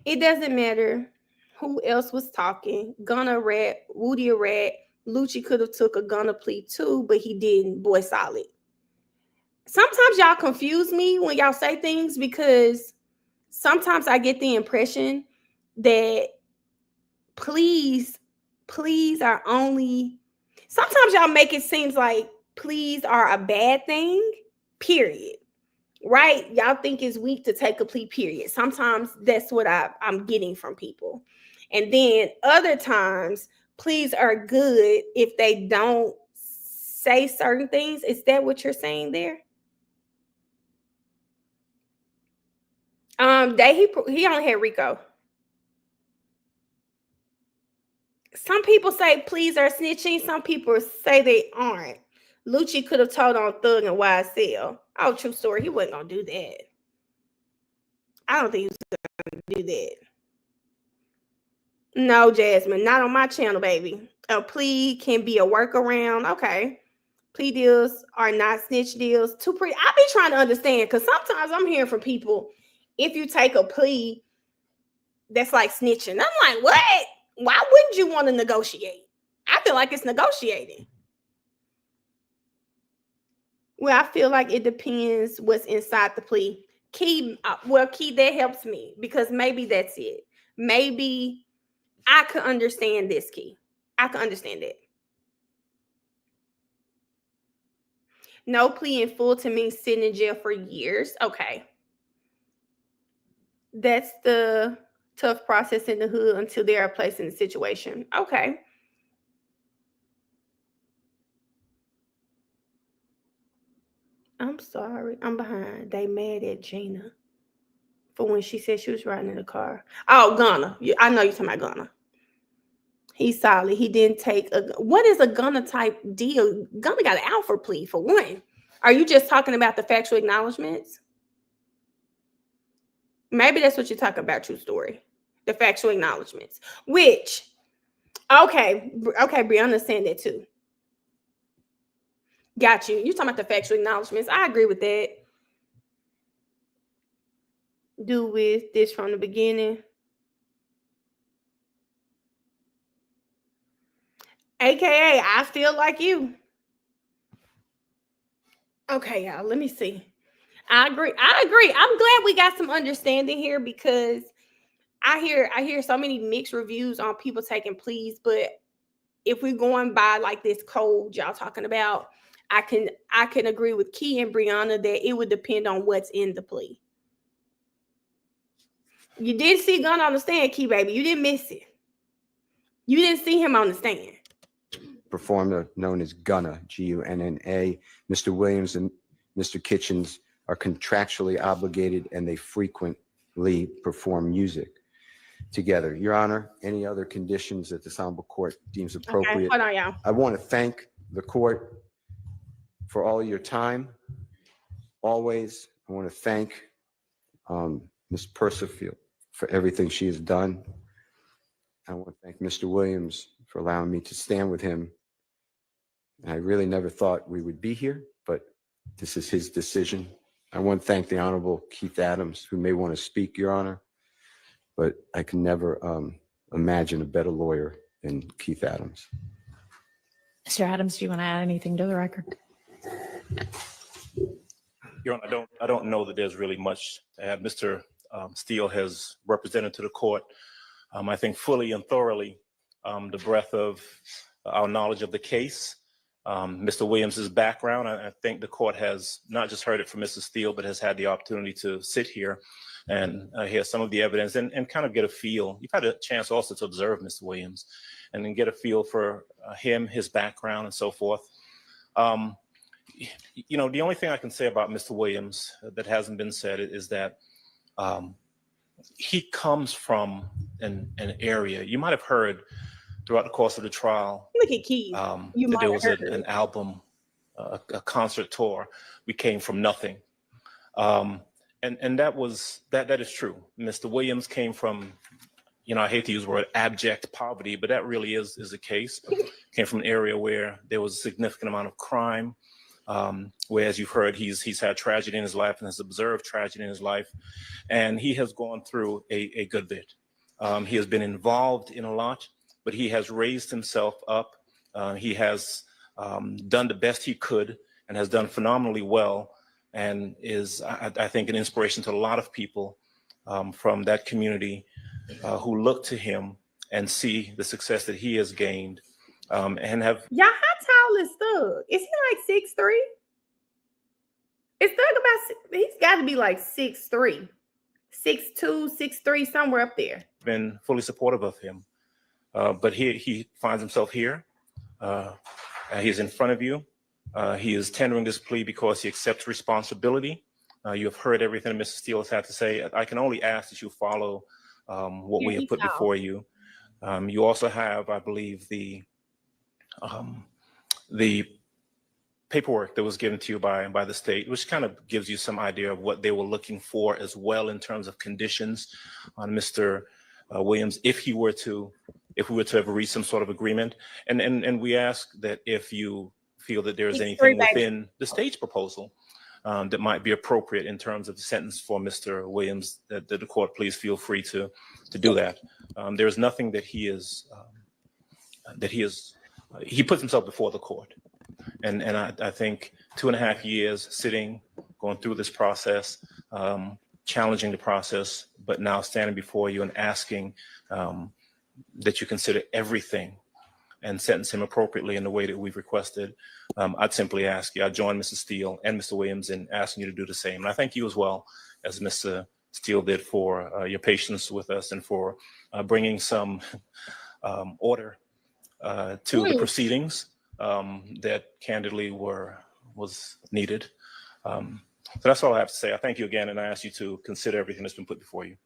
it doesn't matter who else was talking. Gunna rat, Woody a rat. Lucci could have took a Gunna plea too, but he didn't. Boy, solid. Sometimes y'all confuse me when y'all say things, because sometimes I get the impression that pleas are only. Sometimes y'all make it seem like pleas are a bad thing. Period. Right? Y'all think it's weak to take a plea, period. Sometimes that's what I'm getting from people. And then other times, pleas are good if they don't say certain things. Is that what you're saying there? He only had RICO. Some people say pleas are snitching. Some people say they aren't. Lucci could have told on Thug and YSL. Oh, true story. He wasn't going to do that. I don't think he was going to do that. No, Jasmine, not on my channel, baby. A plea can be a workaround. Okay. Plea deals are not snitch deals. I be trying to understand, because sometimes I'm hearing from people, if you take a plea, that's like snitching. I'm like, what? Why wouldn't you want to negotiate? I feel like it's negotiating. Well, I feel like it depends what's inside the plea. Key, that helps me, because maybe that's it. Maybe I could understand this, Key. I could understand it. No plea in full to mean sitting in jail for years. Okay. That's the tough process in the hood until they are placed in the situation. Okay. I'm sorry. I'm behind. They mad at Gina for when she said she was riding in the car. Oh, Gunna. I know you're talking about Gunna. He's solid. He didn't take what is a Gunna type deal? Gunna got an Alpha plea for one. Are you just talking about the factual acknowledgments? Maybe that's what you're talking about, true story. The factual acknowledgments. Which, okay, Brianna saying that too. Got you. You're talking about the factual acknowledgments. I agree with that. Do with this from the beginning. AKA, I feel like you. Okay, y'all, let me see. I agree. I'm glad we got some understanding here, because I hear so many mixed reviews on people taking pleas, but if we're going by like this code y'all talking about, I can agree with Key and Brianna that it would depend on what's in the plea. You did see Gunna on the stand, Key baby. You didn't miss it. You didn't see him on the stand. Performer known as Gunna, Gunna. Mr. Williams and Mr. Kitchens are contractually obligated, and they frequently perform music together. Your Honor, any other conditions that the Honorable Court deems appropriate? Okay, hold on, y'all. I want to thank the court for all your time. Always, I want to thank Ms. Percival for everything she has done. I want to thank Mr. Williams for allowing me to stand with him I really never thought we would be here, but this is his decision. I want to thank the Honorable Keith Adams, who may want to speak, Your Honor, but I can never imagine a better lawyer than Keith Adams. Mr. Adams, do you want to add anything to the record? Your Honor, I don't know that there's really much to add. Mr. Steele has represented to the court, I think fully and thoroughly, the breadth of our knowledge of the case, Mr. Williams's background. I think the court has not just heard it from Mr. Steele, but has had the opportunity to sit here and hear some of the evidence and kind of get a feel. You've had a chance also to observe Mr. Williams and then get a feel for him, his background, and so forth. You know, the only thing I can say about Mr. Williams that hasn't been said is that he comes from an area. You might have heard throughout the course of the trial. Look at Keith. That there was an album, a concert tour. We came from nothing. And that is true. Mr. Williams came from, you know, I hate to use the word abject poverty, but that really is the case. Came from an area where there was a significant amount of crime, where, as you've heard, he's had tragedy in his life and has observed tragedy in his life. And he has gone through a good bit. He has been involved in a lot, but he has raised himself up. He has done the best he could and has done phenomenally well, and is, I think, an inspiration to a lot of people from that community who look to him and see the success that he has gained and have. Yeah, how tall is Thug? Is he like 6'3"? Is Thug about? He's got to be like 6'3", 6'2", 6'3", somewhere up there. Been fully supportive of him, but he finds himself here. He's in front of you. He is tendering this plea because he accepts responsibility. You have heard everything Mr. Steele has had to say. I can only ask that you follow what we have put before you. You also have, I believe, the paperwork that was given to you by the state, which kind of gives you some idea of what they were looking for as well in terms of conditions on Mr. Williams, if we were to ever reach some sort of agreement. And we ask that if you feel that there is anything within the state's proposal that might be appropriate in terms of the sentence for Mr. Williams, that the court please feel free to do that. There is nothing that he puts himself before the court. And I think 2.5 years sitting, going through this process, challenging the process, but now standing before you and asking that you consider everything and sentence him appropriately in the way that we've requested. I'd simply ask you, I join Mr. Steele and Mr. Williams in asking you to do the same. And I thank you as well, as Mr. Steele did, for your patience with us and for bringing some order to the proceedings that candidly was needed. So that's all I have to say. I thank you again, and I ask you to consider everything that's been put before you.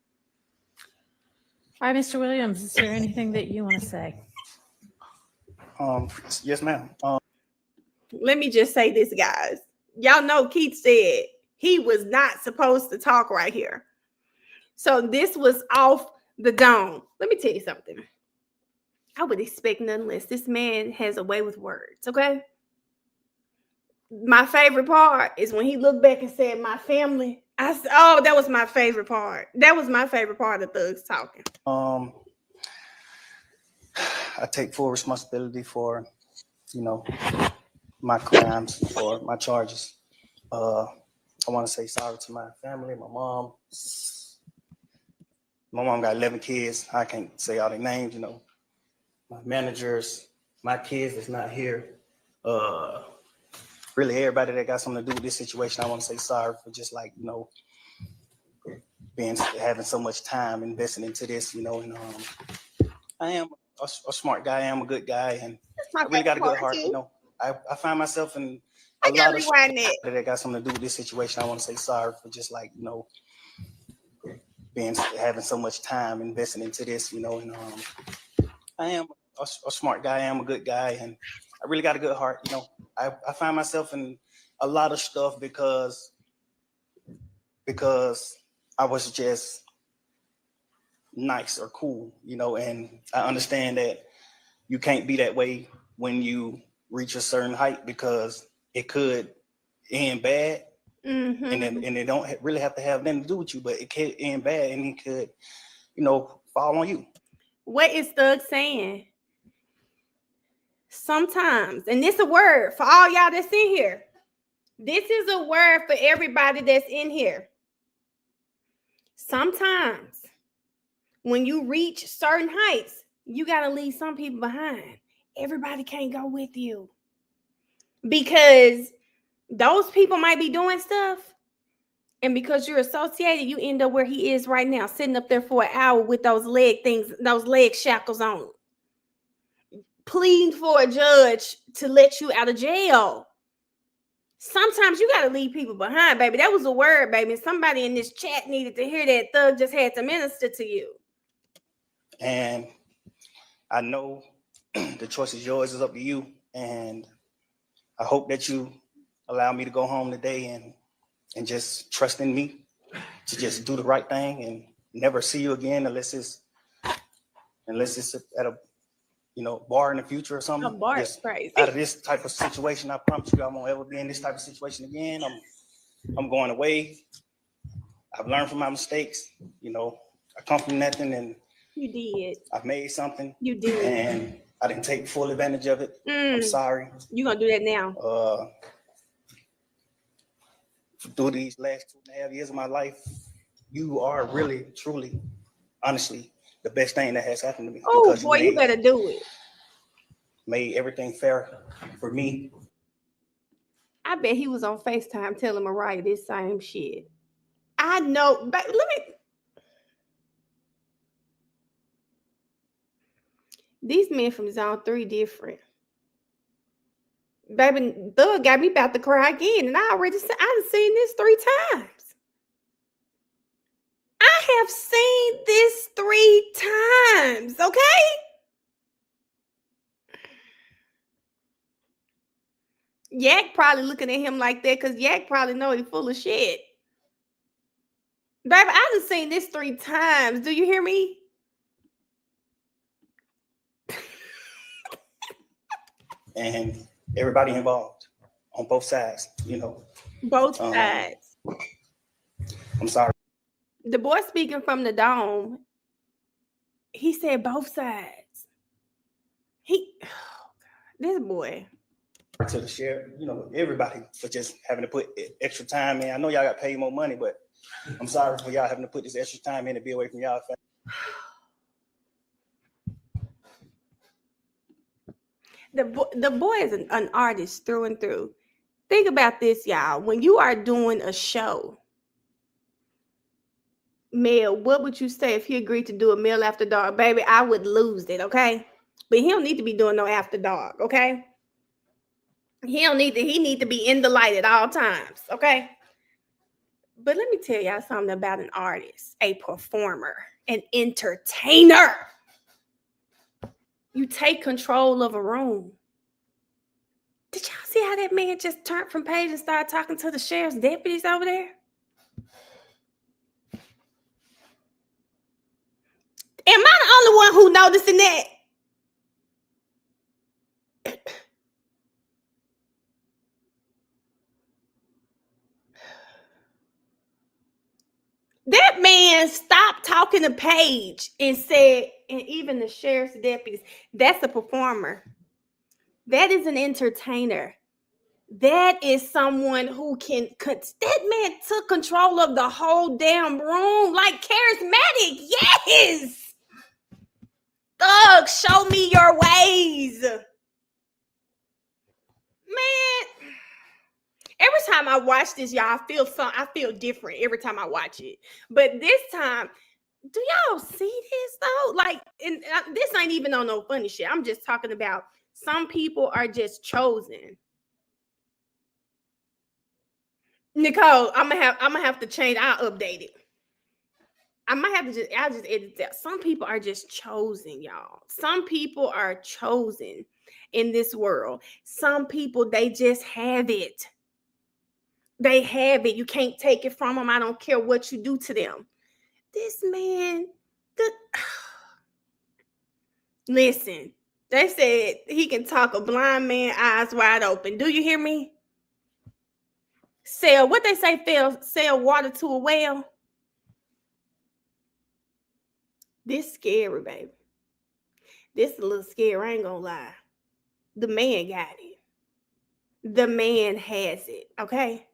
All right, Mr. Williams, is there anything that you want to say? Yes, ma'am. Let me just say this, guys. Y'all know Keith said he was not supposed to talk right here. So this was off the dome. Let me tell you something. I would expect nothing less. This man has a way with words, okay? My favorite part is when he looked back and said, my family. I said, oh, that was my favorite part. That was my favorite part of Thugs talking. I take full responsibility for, my crimes, for my charges. I want to say sorry to my family, my mom. My mom got 11 kids. I can't say all their names, my managers, my kids that's not here. Really everybody that got something to do with this situation, I want to say sorry for just having so much time investing into this, and I am a smart guy. I am a good guy, and I really got a good heart. I find myself in a lot of that got something to do with this situation. I want to say sorry for just having so much time investing into this, and I am a smart guy. I am a good guy, and I really got a good heart. I find myself in a lot of stuff because I was just nice or cool, and I understand that you can't be that way when you reach a certain height because it could end bad. Mm-hmm. And it don't really have to have nothing to do with you, but it could end bad and it could, fall on you. What is Thug saying? Sometimes, and this is a word for all y'all that's in here. This is a word for everybody that's in here. Sometimes, when you reach certain heights, you got to leave some people behind. Everybody can't go with you. Because those people might be doing stuff. And because you're associated, you end up where he is right now, sitting up there for an hour with those leg shackles on, pleading for a judge to let you out of jail. Sometimes you got to leave people behind, baby. That was a word, baby. Somebody in this chat needed to hear that. Thug just had to minister to you. And I know the choice is yours. It's up to you. And I hope that you allow me to go home today and just trust in me to just do the right thing and never see you again unless it's at a bar in the future or something. A bar is Just crazy. out of this type of situation, I promise you I won't ever be in this type of situation again. I'm going away. I've learned from my mistakes. I come from nothing and You did. I've made something. You did. And I didn't take full advantage of it. I'm sorry. You're going to do that now. Through these last 2.5 years of my life, you are really, truly, honestly, the best thing that has happened to me. Oh, boy, you better do it. Made everything fair for me. I bet he was on FaceTime telling Mariah this same shit. I know, but these men from Zone 3 different. Baby, Thug got me about to cry again, and I've seen this 3 times. I have seen this 3 times, okay? Yak probably looking at him like that because Yak probably know he's full of shit. Baby, I done seen this 3 times. Do you hear me? And everybody involved on both sides, Both sides. I'm sorry. The boy speaking from the dome, he said both sides. This boy. To the sheriff, everybody for just having to put extra time in. I know y'all got paid more money, but I'm sorry for y'all having to put this extra time in to be away from y'all family. The boy is an artist through and through. Think about this, y'all. When you are doing a show, Mel, what would you say if he agreed to do a Mel After Dark? Baby, I would lose it, okay? But he don't need to be doing no After Dark, okay? He need to be in the light at all times, okay? But let me tell y'all something about an artist, a performer, an entertainer. You take control of a room. Did y'all see how that man just turned from page and started talking to the sheriff's deputies over there? Am I the only one who noticing that? That man stopped talking to Paige and said, and even the sheriff's deputies, that's a performer. That is an entertainer. That is someone who that man took control of the whole damn room like charismatic. Yes. Thug, show me your ways. Man. Every time I watch this, y'all, I feel different every time I watch it. But this time, do y'all see this though? Like, this ain't even on no funny shit. I'm just talking about some people are just chosen. Nicole, I'm gonna have to change. I'll update it. I'll just edit that. Some people are just chosen, y'all. Some people are chosen in this world. Some people, they just have it. They have it. You can't take it from them. I don't care what you do to them. This man, listen, They said he can talk a blind man eyes wide open. Do you hear me? Sell what they say, sell water to a well. This scary, baby. This a little scary, I ain't gonna lie. The man got it. The man has it, okay?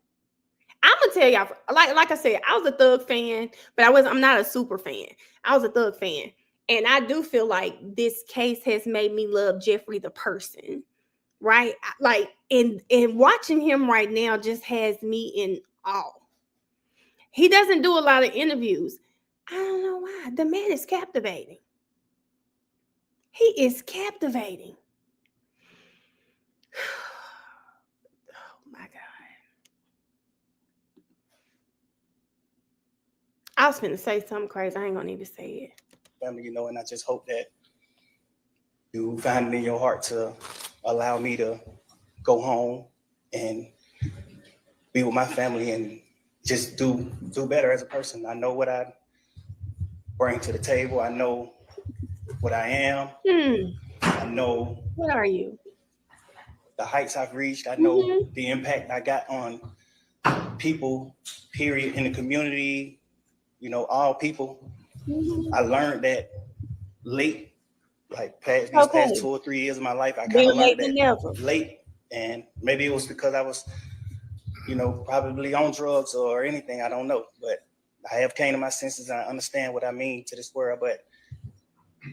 I'm gonna tell y'all, like I said, I was a Thug fan, but I'm not a super fan. I was a Thug fan. And I do feel like this case has made me love Jeffrey the person, right? Like, and watching him right now just has me in awe. He doesn't do a lot of interviews. I don't know why. The man is captivating. He is captivating. Oh my God. I was finna say something crazy. I ain't gonna even say it. Family, and I just hope that you find it in your heart to allow me to go home and be with my family and just do better as a person. I know what I bring to the table. I know what I am. I know what are you? The heights I've reached. I know the impact I got on people, period, in the community, all people. I learned that late, like past 2 or 3 years of my life, I kind of learned that late. And maybe it was because I was, probably on drugs or anything. I don't know. But I have came to my senses and I understand what I mean to this world. But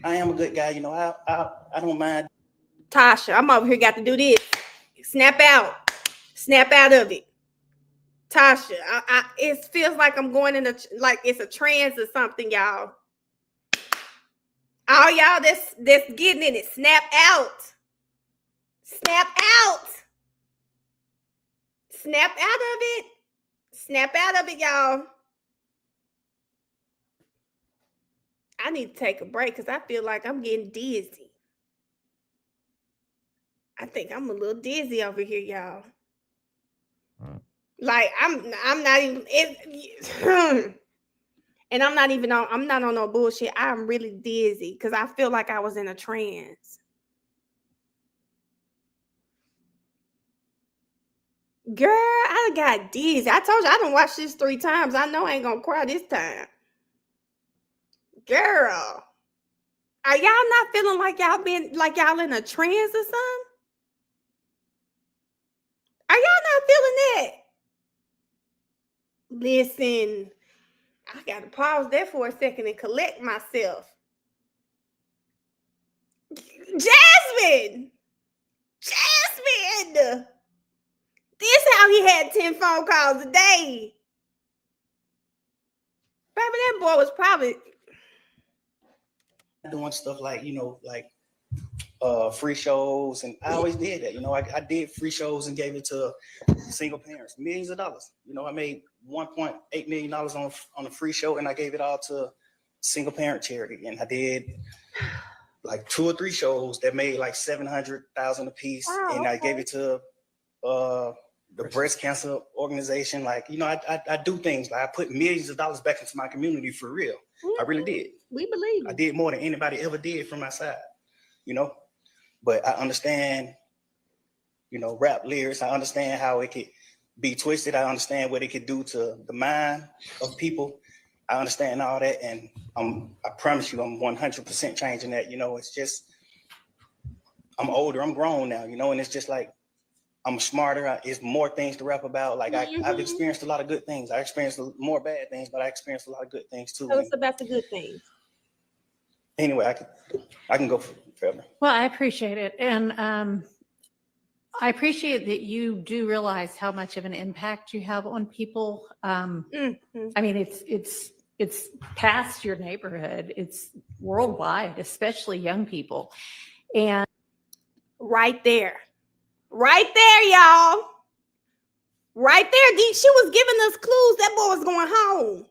I am a good guy. I don't mind. Tasha, I'm over here got to do this. Snap out. Snap out of it. Tasha, it feels like I'm going in like it's a trance or something, y'all. All y'all that's getting in it, snap out. Snap out. Snap out of it. Snap out of it, y'all. I need to take a break because I feel like I'm getting dizzy. I think I'm a little dizzy over here, y'all. Like I'm not even and I'm not on no bullshit. I'm really dizzy because I feel like I was in a trance. Girl, I got dizzy. I told you I done watched this 3 times. I know I ain't gonna cry this time. Girl, are y'all not feeling like y'all in a trance or something? Are y'all not feeling that? Listen, I gotta pause there for a second and collect myself. Jasmine! This how he had 10 phone calls a day. Baby, that boy was probably doing stuff like, free shows. And I always did that. I did free shows and gave it to single parents, millions of dollars. I made $1.8 million on a free show and I gave it all to single parent charity. And I did like 2 or 3 shows that made like $700,000 a piece. Wow, and I gave it to the breast cancer organization. Like, I do things. Like I put millions of dollars back into my community for real. I really did. We believe I did more than anybody ever did from my side, But I understand, rap lyrics. I understand how it could be twisted. I understand what it could do to the mind of people. I understand all that. And I promise you, I'm 100% changing that. It's just, I'm older, I'm grown now, and it's just like, I'm smarter. It's more things to rap about. Like I've experienced a lot of good things. I experienced more bad things, but I experienced a lot of good things too. Tell us about the good things. Anyway, I can go forever. Well, I appreciate it. And I appreciate that you do realize how much of an impact you have on people. I mean, it's past your neighborhood. It's worldwide, especially young people. And right there, y'all. Right there. She was giving us clues that boy was going home.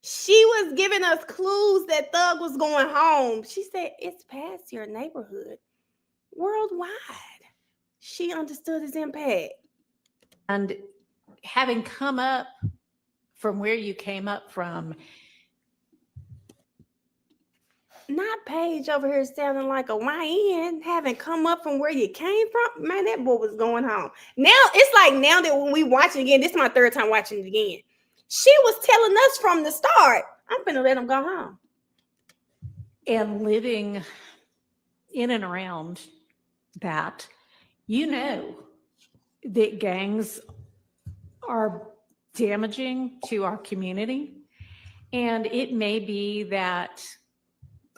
She was giving us clues that Thug was going home. She said, it's past your neighborhood. Worldwide. She understood his impact. And having come up from where you came up from, Not Paige over here sounding like a YN, having come up from where you came from. Man, that boy was going home. Now, it's like now that when we watch it again, this is my third time watching it again. She was telling us from the start, I'm finna let him go home. And living in and around that, you know that gangs are damaging to our community. And it may be that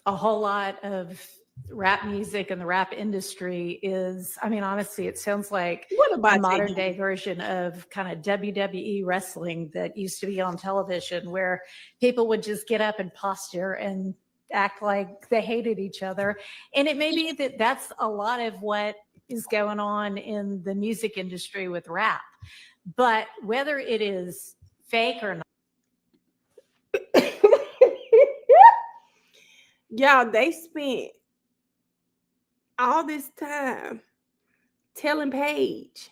a whole lot of rap music and the rap industry is, I mean, honestly, it sounds like a modern day version of kind of WWE wrestling that used to be on television, where people would just get up and posture and act like they hated each other. And it may be that that's a lot of what is going on in the music industry with rap. But whether it is fake or not, y'all, they spent all this time telling Paige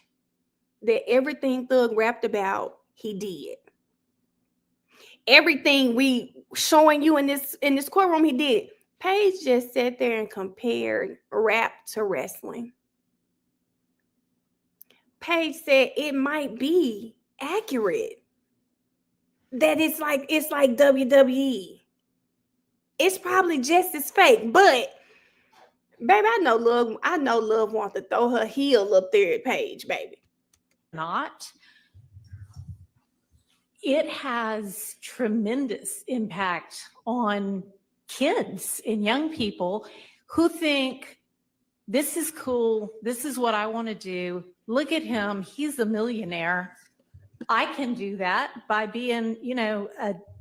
that everything Thug rapped about, he did. Everything we showing you in this courtroom, he did. Paige just sat there and compared rap to wrestling. Paige said it might be accurate, that it's like WWE. It's probably just as fake, but baby, I know Love wants to throw her heel up there at Paige, baby. Not. It has tremendous impact on kids and young people who think this is cool. This is what I want to do. Look at him. He's a millionaire. I can do that by being,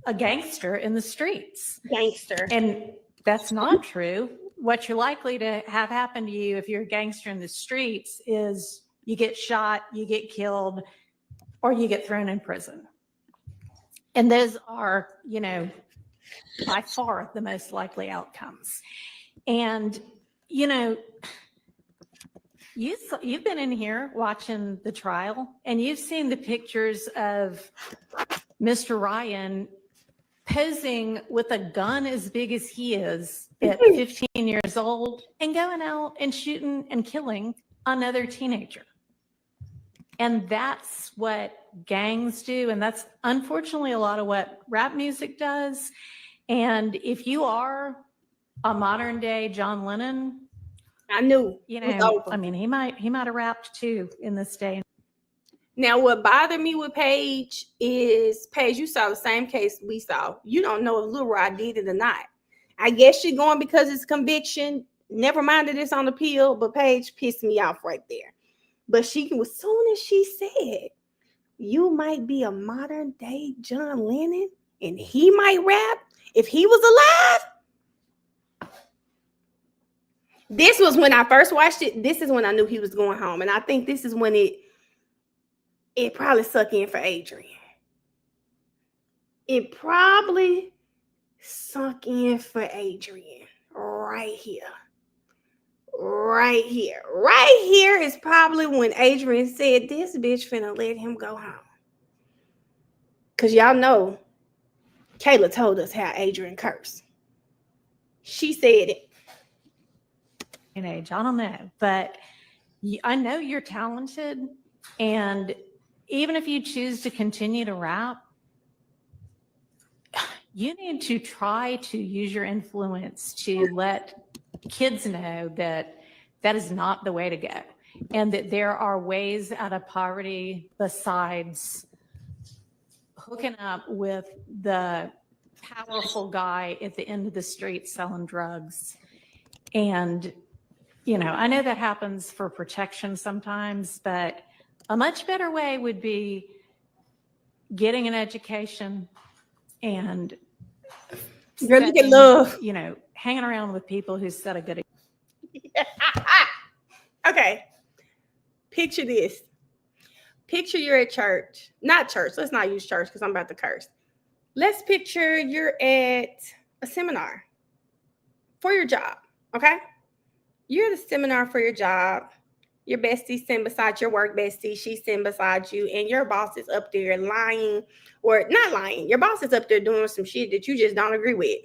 a gangster in the streets. Gangster. And that's not true. What you're likely to have happen to you if you're a gangster in the streets is you get shot, you get killed, or you get thrown in prison. And those are, by far the most likely outcomes. And, you've been in here watching the trial, and you've seen the pictures of Mr. Ryan posing with a gun as big as he is at 15 years old and going out and shooting and killing another teenager. And that's what gangs do. And that's unfortunately a lot of what rap music does. And if you are a modern day John Lennon, I knew, I mean, he might have rapped too in this day. Now, what bothered me with Paige is, Paige, you saw the same case we saw. You don't know if Lil Rod did it or not. I guess she's going because it's conviction. Never mind that it's on appeal, but Paige pissed me off right there. But as soon as she said, you might be a modern day John Lennon and he might rap if he was alive. This was when I first watched it. This is when I knew he was going home. And I think this is when it probably sucked in for Adrian. It probably sunk in for Adrian right here. Right here. Right here is probably when Adrian said, this bitch finna let him go home. Because y'all know, Kayla told us how Adrian cursed. She said it. Age, I don't know, but I know you're talented, and even if you choose to continue to rap, you need to try to use your influence to let kids know that that is not the way to go, and that there are ways out of poverty besides hooking up with the powerful guy at the end of the street selling drugs. And I know that happens for protection sometimes, but a much better way would be getting an education and love, hanging around with people who set a good example. Okay. Picture this. Picture you're at church. Not church. Let's not use church because I'm about to curse. Let's picture you're at a seminar for your job. Okay? You're at a seminar for your job. Your bestie sitting beside your work bestie. She's sitting beside you, and your boss is up there lying, or not lying. Your boss is up there doing some shit that you just don't agree with.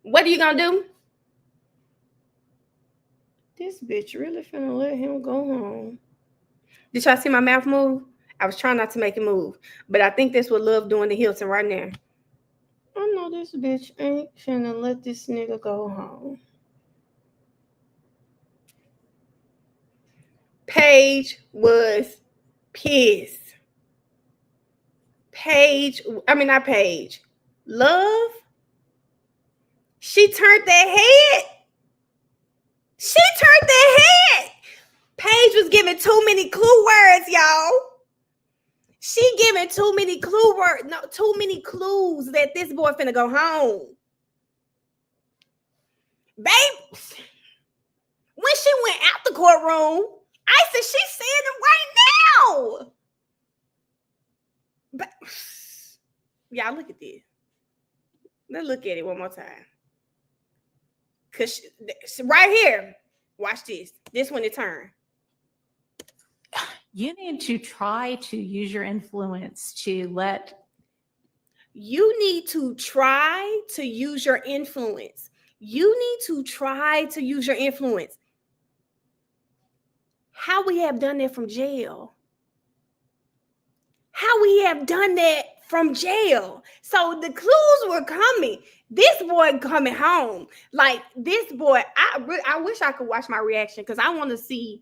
What are you gonna do? This bitch really finna let him go home. Did y'all see my mouth move? I was trying not to make it move, but I think that's what Love doing to Hilton right now. I know this bitch ain't finna let this nigga go home. Paige was pissed. Not Paige. Love. She turned that head. Paige was giving too many clue words, y'all. She giving too many clues that this boy finna go home. Babe, when she went out the courtroom, I said she's saying it right now. But y'all look at this. Let's look at it one more time. Cause right here, watch this. This one it turned. You need to try to use your influence to let. You need to try to use your influence. How we have done that from jail. So the clues were coming. This boy coming home. Like this boy, I wish I could watch my reaction because I want to see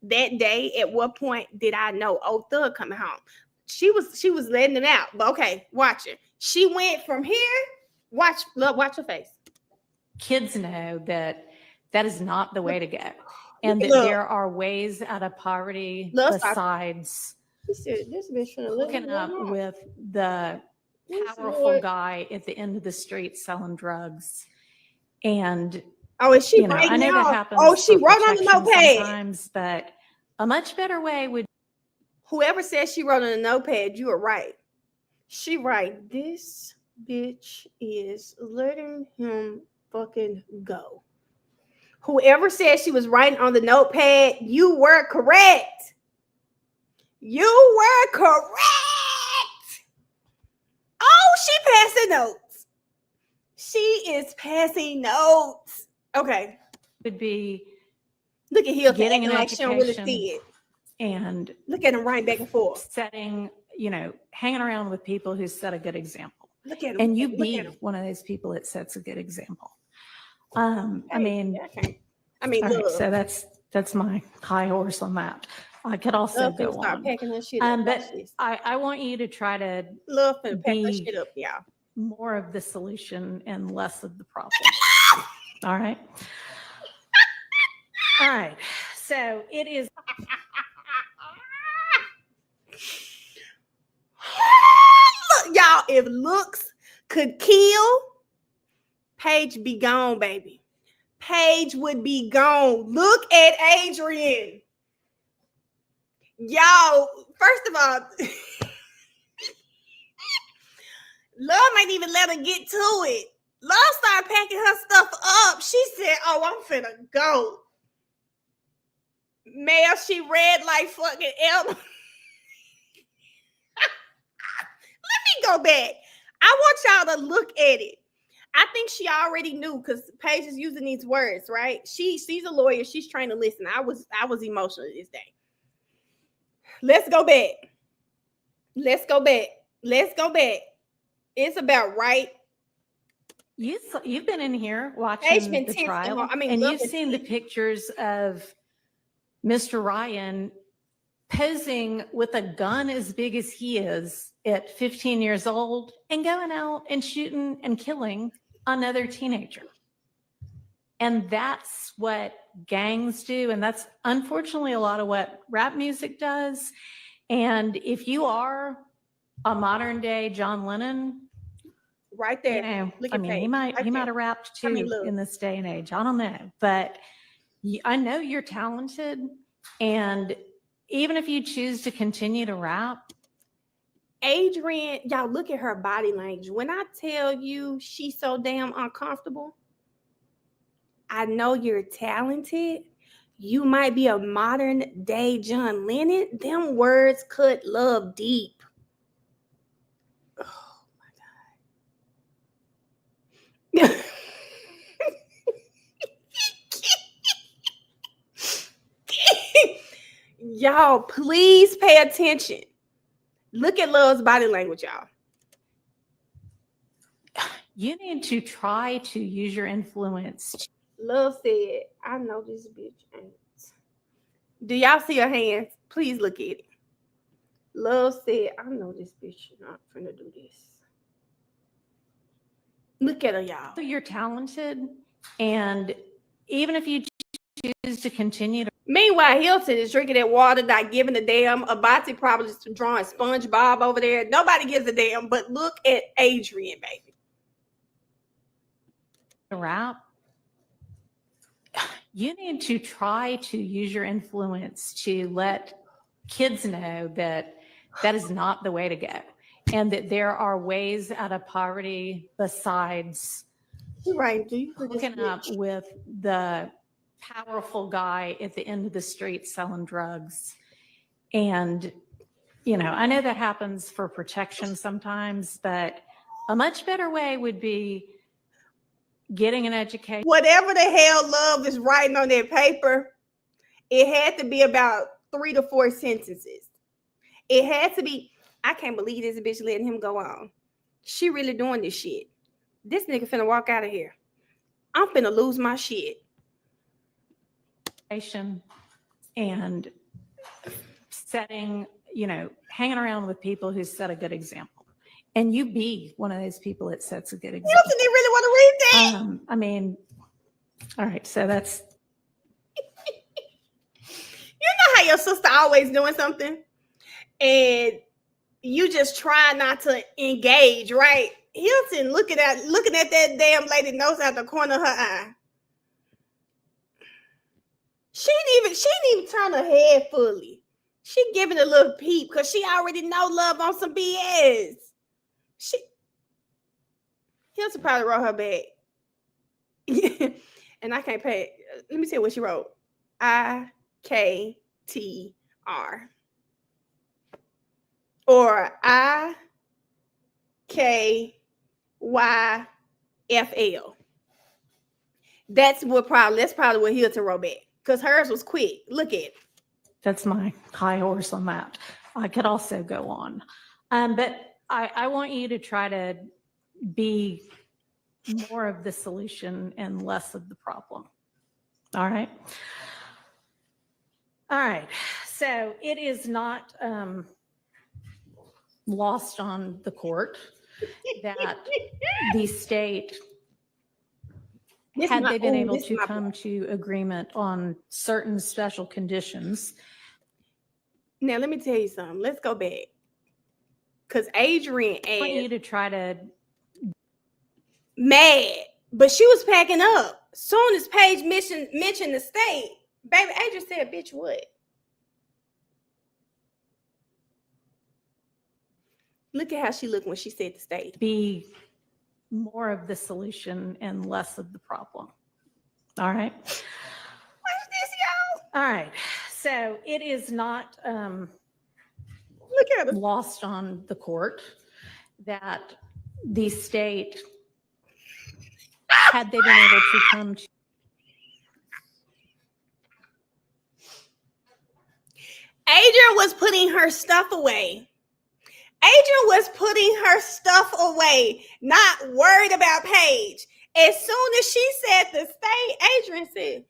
that day at what point did I know old Thug coming home. She was letting it out. But okay, watch it. She went from here. Watch her face. Kids know that is not the way to go. And that there are ways out of poverty besides hooking up with the powerful guy at the end of the street selling drugs. And is she I know that happens. She wrote on the notepad sometimes, but a much better way would. Whoever says she wrote on a notepad, you are right. She right. This bitch is letting him fucking go. Whoever said she was writing on the notepad, you were correct. Oh, she passing notes. Okay. Would be look at Hill getting an like she don't really education see it. And look at him right back and forth. Hanging around with people who set a good example. Look at him. And you be one of those people that sets a good example. Look. So that's my high horse on that. I could also go on. But I want you to try to be shit up, y'all. More of the solution and less of the problem. All right. All right. So it is. Y'all, if looks could kill, Paige be gone, baby. Paige would be gone. Look at Adrian. Y'all, first of all, Love might even let her get to it. Love started packing her stuff up. She said, "Oh, I'm finna go." Mel, she read like fucking Elmo. Let me go back. I want y'all to look at it. I think she already knew because Paige is using these words, right? She's a lawyer. She's trying to listen. I was emotional this day. Let's go back. It's about right. You've been in here watching the trial, and you've seen the pictures of Mr. Ryan posing with a gun as big as he is at 15 years old and going out and shooting and killing another teenager. And that's what gangs do. And that's unfortunately a lot of what rap music does. And if you are a modern day John Lennon, right there, he might have rapped too in this day and age. I don't know, but I know you're talented. And even if you choose to continue to rap, Adrian, y'all look at her body language. When I tell you she's so damn uncomfortable, I know you're talented. You might be a modern day John Lennon. Them words cut Love deep. Oh my God. Y'all, please pay attention. Look at Love's body language, y'all. You need to try to use your influence. Love said, I know this bitch ain't. Do y'all see her hands? Please look at it. Love said, I know this bitch not finna do this. Look at her, y'all. So you're talented, and even if you choose to continue to. Meanwhile, Hilton is drinking that water, not giving a damn. Abati probably just drawing SpongeBob over there. Nobody gives a damn, but look at Adrian, baby. Rap. You need to try to use your influence to let kids know that that is not the way to go, and that there are ways out of poverty besides hooking up with the powerful guy at the end of the street selling drugs. And, you know, I know that happens for protection sometimes, but a much better way would be getting an education. Whatever the hell Love is writing on that paper, it had to be about 3 to 4 sentences. It had to be, I can't believe this bitch letting him go on. She really doing this shit. This nigga finna walk out of here. I'm finna lose my shit. And setting, you know, hanging around with people who set a good example. And you be one of those people that sets a good example. Hilton didn't really want to read that. I mean, all right, so that's. You know how your sister always doing something and you just try not to engage, right? Hilton looking at that damn lady nose out the corner of her eye. She ain't even turn her head fully. She giving a little peep because she already know Love on some BS. Hilton probably wrote her back. And I can't pay. Let me see what she wrote. IKTR. Or IKYFL. That's probably what Hilton wrote back. Because hers was quick. Look at it. That's my high horse on that. I could also go on. But I want you to try to be more of the solution and less of the problem. All right. All right. So it is not lost on the court that the state, had they been able to come to agreement on certain special conditions. Now, let me tell you something. Let's go back. Because Adrian I want you to try to. Mad, but she was packing up. Soon as Paige mentioned the state, baby, Adrian said, bitch, what? Look at how she looked when she said the state. Be more of the solution and less of the problem. All right. Watch this, y'all. All right. So it is not look at it. Lost on the court that the state, had they been able to come to. Adrian was putting her stuff away. Adrian was putting her stuff away, not worried about Paige. As soon as she said the state, Adrian said,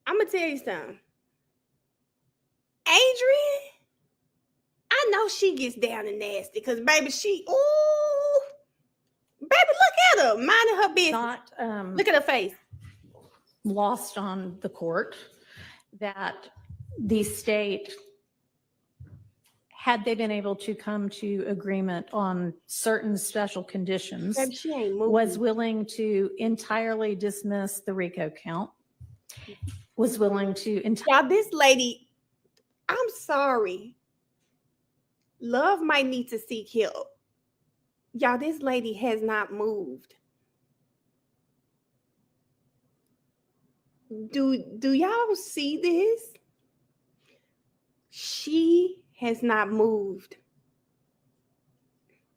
I'm going to tell you something. Adrian, I know she gets down and nasty because, baby, baby, look at her, minding her business. Not, look at her face. Lost on the court that the state, had they been able to come to agreement on certain special conditions, Baby, she ain't moving. Was willing to entirely dismiss the RICO count, was willing to Y'all, this lady, I'm sorry. Love might need to seek help. Y'all, this lady has not moved. Do y'all see this? She has not moved.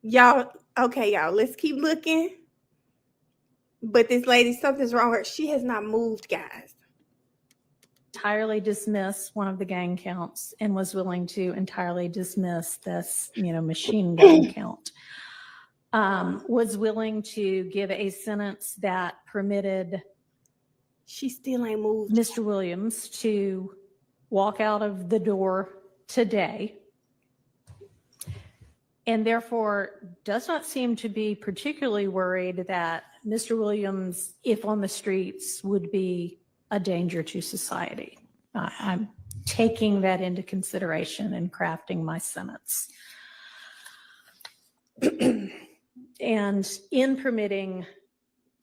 Y'all, okay, y'all, let's keep looking. But this lady, something's wrong with her. She has not moved, guys. entirely dismiss one of the gang counts and was willing to entirely dismiss this, machine gun count. Was willing to give a sentence that permitted She still ain't moved. Mr. Williams to walk out of the door today, and therefore does not seem to be particularly worried that Mr. Williams, if on the streets, would be a danger to society. I'm taking that into consideration in crafting my sentence. And in permitting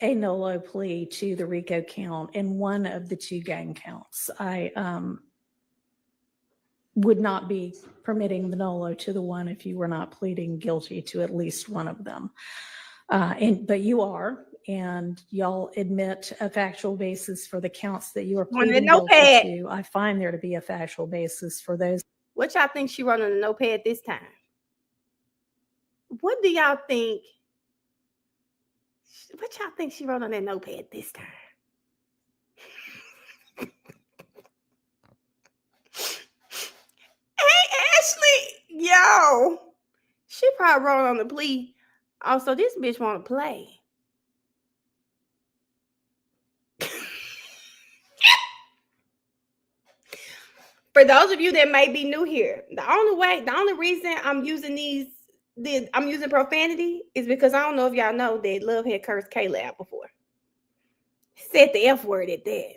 a NOLO plea to the RICO count in one of the two gang counts, I would not be permitting the NOLO to the one if you were not pleading guilty to at least one of them. But you are, and y'all admit a factual basis for the counts that you are pleading guilty to. I find there to be a factual basis for those. What y'all think she wrote on the notepad this time? What do y'all think? What y'all think she wrote on that notepad this time? Hey, Ashley, yo, she probably wrote on the plea. Also, this bitch want to play. For those of you that may be new here, the only reason I'm using I'm using profanity is because I don't know if y'all know that Love had cursed Kayla out before. Said the F word at that.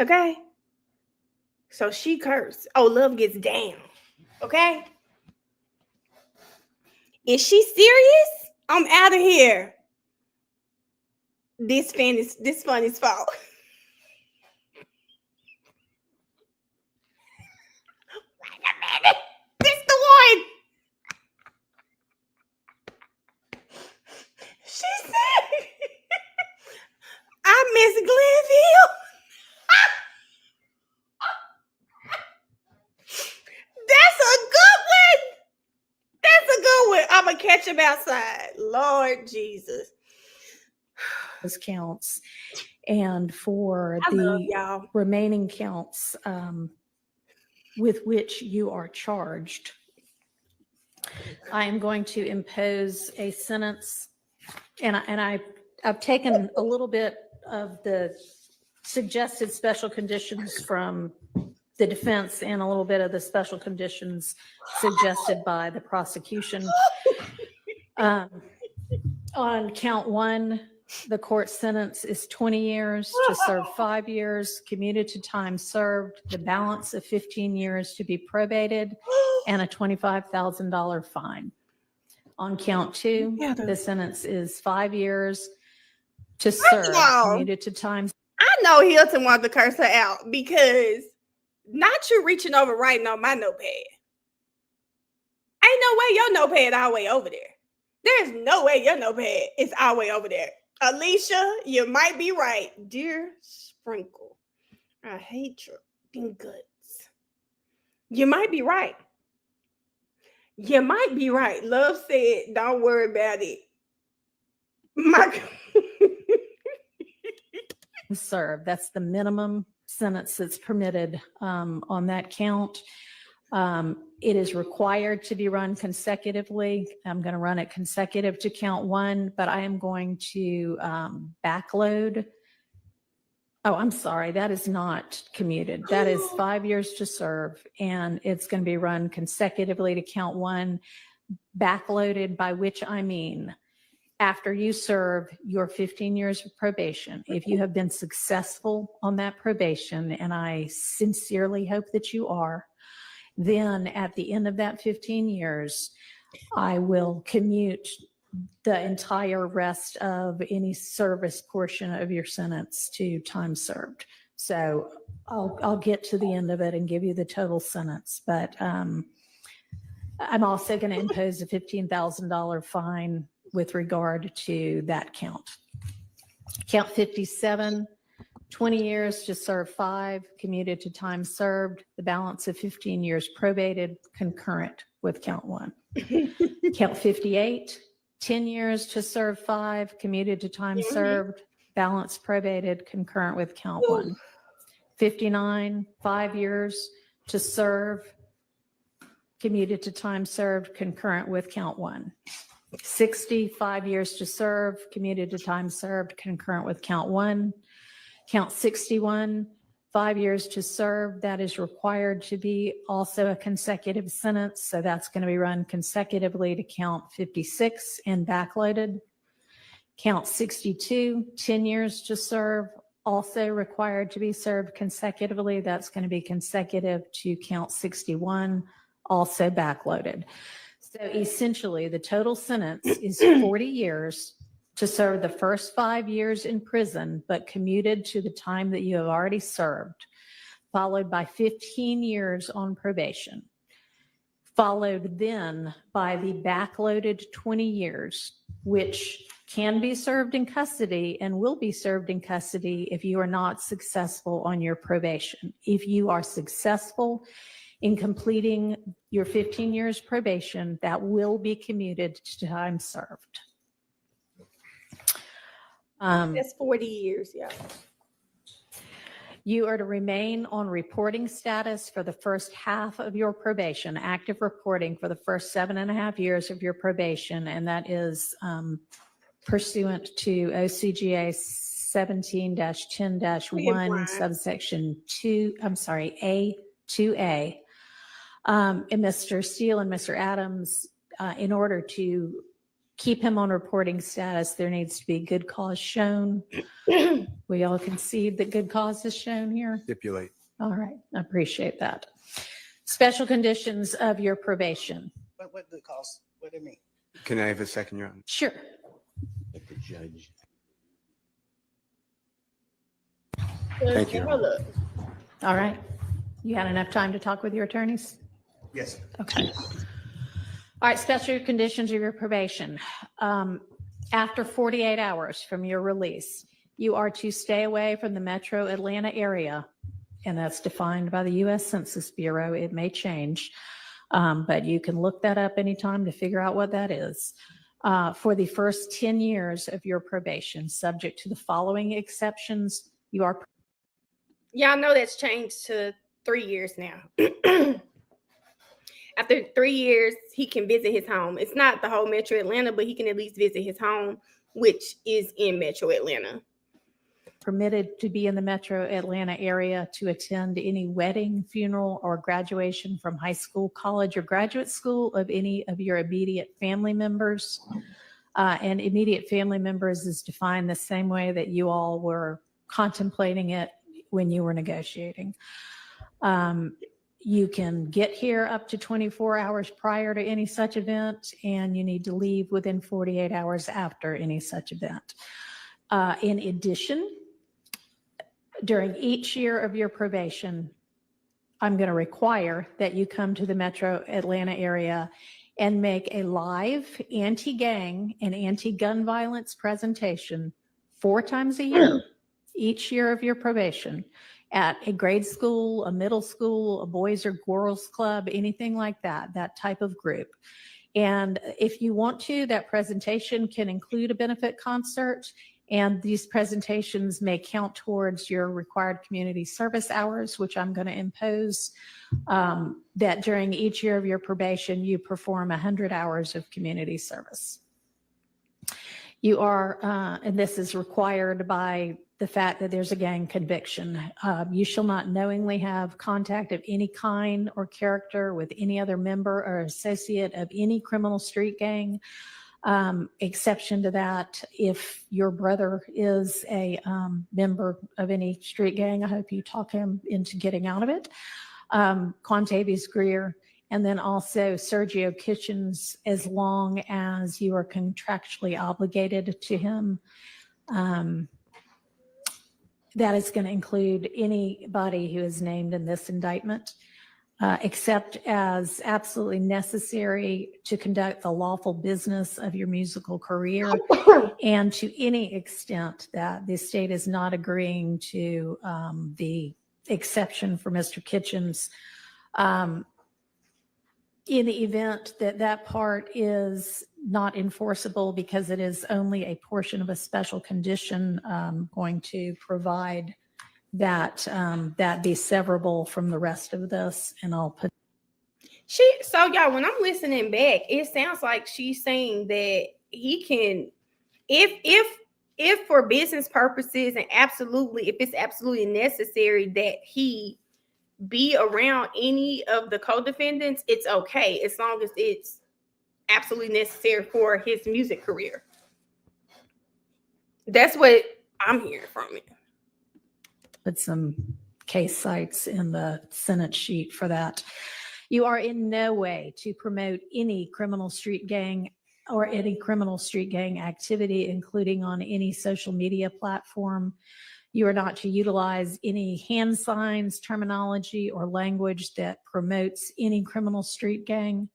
Okay? So she cursed. Oh, Love gets down. Okay? Is she serious? I'm out of here. This fun is fault. Wait a minute. This the one. She said, I miss Glenville. That's a good one. That's a good one. I'm going to catch him outside. Lord Jesus. Those counts. And for the remaining counts with which you are charged, I am going to impose a sentence. And I've taken a little bit of the suggested special conditions from the defense and a little bit of the special conditions suggested by the prosecution. On count one, the court sentence is 20 years to serve 5 years, commuted to time served, the balance of 15 years to be probated, and a $25,000 fine. On count two, the sentence is 5 years to serve, commuted to time. I know Hilton wanted to curse her out because not you reaching over writing on my notepad. Ain't no way your notepad all the way over there. There's no way your notepad is all the way over there. Alicia, you might be right. Dear Sprinkle, I hate your fucking guts. You might be right. You might be right. Love said, don't worry about it. Serve. That's the minimum sentence that's permitted on that count. It is required to be run consecutively. I'm going to run it consecutive to count one, but I am going to backload. Oh, I'm sorry. That is not commuted. That is 5 years to serve, and it's going to be run consecutively to count one, backloaded, by which I mean after you serve your 15 years of probation. If you have been successful on that probation, and I sincerely hope that you are, then at the end of that 15 years, I will commute the entire rest of any service portion of your sentence to time served. So I'll get to the end of it and give you the total sentence. But I'm also going to impose a $15,000 fine with regard to that count. Count 57, 20 years to serve 5, commuted to time served, the balance of 15 years probated, concurrent with count 1. Count 58, 10 years to serve 5, commuted to time served, balance probated, concurrent with count 1. 59, 5 years to serve, commuted to time served concurrent with count 1. 60, 5 years to serve, commuted to time served concurrent with count 1. Count 61, 5 years to serve, that is required to be also a consecutive sentence, so that's going to be run consecutively to count 56 and backloaded. Count 62, 10 years to serve, also required to be served consecutively, that's going to be consecutive to count 61, also backloaded. So essentially, the total sentence is 40 years to serve the first 5 years in prison, but commuted to the time that you have already served, followed by 15 years on probation, followed then by the backloaded 20 years, which can be served in custody and will be served in custody if you are not successful on your probation. If you are successful in completing your 15 years probation, that will be commuted to time served. That's 40 years, yeah. You are to remain on reporting status for the first half of your probation, active reporting for the first 7.5 years of your probation, and that is pursuant to OCGA 17-10-1, subsection 2, A2A. And Mr. Steele and Mr. Adams, in order to keep him on reporting status, there needs to be good cause shown. We all concede that good cause is shown here. Stipulate. All right, I appreciate that. Special conditions of your probation. What good cause? What do you mean? Can I have a second, Your Honor? Sure. Like the judge. Thank you. All right. You had enough time to talk with your attorneys? Yes. Okay. All right, special conditions of your probation. After 48 hours from your release, you are to stay away from the metro Atlanta area, and that's defined by the U.S. Census Bureau. It may change, but you can look that up anytime to figure out what that is. For the first 10 years of your probation, subject to the following exceptions, you are. Y'all know that's changed to 3 years now. After 3 years, he can visit his home. It's not the whole Metro Atlanta, but he can at least visit his home, which is in Metro Atlanta. Permitted to be in the Metro Atlanta area to attend any wedding, funeral, or graduation from high school, college, or graduate school of any of your immediate family members. And immediate family members is defined the same way that you all were contemplating it when you were negotiating. You can get here up to 24 hours prior to any such event, and you need to leave within 48 hours after any such event. In addition, during each year of your probation, I'm going to require that you come to the Metro Atlanta area and make a live anti-gang and anti-gun violence presentation 4 times a year, each year of your probation, at a grade school, a middle school, a boys or girls club, anything like that, that type of group. And if you want to, that presentation can include a benefit concert, and these presentations may count towards your required community service hours, which I'm going to impose, that during each year of your probation, you perform 100 hours of community service. You are, and this is required by the fact that there's a gang conviction. You shall not knowingly have contact of any kind or character with any other member or associate of any criminal street gang. Exception to that, if your brother is a member of any street gang, I hope you talk him into getting out of it. Quantavious Greer, and then also Sergio Kitchens, as long as you are contractually obligated to him. That is going to include anybody who is named in this indictment, except as absolutely necessary to conduct the lawful business of your musical career, and to any extent that the state is not agreeing to the exception for Mr. Kitchens. In the event that that part is not enforceable because it is only a portion of a special condition, going to provide that be severable from the rest of this, and I'll put. So y'all, when I'm listening back, it sounds like she's saying that he can, if for business purposes and absolutely, if it's absolutely necessary that he be around any of the co-defendants, it's okay as long as it's absolutely necessary for his music career. That's what I'm hearing from it. Put some case cites in the Senate sheet for that. You are in no way to promote any criminal street gang or any criminal street gang activity, including on any social media platform. You are not to utilize any hand signs, terminology, or language that promotes any criminal street gang.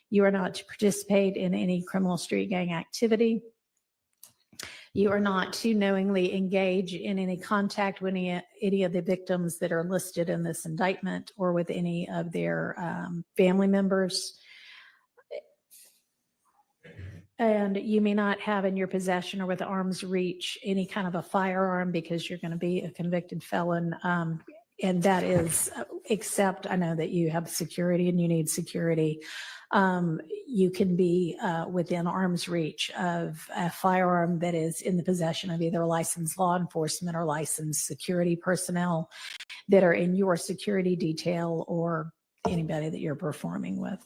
You are not to participate in any criminal street gang activity. You are not to knowingly engage in any contact with any of the victims that are listed in this indictment or with any of their family members. And you may not have in your possession or with arm's reach any kind of a firearm because you're going to be a convicted felon. And that is, except I know that you have security and you need security. You can be within arm's reach of a firearm that is in the possession of either licensed law enforcement or licensed security personnel that are in your security detail or anybody that you're performing with.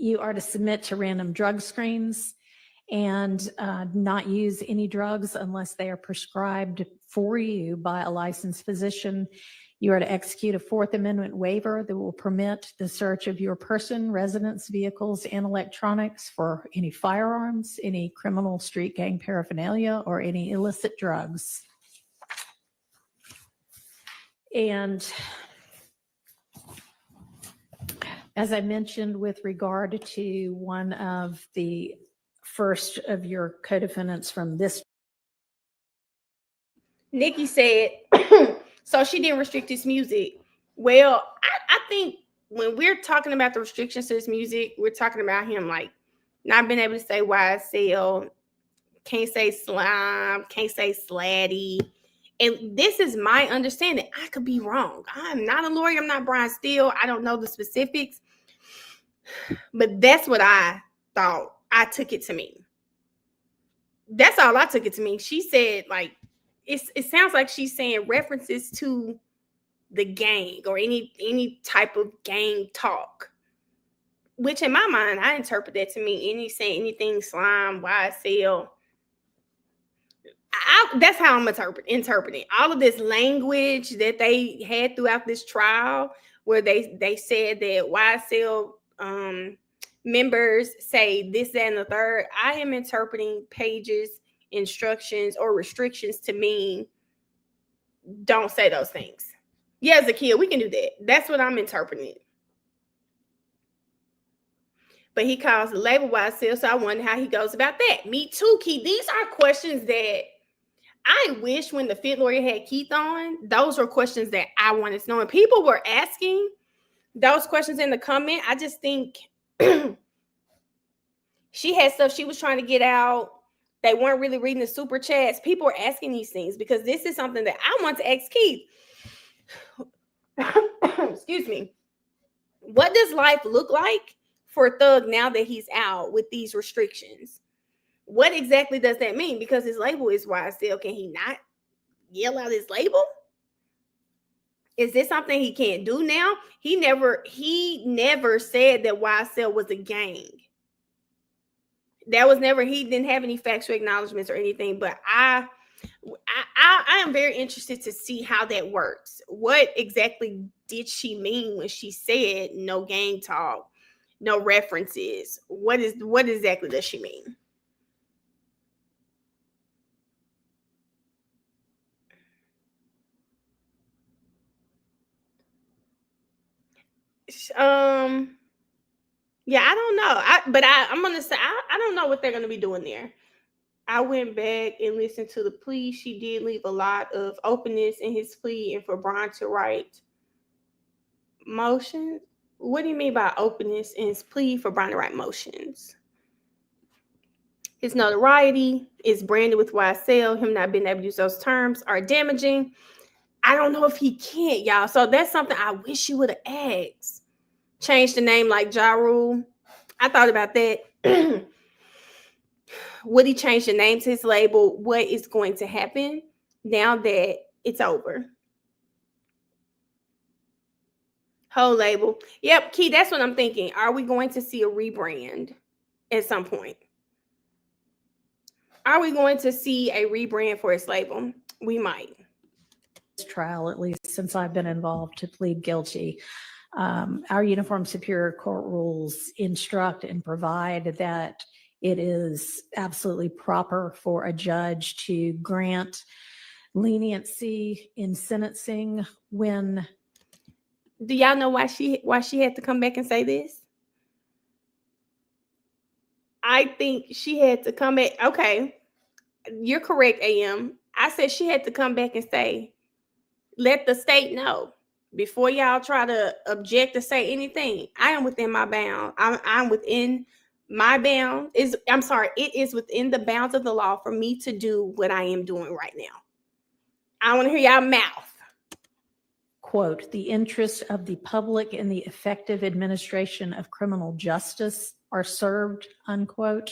You are to submit to random drug screens and not use any drugs unless they are prescribed for you by a licensed physician. You are to execute a Fourth Amendment waiver that will permit the search of your person, residence, vehicles, and electronics for any firearms, any criminal street gang paraphernalia, or any illicit drugs. And as I mentioned, with regard to one of the first of your co-defendants from this. Nikki said, so she didn't restrict his music. Well, I think when we're talking about the restrictions to his music, we're talking about him like not being able to say YSL, can't say slime, can't say slatty. And this is my understanding. I could be wrong. I'm not a lawyer. I'm not Brian Steele. I don't know the specifics. But that's what I thought. I took it to mean. That's all I took it to mean. She said, like, it sounds like she's saying references to the gang or any type of gang talk. Which in my mind, I interpret that to mean saying anything slime, YSL. That's how I'm interpreting all of this language that they had throughout this trial, where they said that YSL members say this, that, and the third. I am interpreting pages, instructions, or restrictions to mean don't say those things. Yeah, Zakia, we can do that. That's what I'm interpreting. But he calls the label YSL, so I wonder how he goes about that. Me too, Keith. These are questions that I wish when the fit lawyer had Keith on, those were questions that I wanted to know. And people were asking those questions in the comment. I just think she had stuff she was trying to get out. They weren't really reading the super chats. People were asking these things because this is something that I want to ask Keith. Excuse me. What does life look like for Thug now that he's out with these restrictions? What exactly does that mean? Because his label is YSL. Can he not yell out his label? Is this something he can't do now? He never said that YSL was a gang. That was never, he didn't have any factual acknowledgments or anything, but I am very interested to see how that works. What exactly did she mean when she said no gang talk, no references? What exactly does she mean? Yeah, I don't know. I'm gonna say I don't know what they're gonna be doing there. I went back and listened to the plea. She did leave a lot of openness in his plea, and for Brian to write motions. What do you mean by openness in his plea for Brian to write motions? His notoriety is branded with YSL. Him not being able to use those terms are damaging. I don't know if he can't, y'all. So that's something I wish you would have asked. Change the name like Ja Rule. I thought about that. Would he change the name to his label? What is going to happen now that it's over? Whole label. Yep, Key, that's what I'm thinking. Are we going to see a rebrand at some point? Are we going to see a rebrand for his label? We might. Trial, at least since I've been involved, to plead guilty. Our Uniform Superior Court rules instruct and provide that it is absolutely proper for a judge to grant leniency in sentencing when. Do y'all know why she had to come back and say this? I think she had to come back. Okay, you're correct, AM. I said she had to come back and say, let the state know before y'all try to object or say anything. I am within my bound. I'm within my bound. It is within the bounds of the law for me to do what I am doing right now. I want to hear y'all mouth. Quote, the interests of the public and the effective administration of criminal justice are served, unquote.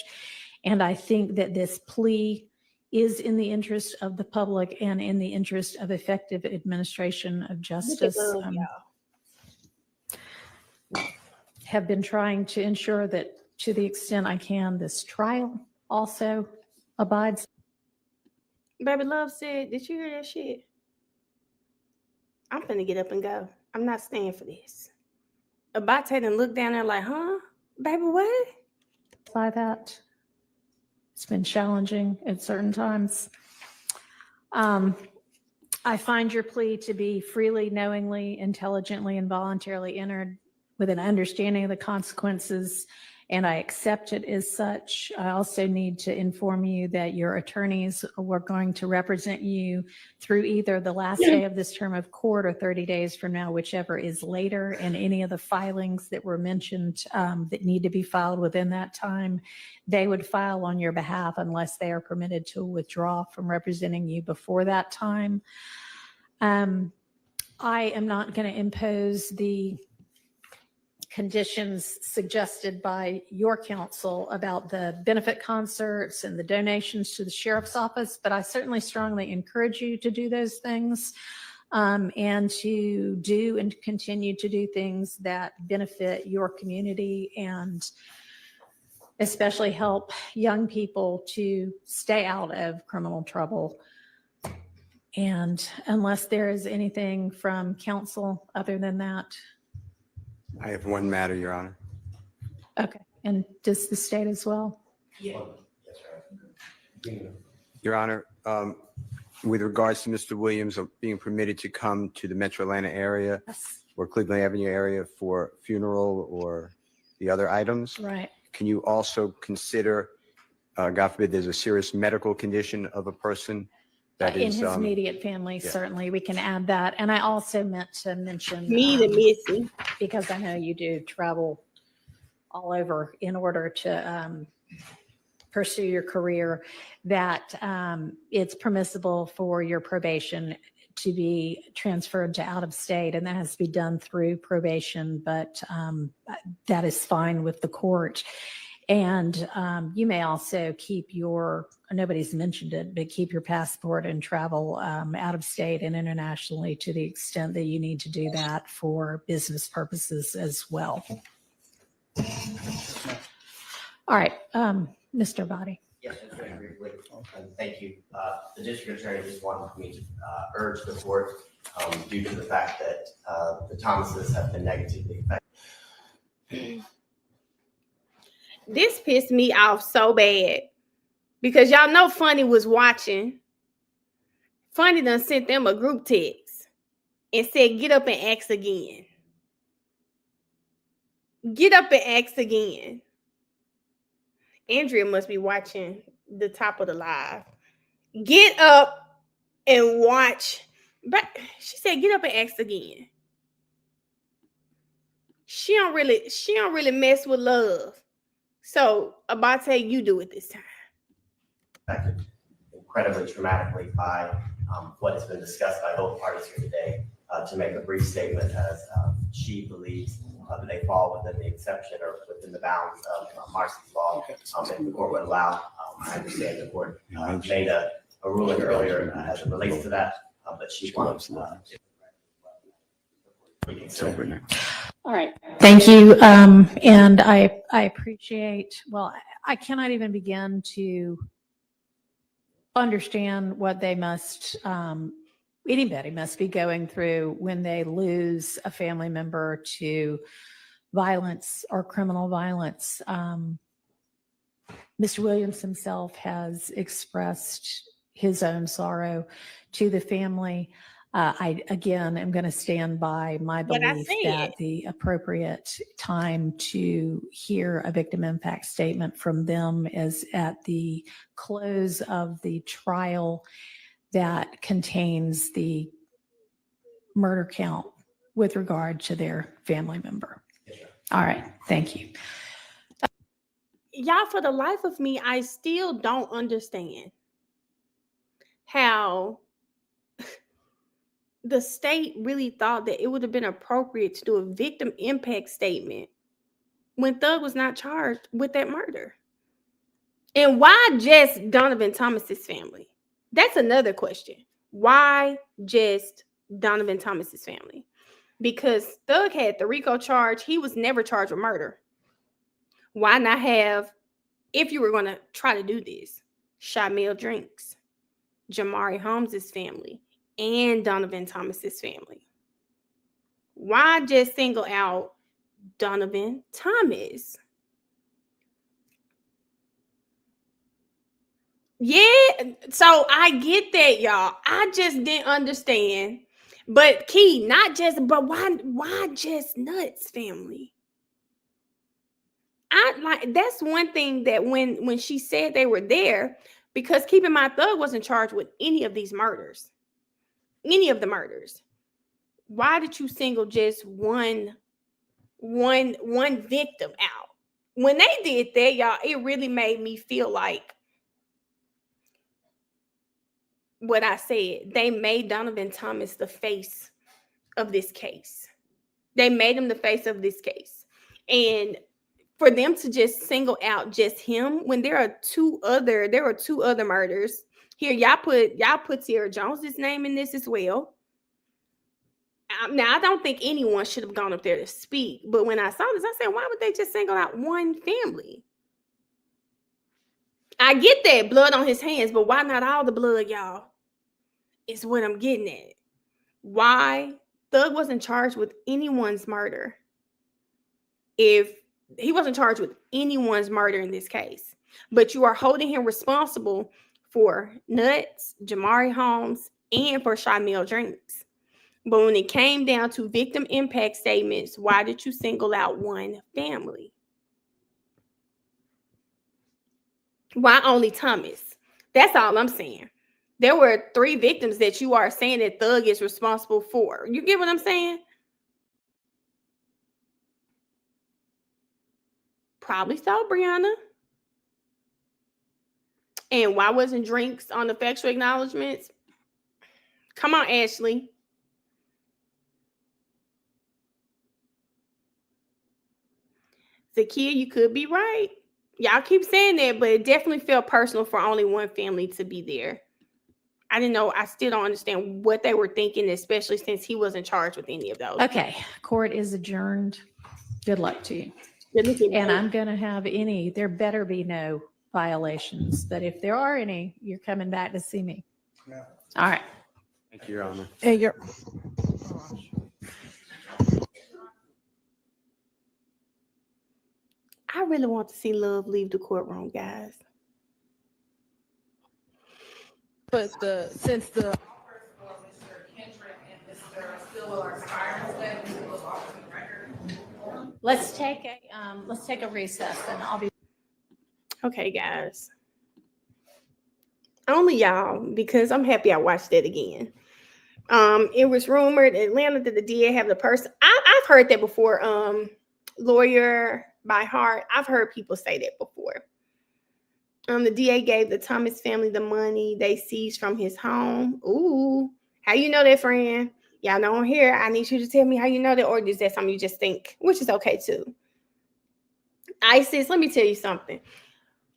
And I think that this plea is in the interest of the public and in the interest of effective administration of justice. Have been trying to ensure that to the extent I can, this trial also abides. Baby Love said, did you hear that shit? I'm finna get up and go. I'm not staying for this. Abate didn't look down there like, huh? Baby, what? By that. It's been challenging at certain times. I find your plea to be freely, knowingly, intelligently, and voluntarily entered with an understanding of the consequences, and I accept it as such. I also need to inform you that your attorneys were going to represent you through either the last day of this term of court or 30 days from now, whichever is later, and any of the filings that were mentioned that need to be filed within that time, they would file on your behalf unless they are permitted to withdraw from representing you before that time. I am not going to impose the conditions suggested by your counsel about the benefit concerts and the donations to the sheriff's office, but I certainly strongly encourage you to do those things and to do and continue to do things that benefit your community and especially help young people to stay out of criminal trouble. And unless there is anything from counsel other than that. I have one matter, Your Honor. Okay, and does the state as well? Yeah. Your Honor, with regards to Mr. Williams being permitted to come to the Metro Atlanta area or Cleveland Avenue area for funeral or the other items, right? Can you also consider, God forbid, there's a serious medical condition of a person that in is his immediate family, certainly we can add that. And I also meant to mention Missy, because I know you do travel all over in order to pursue your career, that it's permissible for your probation to be transferred to out of state, and that has to be done through probation, but that is fine with the court. And you may also keep your, nobody's mentioned it, but keep your passport and travel out of state and internationally to the extent that you need to do that for business purposes as well. All right, Mr. Body. Yes, very briefly. Thank you. The district attorney just wanted me to urge the court due to the fact that the Thomases have been negatively affected. This pissed me off so bad because y'all know Funny was watching. Funny done sent them a group text and said, get up and ask again. Get up and ask again. Andrea must be watching the top of the live. Get up and watch. But she said, get up and ask again. She don't really mess with love. So Abate, you do it this time. affected incredibly traumatically by what has been discussed by both parties here today, to make a brief statement as she believes that they fall within the exception or within the bounds of Marcy's law. If the court would allow, I understand the court made a ruling earlier as it relates to that, but she wants All right. Thank you. And I appreciate, well, I cannot even begin to understand what they must, anybody must be going through when they lose a family member to violence or criminal violence. Mr. Williams himself has expressed his own sorrow to the family. I, again, am going to stand by my belief that the appropriate time to hear a victim impact statement from them is at the close of the trial that contains the murder count with regard to their family member. All right. Thank you. Y'all, for the life of me, I still don't understand how the state really thought that it would have been appropriate to do a victim impact statement when Thug was not charged with that murder. And why just Donovan Thomas's family? That's another question. Why just Donovan Thomas's family? Because Thug had the RICO charge. He was never charged with murder. Why not have, if you were going to try to do this, Shamil Drinks, Jamari Holmes's family, and Donovan Thomas's family? Why just single out Donovan Thomas? Yeah, so I get that, y'all. I just didn't understand. But Key, but why just Nuts family? That's one thing that when she said they were there, because keep in mind, Thug wasn't charged with any of these murders. Any of the murders. Why did you single just one victim out? When they did that, y'all, it really made me feel like what I said. They made Donovan Thomas the face of this case. They made him the face of this case. And for them to just single out just him when there were two other murders. Here, y'all put Tierra Jones's name in this as well. Now, I don't think anyone should have gone up there to speak, but when I saw this, I said, why would they just single out one family? I get that, blood on his hands, but why not all the blood, y'all? Is what I'm getting at. Why Thug wasn't charged with anyone's murder? If he wasn't charged with anyone's murder in this case, but you are holding him responsible for Nuts, Jamari Holmes, and for Shamil Drinks. But when it came down to victim impact statements, why did you single out one family? Why only Thomas? That's all I'm saying. There were 3 victims that you are saying that Thug is responsible for. You get what I'm saying? Probably so, Brianna. And why wasn't Drinks on the factual acknowledgments? Come on, Ashley. Zakia, you could be right. Y'all keep saying that, but it definitely felt personal for only one family to be there. I didn't know. I still don't understand what they were thinking, especially since he wasn't charged with any of those. Okay. Court is adjourned. Good luck to you. And I'm going to have there better be no violations, but if there are any, you're coming back to see me. Yeah. All right. Thank you, Your Honor. Hey, you're. I really want to see Love leave the courtroom, guys. But since the let's take a recess and I'll be. Okay, guys. Only y'all, because I'm happy I watched it again. It was rumored Atlanta that the DA have the person. I've heard that before. Lawyer by heart. I've heard people say that before. The DA gave the Thomas family the money they seized from his home. Ooh, how you know that, friend? Y'all know I'm here. I need you to tell me how you know that, or is that something you just think, which is okay too. ISIS, let me tell you something.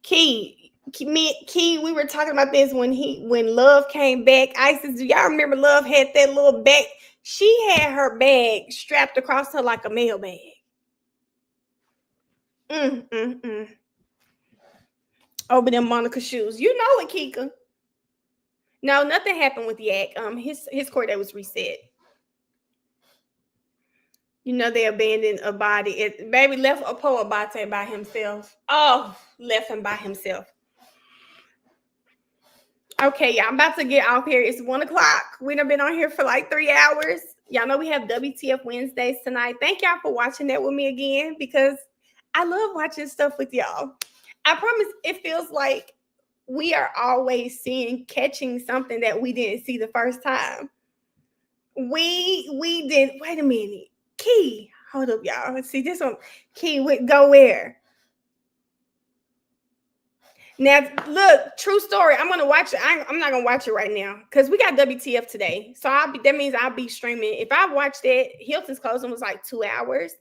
Key, we were talking about this when Love came back. ISIS, do y'all remember Love had that little bag? She had her bag strapped across her like a mail bag. Over them Monica shoes. You know it, Kika. No, nothing happened with Yak. His court date was reset. You know they abandoned a body. Baby left a poor Abate by himself. Oh, left him by himself. Okay, y'all, I'm about to get off here. It's 1 o'clock. We done been on here for like 3 hours. Y'all know we have WTF Wednesdays tonight. Thank y'all for watching that with me again, because I love watching stuff with y'all. I promise it feels like we are always catching something that we didn't see the first time. We did. Wait a minute. Key, hold up, y'all. Let's see this one. Key, go where? Now, look, true story. I'm gonna watch it. I'm not gonna watch it right now because we got WTF today. So that means I'll be streaming. If I watch that, Hilton's closing was like 2 hours,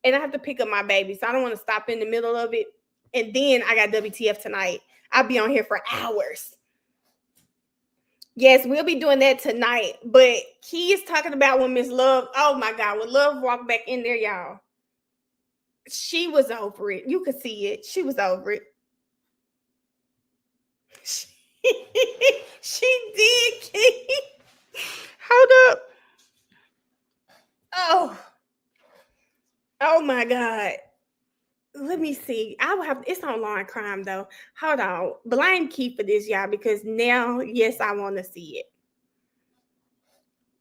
and I have to pick up my baby, so I don't want to stop in the middle of it. And then I got WTF tonight. I'll be on here for hours. Yes, we'll be doing that tonight. But Key is talking about when Miss Love, oh my God, when Love walked back in there, y'all, she was over it. You could see it. She was over it. She did, Key. Hold up. Oh my God. Let me see. It's on Law and Crime though. Hold on. Blame Key for this, y'all, because now, yes, I want to see it.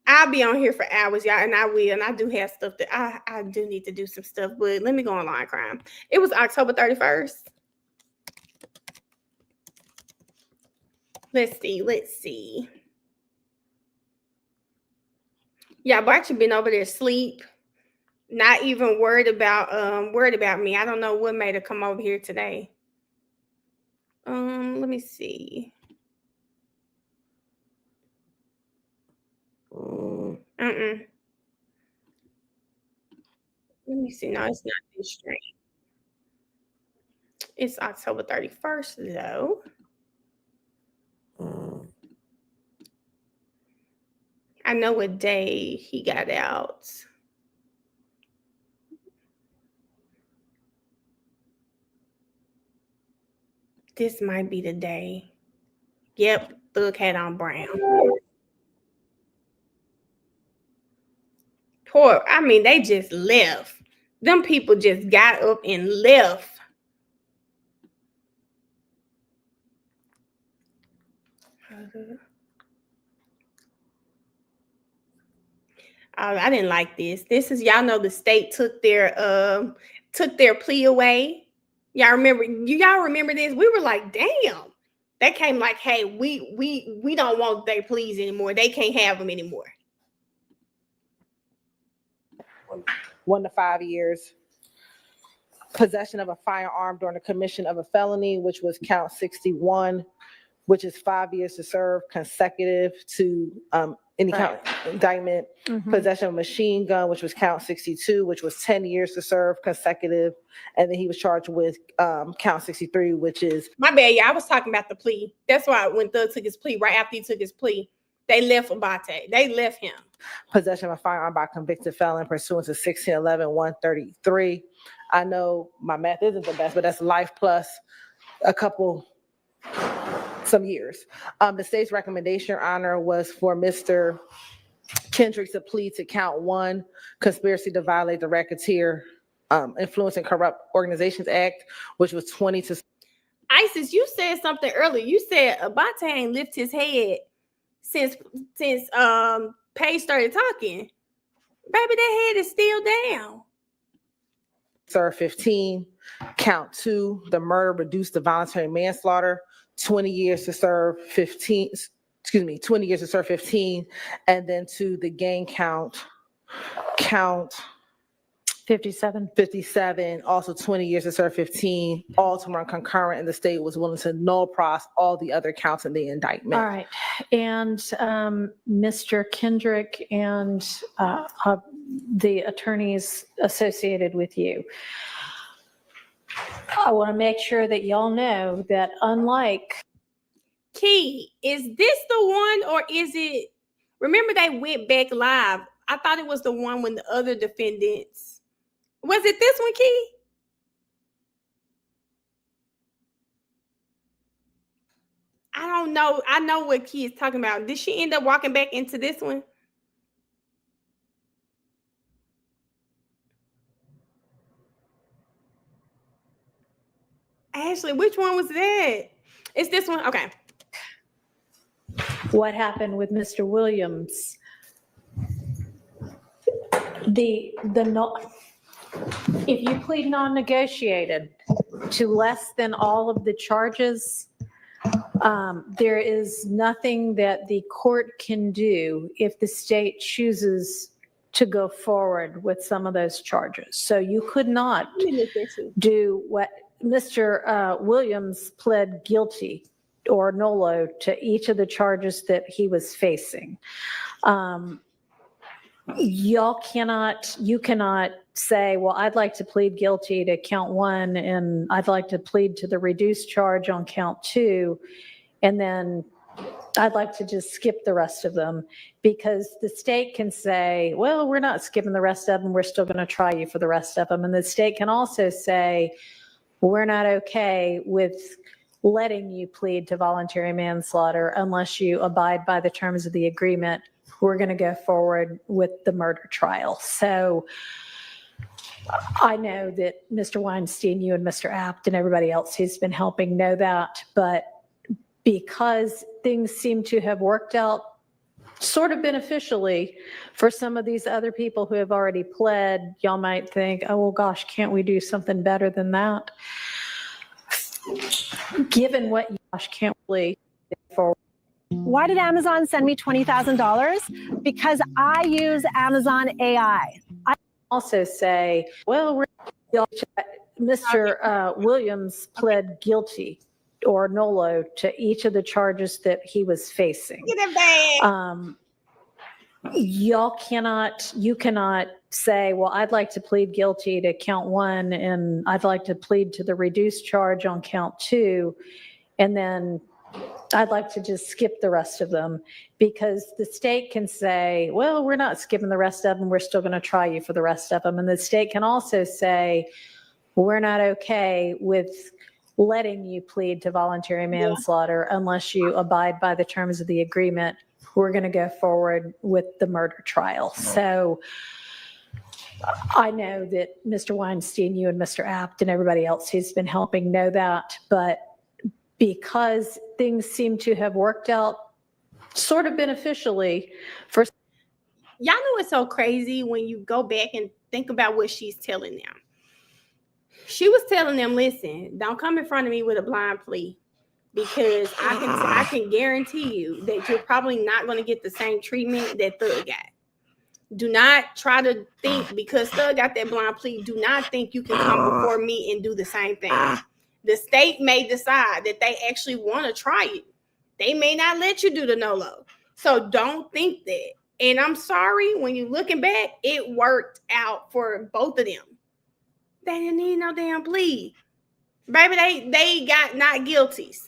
I'll be on here for hours, y'all, and I will. And I do have stuff that I do need to do some stuff, but let me go on Law and Crime. It was October 31st. Let's see. Yeah, Bart's been over there asleep. Not even worried about me. I don't know what made her come over here today. Let me see. Let me see. No, it's not this stream. It's October 31st, though. I know what day he got out. This might be the day. Yep, Thug had on brown. Poor, I mean, they just left. Them people just got up and left. I didn't like this. This is, y'all know, the state took their plea away. Y'all remember this? We were like, damn. They came like, hey, we don't want their pleas anymore. They can't have them anymore. 1 to 5 years. Possession of a firearm during the commission of a felony, which was count 61, which is 5 years to serve consecutive to any count indictment. Possession of a machine gun, which was count 62, which was 10 years to serve consecutive. And then he was charged with count 63, which is. My bad, yeah, I was talking about the plea. That's why when Thug took his plea, right after he took his plea, they left Abate. They left him. Possession of a firearm by convicted felon pursuant to 1611-133. I know my math isn't the best, but that's life plus some years. The state's recommendation, Your Honor, was for Mr. Kendrick to plead to count 1, conspiracy to violate the Racketeer Influence and Corrupt Organizations Act, which was 20 to. ISIS, you said something earlier. You said Abate ain't lift his head since Paige started talking. Baby, that head is still down. Serve 15. Count 2, the murder reduced to voluntary manslaughter, 20 years to serve 15. 20 years to serve 15. And then to the gang count 57, also 20 years to serve 15, all to run concurrent, and the state was willing to null pros all the other counts in the indictment. All right. And Mr. Kendrick and the attorneys associated with you, I want to make sure that y'all know that unlike Key, is this the one or is it? Remember they went back live. I thought it was the one when the other defendants. Was it this one, Key? I don't know. I know what Key is talking about. Did she end up walking back into this one? Ashley, which one was that? It's this one? Okay. what happened with Mr. Williams, if you plead non-negotiated to less than all of the charges, there is nothing that the court can do if the state chooses to go forward with some of those charges. So you could not do what Mr. Williams pled guilty or nolo to each of the charges that he was facing. You cannot say, well, I'd like to plead guilty to count 1 and I'd like to plead to the reduced charge on count 2, and then I'd like to just skip the rest of them, because the state can say, well, we're not skipping the rest of them, we're still going to try you for the rest of them. And the state can also say, we're not okay with letting you plead to voluntary manslaughter unless you abide by the terms of the agreement. We're going to go forward with the murder trial. So I know that Mr. Weinstein, you and Mr. Apt and everybody else who's been helping know that, but because things seem to have worked out sort of beneficially for some of these other people who have already pled, y'all might think, oh, well, gosh, can't we do something better than that? Given what, gosh, can't we forward? Why did Amazon send me $20,000? Because I use Amazon AI. I also say, well, Mr. Williams pled guilty or nolo to each of the charges that he was facing. You cannot say, well, I'd like to plead guilty to count 1 and I'd like to plead to the reduced charge on count 2, and then I'd like to just skip the rest of them, because the state can say, well, we're not skipping the rest of them, we're still going to try you for the rest of them. And the state can also say, we're not okay with letting you plead to voluntary manslaughter unless you abide by the terms of the agreement. We're going to go forward with the murder trial. So I know that Mr. Weinstein, you and Mr. Apt and everybody else who's been helping know that, but because things seem to have worked out sort of beneficially for. Y'all know it's so crazy when you go back and think about what she's telling them. She was telling them, listen, don't come in front of me with a blind plea, because I can guarantee you that you're probably not going to get the same treatment that Thug got. Do not try to think because Thug got that blind plea. Do not think you can come before me and do the same thing. The state may decide that they actually want to try you. They may not let you do the NOLO. So don't think that. And I'm sorry, when you're looking back, it worked out for both of them. They didn't need no damn plea. Baby, they got not guilties.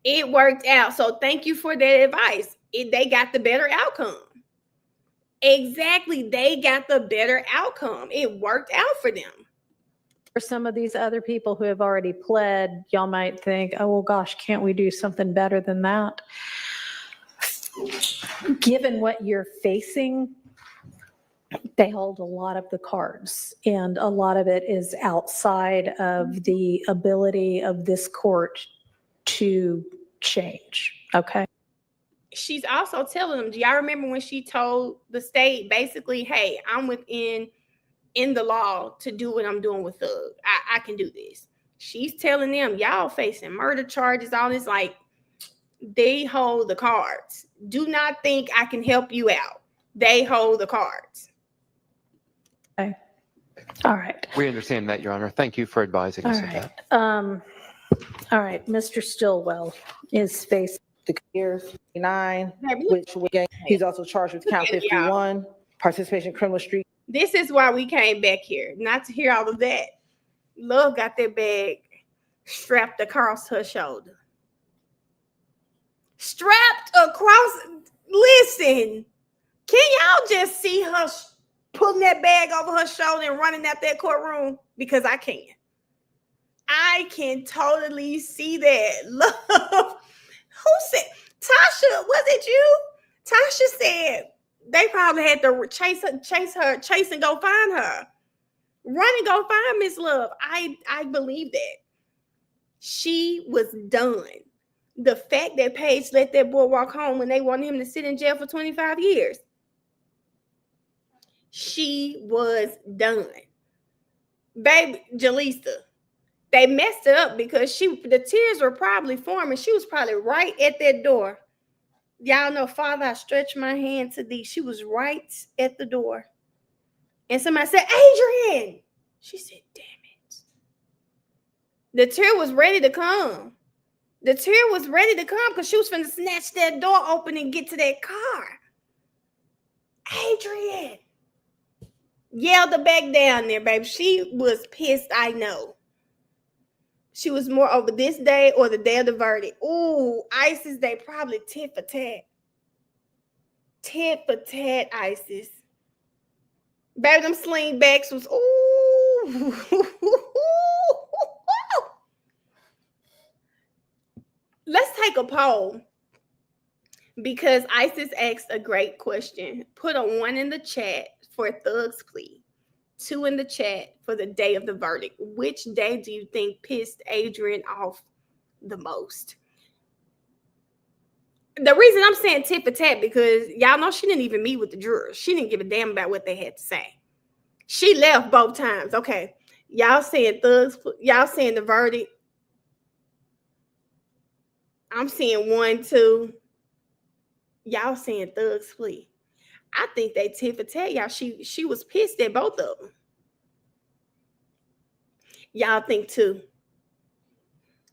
It worked out. So thank you for that advice. They got the better outcome. Exactly. They got the better outcome. It worked out for them. For some of these other people who have already pled, y'all might think, oh, well, gosh, can't we do something better than that? Given what you're facing, they hold a lot of the cards, and a lot of it is outside of the ability of this court to change. Okay. She's also telling them, do y'all remember when she told the state basically, hey, I'm within the law to do what I'm doing with Thug. I can do this. She's telling them, y'all facing murder charges, all this, like, they hold the cards. Do not think I can help you out. They hold the cards. Okay. All right. We understand that, Your Honor. Thank you for advising All us of right. that. All right. Mr. Stillwell is facing The year 59, Baby, look which again, he's also charged with count at y'all. 51, participation in criminal street. This is why we came back here, not to hear all of that. Love got that bag strapped across her shoulder. Strapped across. Listen, can y'all just see her pulling that bag over her shoulder and running out that courtroom? Because I can. I can totally see that. Love. Who said? Tasha, was it you? Tasha said they probably had to chase and go find her. Run and go find Miss Love. I believe that. She was done. The fact that Paige let that boy walk home when they wanted him to sit in jail for 25 years. She was done. Baby, Jaleesa, they messed it up because the tears were probably forming. She was probably right at that door. Y'all know, Father, I stretch my hand to thee. She was right at the door. And somebody said, Adrian. She said, damn it. The tear was ready to come. The tear was ready to come because she was finna snatch that door open and get to that car. Adrian. Yelled her back down there, baby. She was pissed, I know. She was more over this day or the day of the verdict. Ooh, ISIS, they probably tit for tat. Tit for tat, ISIS. Baby, them slingbacks was, ooh. Let's take a poll because ISIS asked a great question. Put a 1 in the chat for Thug's plea, 2 in the chat for the day of the verdict. Which day do you think pissed Adrian off the most? The reason I'm saying tit for tat because y'all know she didn't even meet with the jurors. She didn't give a damn about what they had to say. She left both times. Okay, y'all saying y'all saying the verdict. I'm seeing 1, 2. Y'all saying Thug's plea. I think they tit for tat, y'all. She was pissed at both of them. Y'all think 2.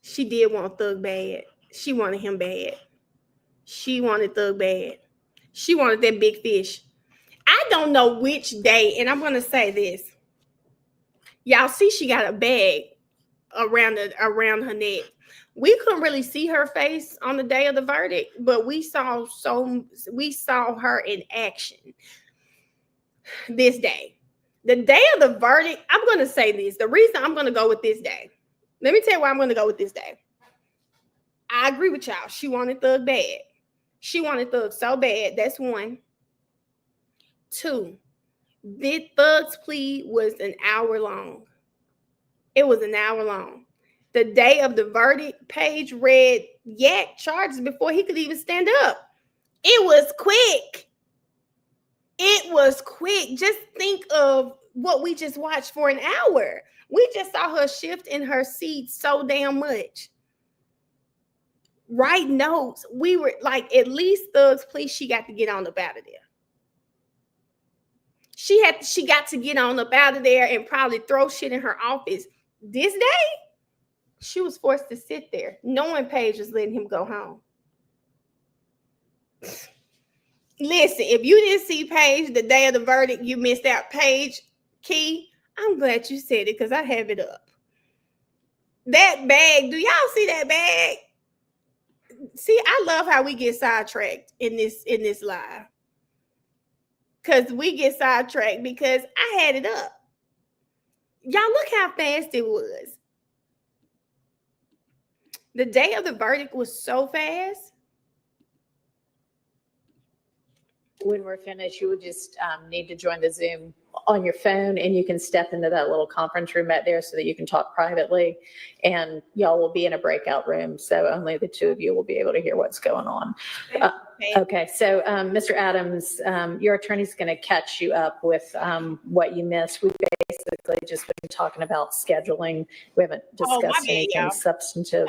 She did want Thug bad. She wanted him bad. She wanted Thug bad. She wanted that big fish. I don't know which day, and I'm gonna say this. Y'all see she got a bag around her neck. We couldn't really see her face on the day of the verdict, but we saw her in action this day. The day of the verdict, I'm going to say this. The reason I'm going to go with this day. Let me tell you why I'm going to go with this day. I agree with y'all. She wanted Thug bad. She wanted Thug so bad. That's 1. 2, this Thug's plea was an hour long. It was an hour long. The day of the verdict, Paige read Yak charges before he could even stand up. It was quick. It was quick. Just think of what we just watched for an hour. We just saw her shift in her seat so damn much. Write notes. We were like, at least Thug's plea, she got to get on up out of there. She got to get on up out of there and probably throw shit in her office. This day, she was forced to sit there, knowing Paige was letting him go home. Listen, if you didn't see Paige the day of the verdict, you missed out. Paige, Key, I'm glad you said it because I have it up. That bag, do y'all see that bag? See, I love how we get sidetracked in this live. Because we get sidetracked because I had it up. Y'all look how fast it was. The day of the verdict was so fast. When we're finished, you would just need to join the Zoom on your phone, and you can step into that little conference room out there so that you can talk privately, and y'all will be in a breakout room, so only the 2 of you will be able to hear what's going on. Okay, so Mr. Adams, your attorney's going to catch you up with what you missed. We've basically just been talking about scheduling. We haven't discussed anything substantive.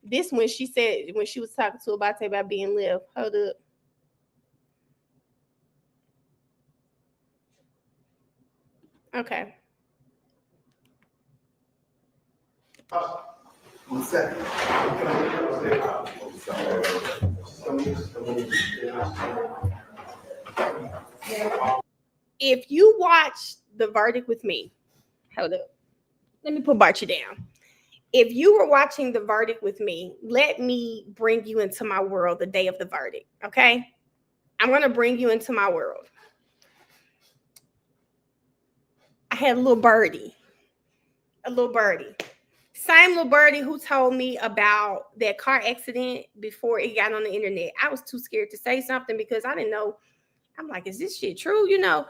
This when she said, when she was talking to Abate about being live. Hold up. Okay. One second. If you watch the verdict with me, hold up. Let me put Barchi down. If you were watching the verdict with me, let me bring you into my world the day of the verdict. Okay? I'm going to bring you into my world. I had a little birdie. Same little birdie who told me about that car accident before it got on the internet. I was too scared to say something because I didn't know. I'm like, is this shit true? You know,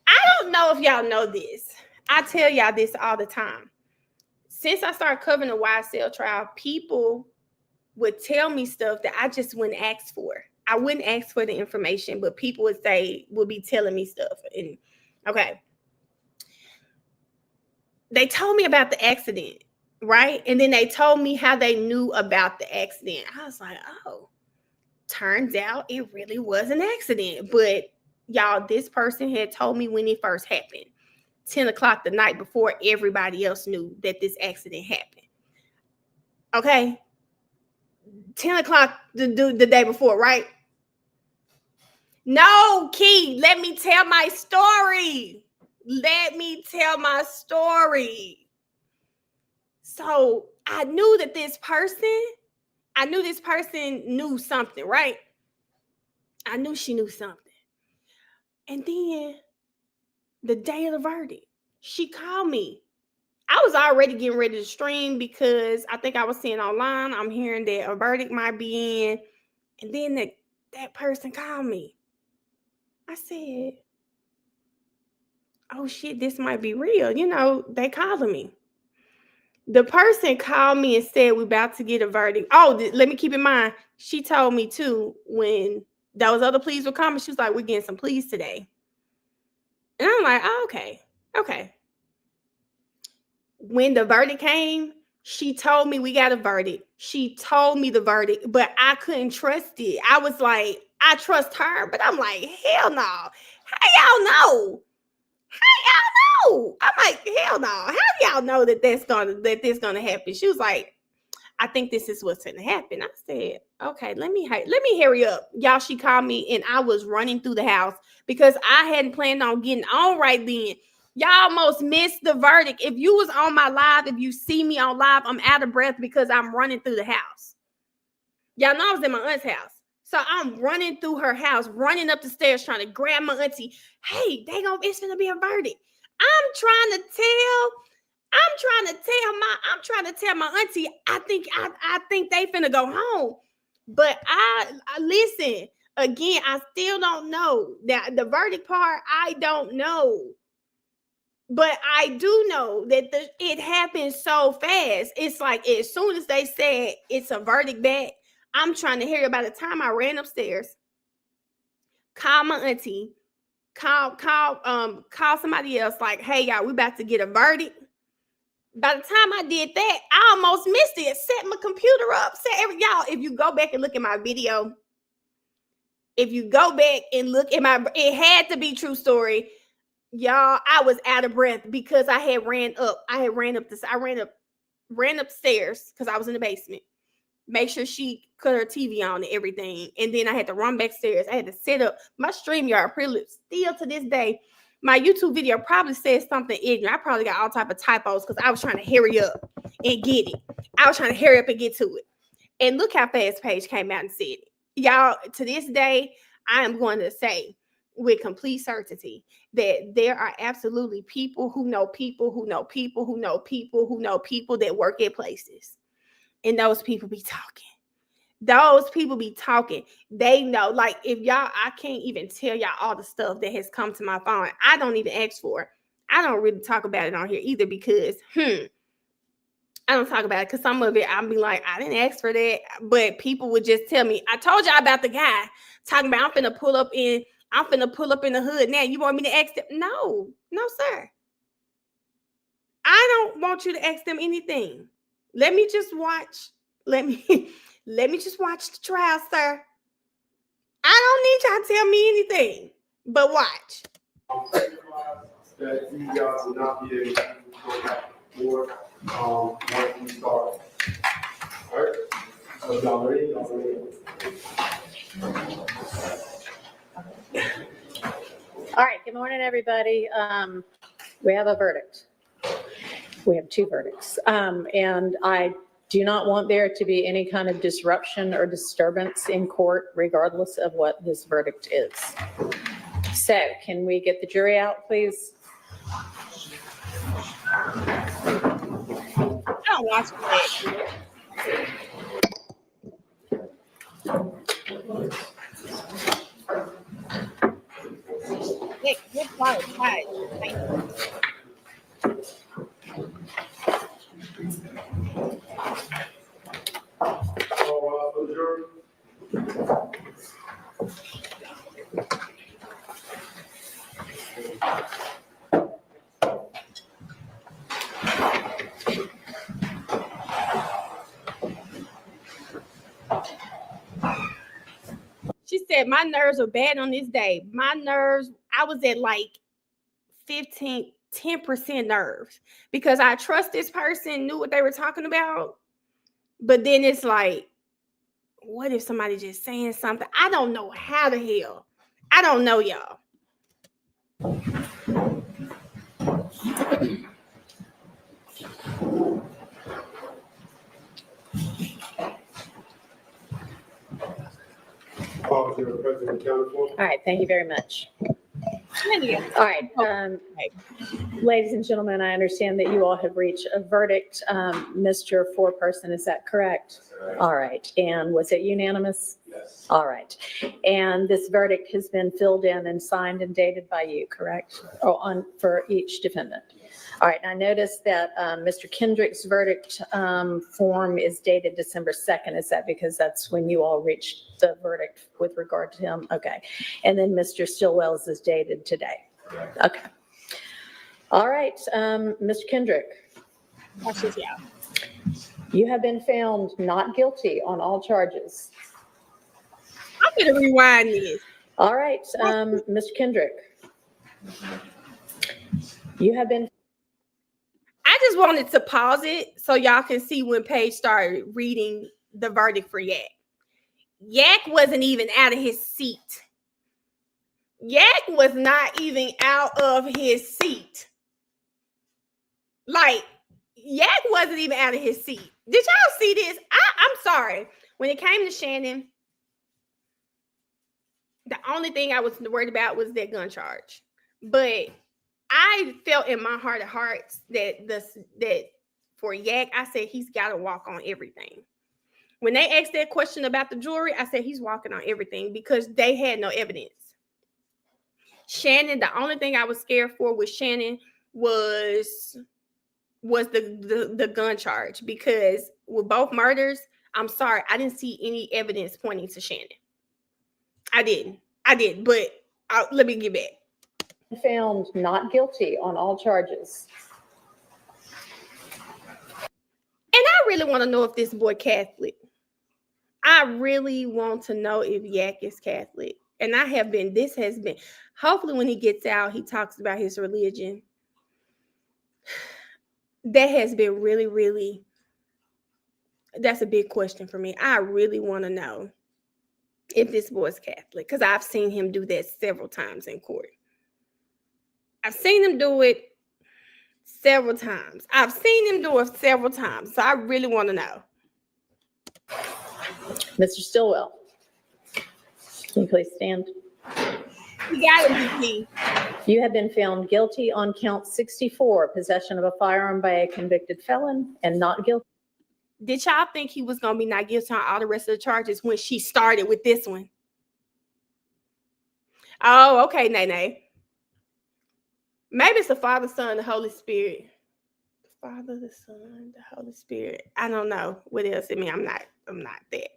I don't know if y'all know this. I tell y'all this all the time. Since I started covering the YSL trial, people would tell me stuff that I just wouldn't ask for. I wouldn't ask for the information, but people would be telling me stuff. And okay. They told me about the accident, right? And then they told me how they knew about the accident. I was like, oh, turns out it really was an accident. But y'all, this person had told me when it first happened, 10 o'clock the night before everybody else knew that this accident happened. Okay? 10 o'clock the day before, right? No, Key, let me tell my story. Let me tell my story. So I knew that this person knew something, right? I knew she knew something. And then the day of the verdict, she called me. I was already getting ready to stream because I think I was seeing online, I'm hearing that a verdict might be in. And then that person called me. I said, oh shit, this might be real. You know, they calling me. The person called me and said, we're about to get a verdict. Oh, let me keep in mind, she told me too, when those other pleas were coming, she was like, we're getting some pleas today. And I'm like, oh, okay. When the verdict came, she told me we got a verdict. She told me the verdict, but I couldn't trust it. I was like, I trust her, but I'm like, hell no. How y'all know? I'm like, hell no. How do y'all know that this gonna happen? She was like, I think this is what's gonna happen. I said, okay, let me hurry up. Y'all, she called me and I was running through the house because I hadn't planned on getting on right then. Y'all almost missed the verdict. If you was on my live, if you see me on live, I'm out of breath because I'm running through the house. Y'all know I was in my aunt's house. So I'm running through her house, running up the stairs, trying to grab my auntie. Hey, it's gonna be a verdict. I'm trying to tell my auntie, I think they finna go home. But I listen, again, I still don't know. That the verdict part, I don't know. But I do know that it happened so fast. It's like as soon as they said it's a verdict back, I'm trying to hear it. By the time I ran upstairs, call my auntie, call somebody else, like, hey, y'all, we about to get a verdict. By the time I did that, I almost missed it. Set my computer up. Y'all, if you go back and look at my video, it had to be true story. Y'all, I was out of breath because I ran upstairs because I was in the basement. Make sure she cut her TV on and everything. And then I had to run backstairs. I had to set up my StreamYard privilege. Still to this day, my YouTube video probably says something ignorant. I probably got all type of typos because I was trying to hurry up and get it. I was trying to hurry up and get to it. And look how fast Paige came out and said it. Y'all, to this day, I am going to say with complete certainty that there are absolutely people who know people who know people who know people who know people that work at places. And those people be talking. They know, like, if y'all, I can't even tell y'all all the stuff that has come to my phone. I don't even ask for it. I don't really talk about it on here either because, I don't talk about it because some of it, I'll be like, I didn't ask for that. But people would just tell me, I told y'all about the guy talking about, I'm finna pull up in the hood now. You want me to ask them? No, sir. I don't want you to ask them anything. Let me just watch the trial, sir. I don't need y'all to tell me anything, but watch. that you guys will not be able to go back and forth, once we start. All right? So y'all ready? Y'all ready? All right, good morning, everybody. We have a verdict. We have two verdicts. And I do not want there to be any kind of disruption or disturbance in court, regardless of what this verdict is. So can we get the jury out, please? I don't watch it. Nick, good quiet. Thank you. For the jury. She said, my nerves are bad on this day. My nerves, I was at like 10% nerves because I trust this person, knew what they were talking about. But then it's like, what if somebody just saying something? I don't know how the hell. I don't know, y'all. Pause here, President County Court. All right, thank you very much. All right, ladies and gentlemen, I understand that you all have reached a verdict. Mr. Foreperson, is that correct? All right, and was it unanimous? Yes. All right, and this verdict has been filled in and signed and dated by you, correct? Oh, for each defendant. All right, and I noticed that Mr. Kendrick's verdict form is dated December 2nd. Is that because that's when you all reached the verdict with regard to him? Okay. And then Mr. Stillwell's is dated today. Okay. All right, Mr. Kendrick. You have been found not guilty on all charges. I'm going to rewind this. All right, Mr. Kendrick. You have been. I just wanted to pause it so y'all can see when Paige started reading the verdict for Yak. Yak wasn't even out of his seat. Yak was not even out of his seat. Like, Yak wasn't even out of his seat. Did y'all see this? I'm sorry. When it came to Shannon, the only thing I was worried about was that gun charge. But I felt in my heart of hearts that for Yak, I said he's got to walk on everything. When they asked that question about the jewelry, I said he's walking on everything because they had no evidence. Shannon, the only thing I was scared for with Shannon was the gun charge, because with both murders, I'm sorry, I didn't see any evidence pointing to Shannon. I did, but let me get back. Found not guilty on all charges. And I really want to know if this boy Catholic. I really want to know if Yak is Catholic. And this has been, hopefully when he gets out, he talks about his religion. That has been really, really, that's a big question for me. I really want to know if this boy's Catholic, because I've seen him do that several times in court. I've seen him do it several times. So I really want to know. Mr. Stillwell, can you please stand? You gotta be. You have been found guilty on count 64, possession of a firearm by a convicted felon, and not guilty. Did y'all think he was gonna be not guilty on all the rest of the charges when she started with this one? Oh, okay, Nene. Maybe it's the Father, Son, the Holy Spirit. The Father, the Son, the Holy Spirit. I don't know what else. I mean, I'm not that.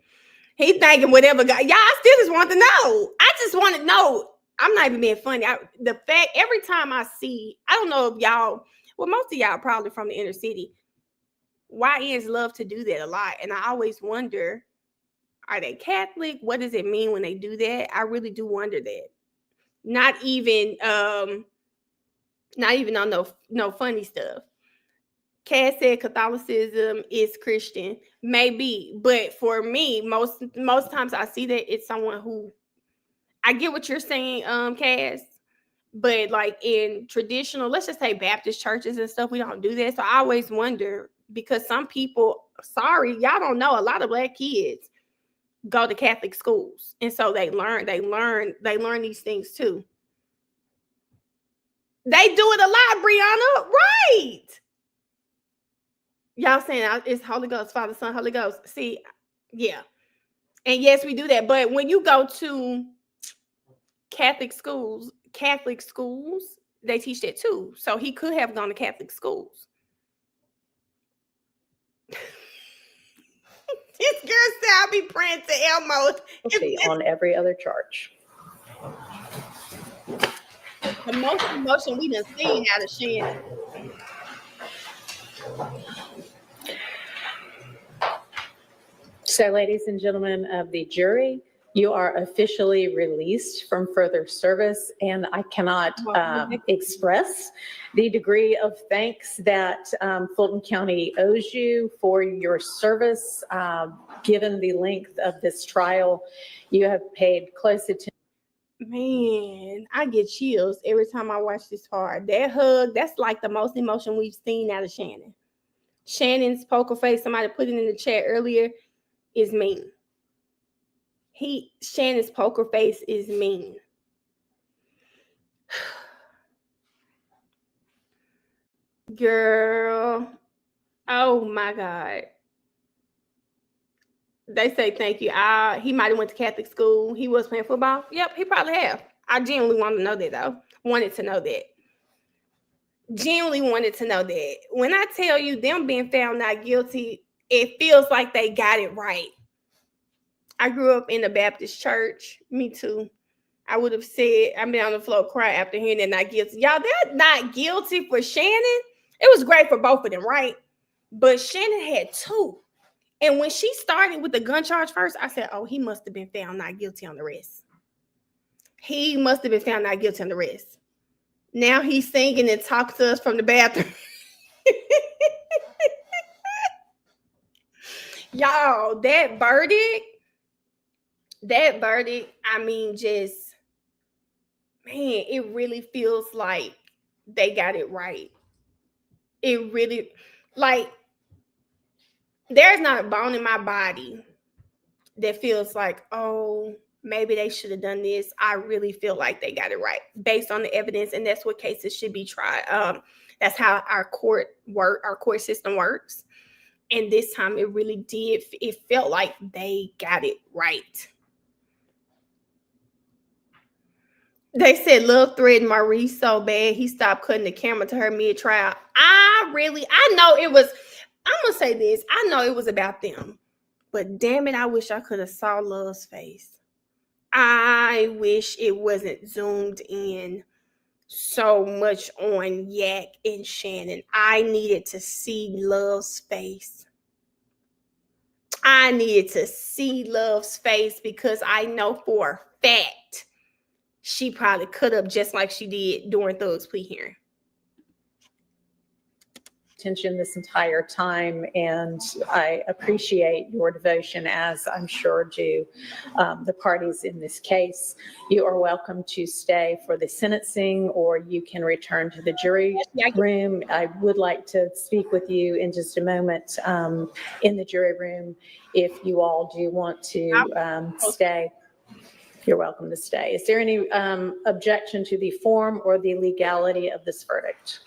He thinking whatever God. Y'all, I still just want to know. I just want to know. I'm not even being funny. The fact, every time I see, I don't know if y'all, well, most of y'all probably from the inner city. YNs love to do that a lot. And I always wonder, are they Catholic? What does it mean when they do that? I really do wonder that. Not even Not even on no funny stuff. Cass said Catholicism is Christian. Maybe, but for me, most times I see that it's someone who, I get what you're saying, Cass, but like in traditional, let's just say Baptist churches and stuff, we don't do that. So I always wonder, because some people, sorry, y'all don't know, a lot of Black kids go to Catholic schools, and so they learn these things too. They do it a lot, Brianna, right? Y'all saying it's Holy Ghost, Father, Son, Holy Ghost. See, yeah. And yes, we do that. But when you go to Catholic schools, they teach that too. So he could have gone to Catholic schools. This girl said I'll be praying to Elmo. Okay, on every other charge. The most emotion we done seen out of Shannon. So, ladies and gentlemen of the jury, you are officially released from further service, and I cannot express the degree of thanks that Fulton County owes you for your service. Given the length of this trial, you have paid close attention. Man, I get chills every time I watch this part. That hug, that's like the most emotion we've seen out of Shannon. Shannon's poker face, somebody put it in the chat earlier, is mean. Shannon's poker face is mean. Girl, oh my God. They say thank you. He might have went to Catholic school. He was playing football. Yep, he probably have. I genuinely wanted to know that though. Genuinely wanted to know that. When I tell you them being found not guilty, it feels like they got it right. I grew up in the Baptist church. Me too. I would have said, I've been on the floor crying after hearing they're not guilty. Y'all, they're not guilty for Shannon. It was great for both of them, right? But Shannon had two. And when she started with the gun charge first, I said, oh, he must have been found not guilty on the rest. He must have been found not guilty on the rest. Now he's singing and talking to us from the bathroom. Y'all, that verdict, I mean, just, man, it really feels like they got it right. It really, like, there's not a bone in my body that feels like, oh, maybe they should have done this. I really feel like they got it right based on the evidence, and that's what cases should be tried. That's how our court system works. And this time it really did. It felt like they got it right. They said Love threatened Maurice so bad he stopped cutting the camera to her mid-trial. I'm going to say this. I know it was about them. But damn it, I wish I could have saw Love's face. I wish it wasn't zoomed in so much on Yak and Shannon. I needed to see Love's face. Because I know for a fact she probably cut up just like she did during Thug's plea hearing. Attention this entire time, and I appreciate your devotion, as I'm sure do the parties in this case. You are welcome to stay for the sentencing, or you can return to the jury room. I would like to speak with you in just a moment in the jury room. If you all do want to stay, you're welcome to stay. Is there any objection to the form or the legality of this verdict?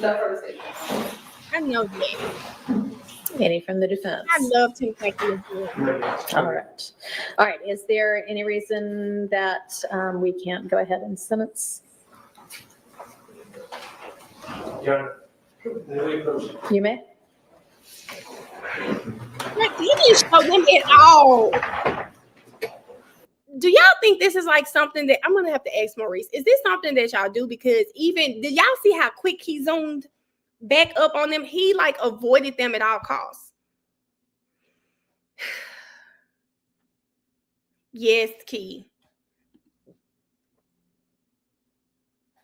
I know that. Any from the defense? I love to thank you. All right. Is there any reason that we can't go ahead and sentence? You may. Like, you didn't show them at all. Do y'all think this is like something that I'm gonna have to ask Maurice? Is this something that y'all do? Because did y'all see how quick he zoomed back up on them? He like avoided them at all costs. Yes, Key.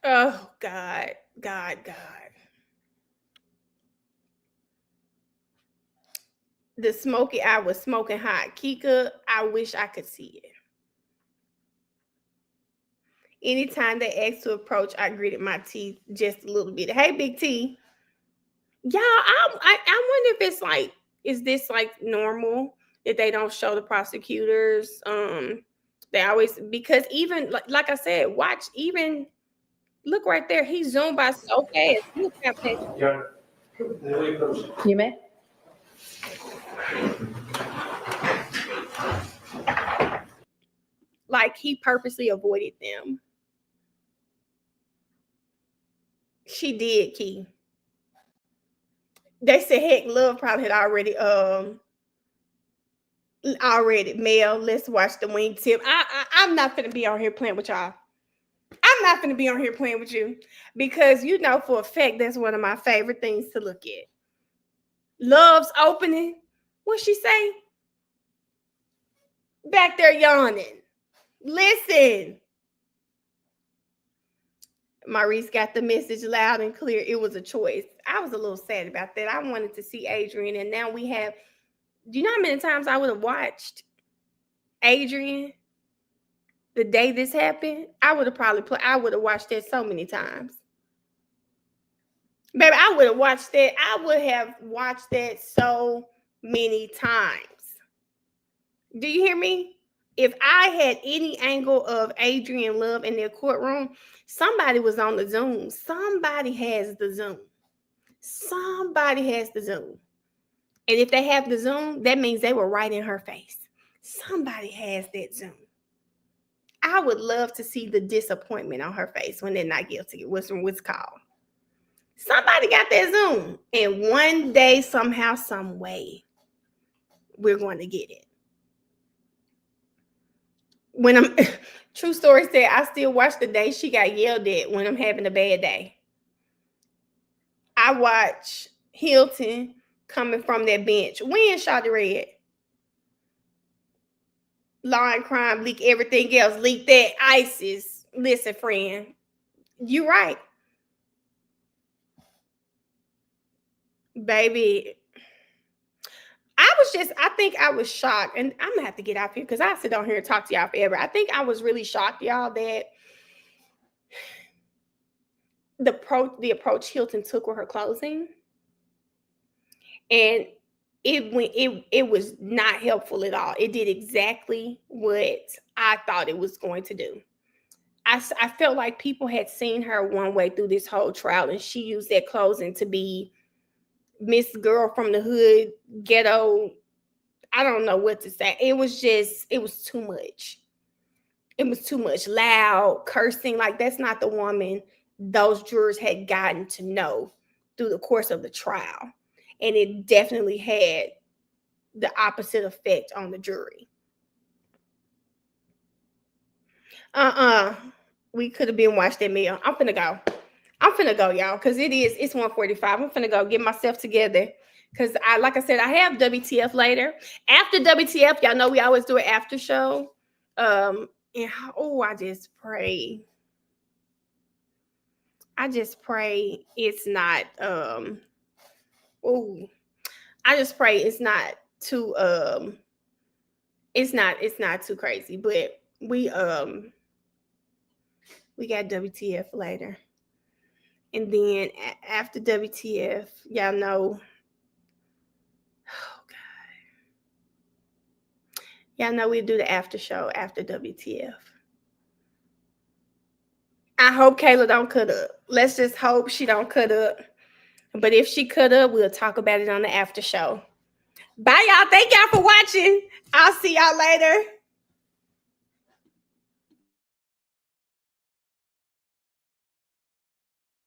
Oh God, God. The smoky eye was smoking hot. Kika, I wish I could see it. Anytime they asked to approach, I gritted my teeth just a little bit. Hey, Big T. Y'all, I wonder if it's like, is this like normal that they don't show the prosecutors? They always, because even like I said, watch, even look right there. He zoomed by so fast. Look how fast. You may. Like he purposely avoided them. She did, Key. They said, heck, Love probably had already Mel, let's watch the wingtip. I'm not gonna be on here playing with y'all. I'm not gonna be on here playing with you because you know for a fact that's one of my favorite things to look at. Love's opening. What'd she say? Back there yawning. Listen. Maurice got the message loud and clear. It was a choice. I was a little sad about that. I wanted to see Adrian, and now we have. Do you know how many times I would have watched Adrian the day this happened? I would have watched that so many times. Baby, I would have watched that. I would have watched that so many times. Do you hear me? If I had any angle of Adrian Love in their courtroom, somebody was on the Zoom. Somebody has the Zoom. Somebody has the Zoom. And if they have the Zoom, that means they were right in her face. Somebody has that Zoom. I would love to see the disappointment on her face when they're not guilty. What's called? Somebody got that Zoom. And one day, somehow, some way, we're going to get it. When I'm true story said, I still watch the day she got yelled at when I'm having a bad day. I watch Hilton coming from that bench. When Shawty Red? Law and crime, leak everything else. Leak that ISIS. Listen, friend, you right. Baby, I think I was shocked, and I'm gonna have to get out here because I sit down here and talk to y'all forever. I think I was really shocked, y'all, that the approach Hilton took with her closing, and it was not helpful at all. It did exactly what I thought it was going to do. I felt like people had seen her one way through this whole trial, and she used that closing to be Miss Girl from the hood, ghetto. I don't know what to say. It was too much. It was too much loud cursing. Like, that's not the woman those jurors had gotten to know through the course of the trial. And it definitely had the opposite effect on the jury. We could have been watched that meal. I'm finna go, y'all, because it's 1:45. I'm finna go get myself together. Because like I said, I have WTF later. After WTF, y'all know we always do an after show. I just pray. It's not I just pray it's not too it's not too crazy. But we got WTF later. And then after WTF, y'all know, oh God. Y'all know we do the after show after WTF. I hope Kayla don't cut up. Let's just hope she don't cut up. But if she cut up, we'll talk about it on the after show. Bye, y'all. Thank y'all for watching. I'll see y'all later.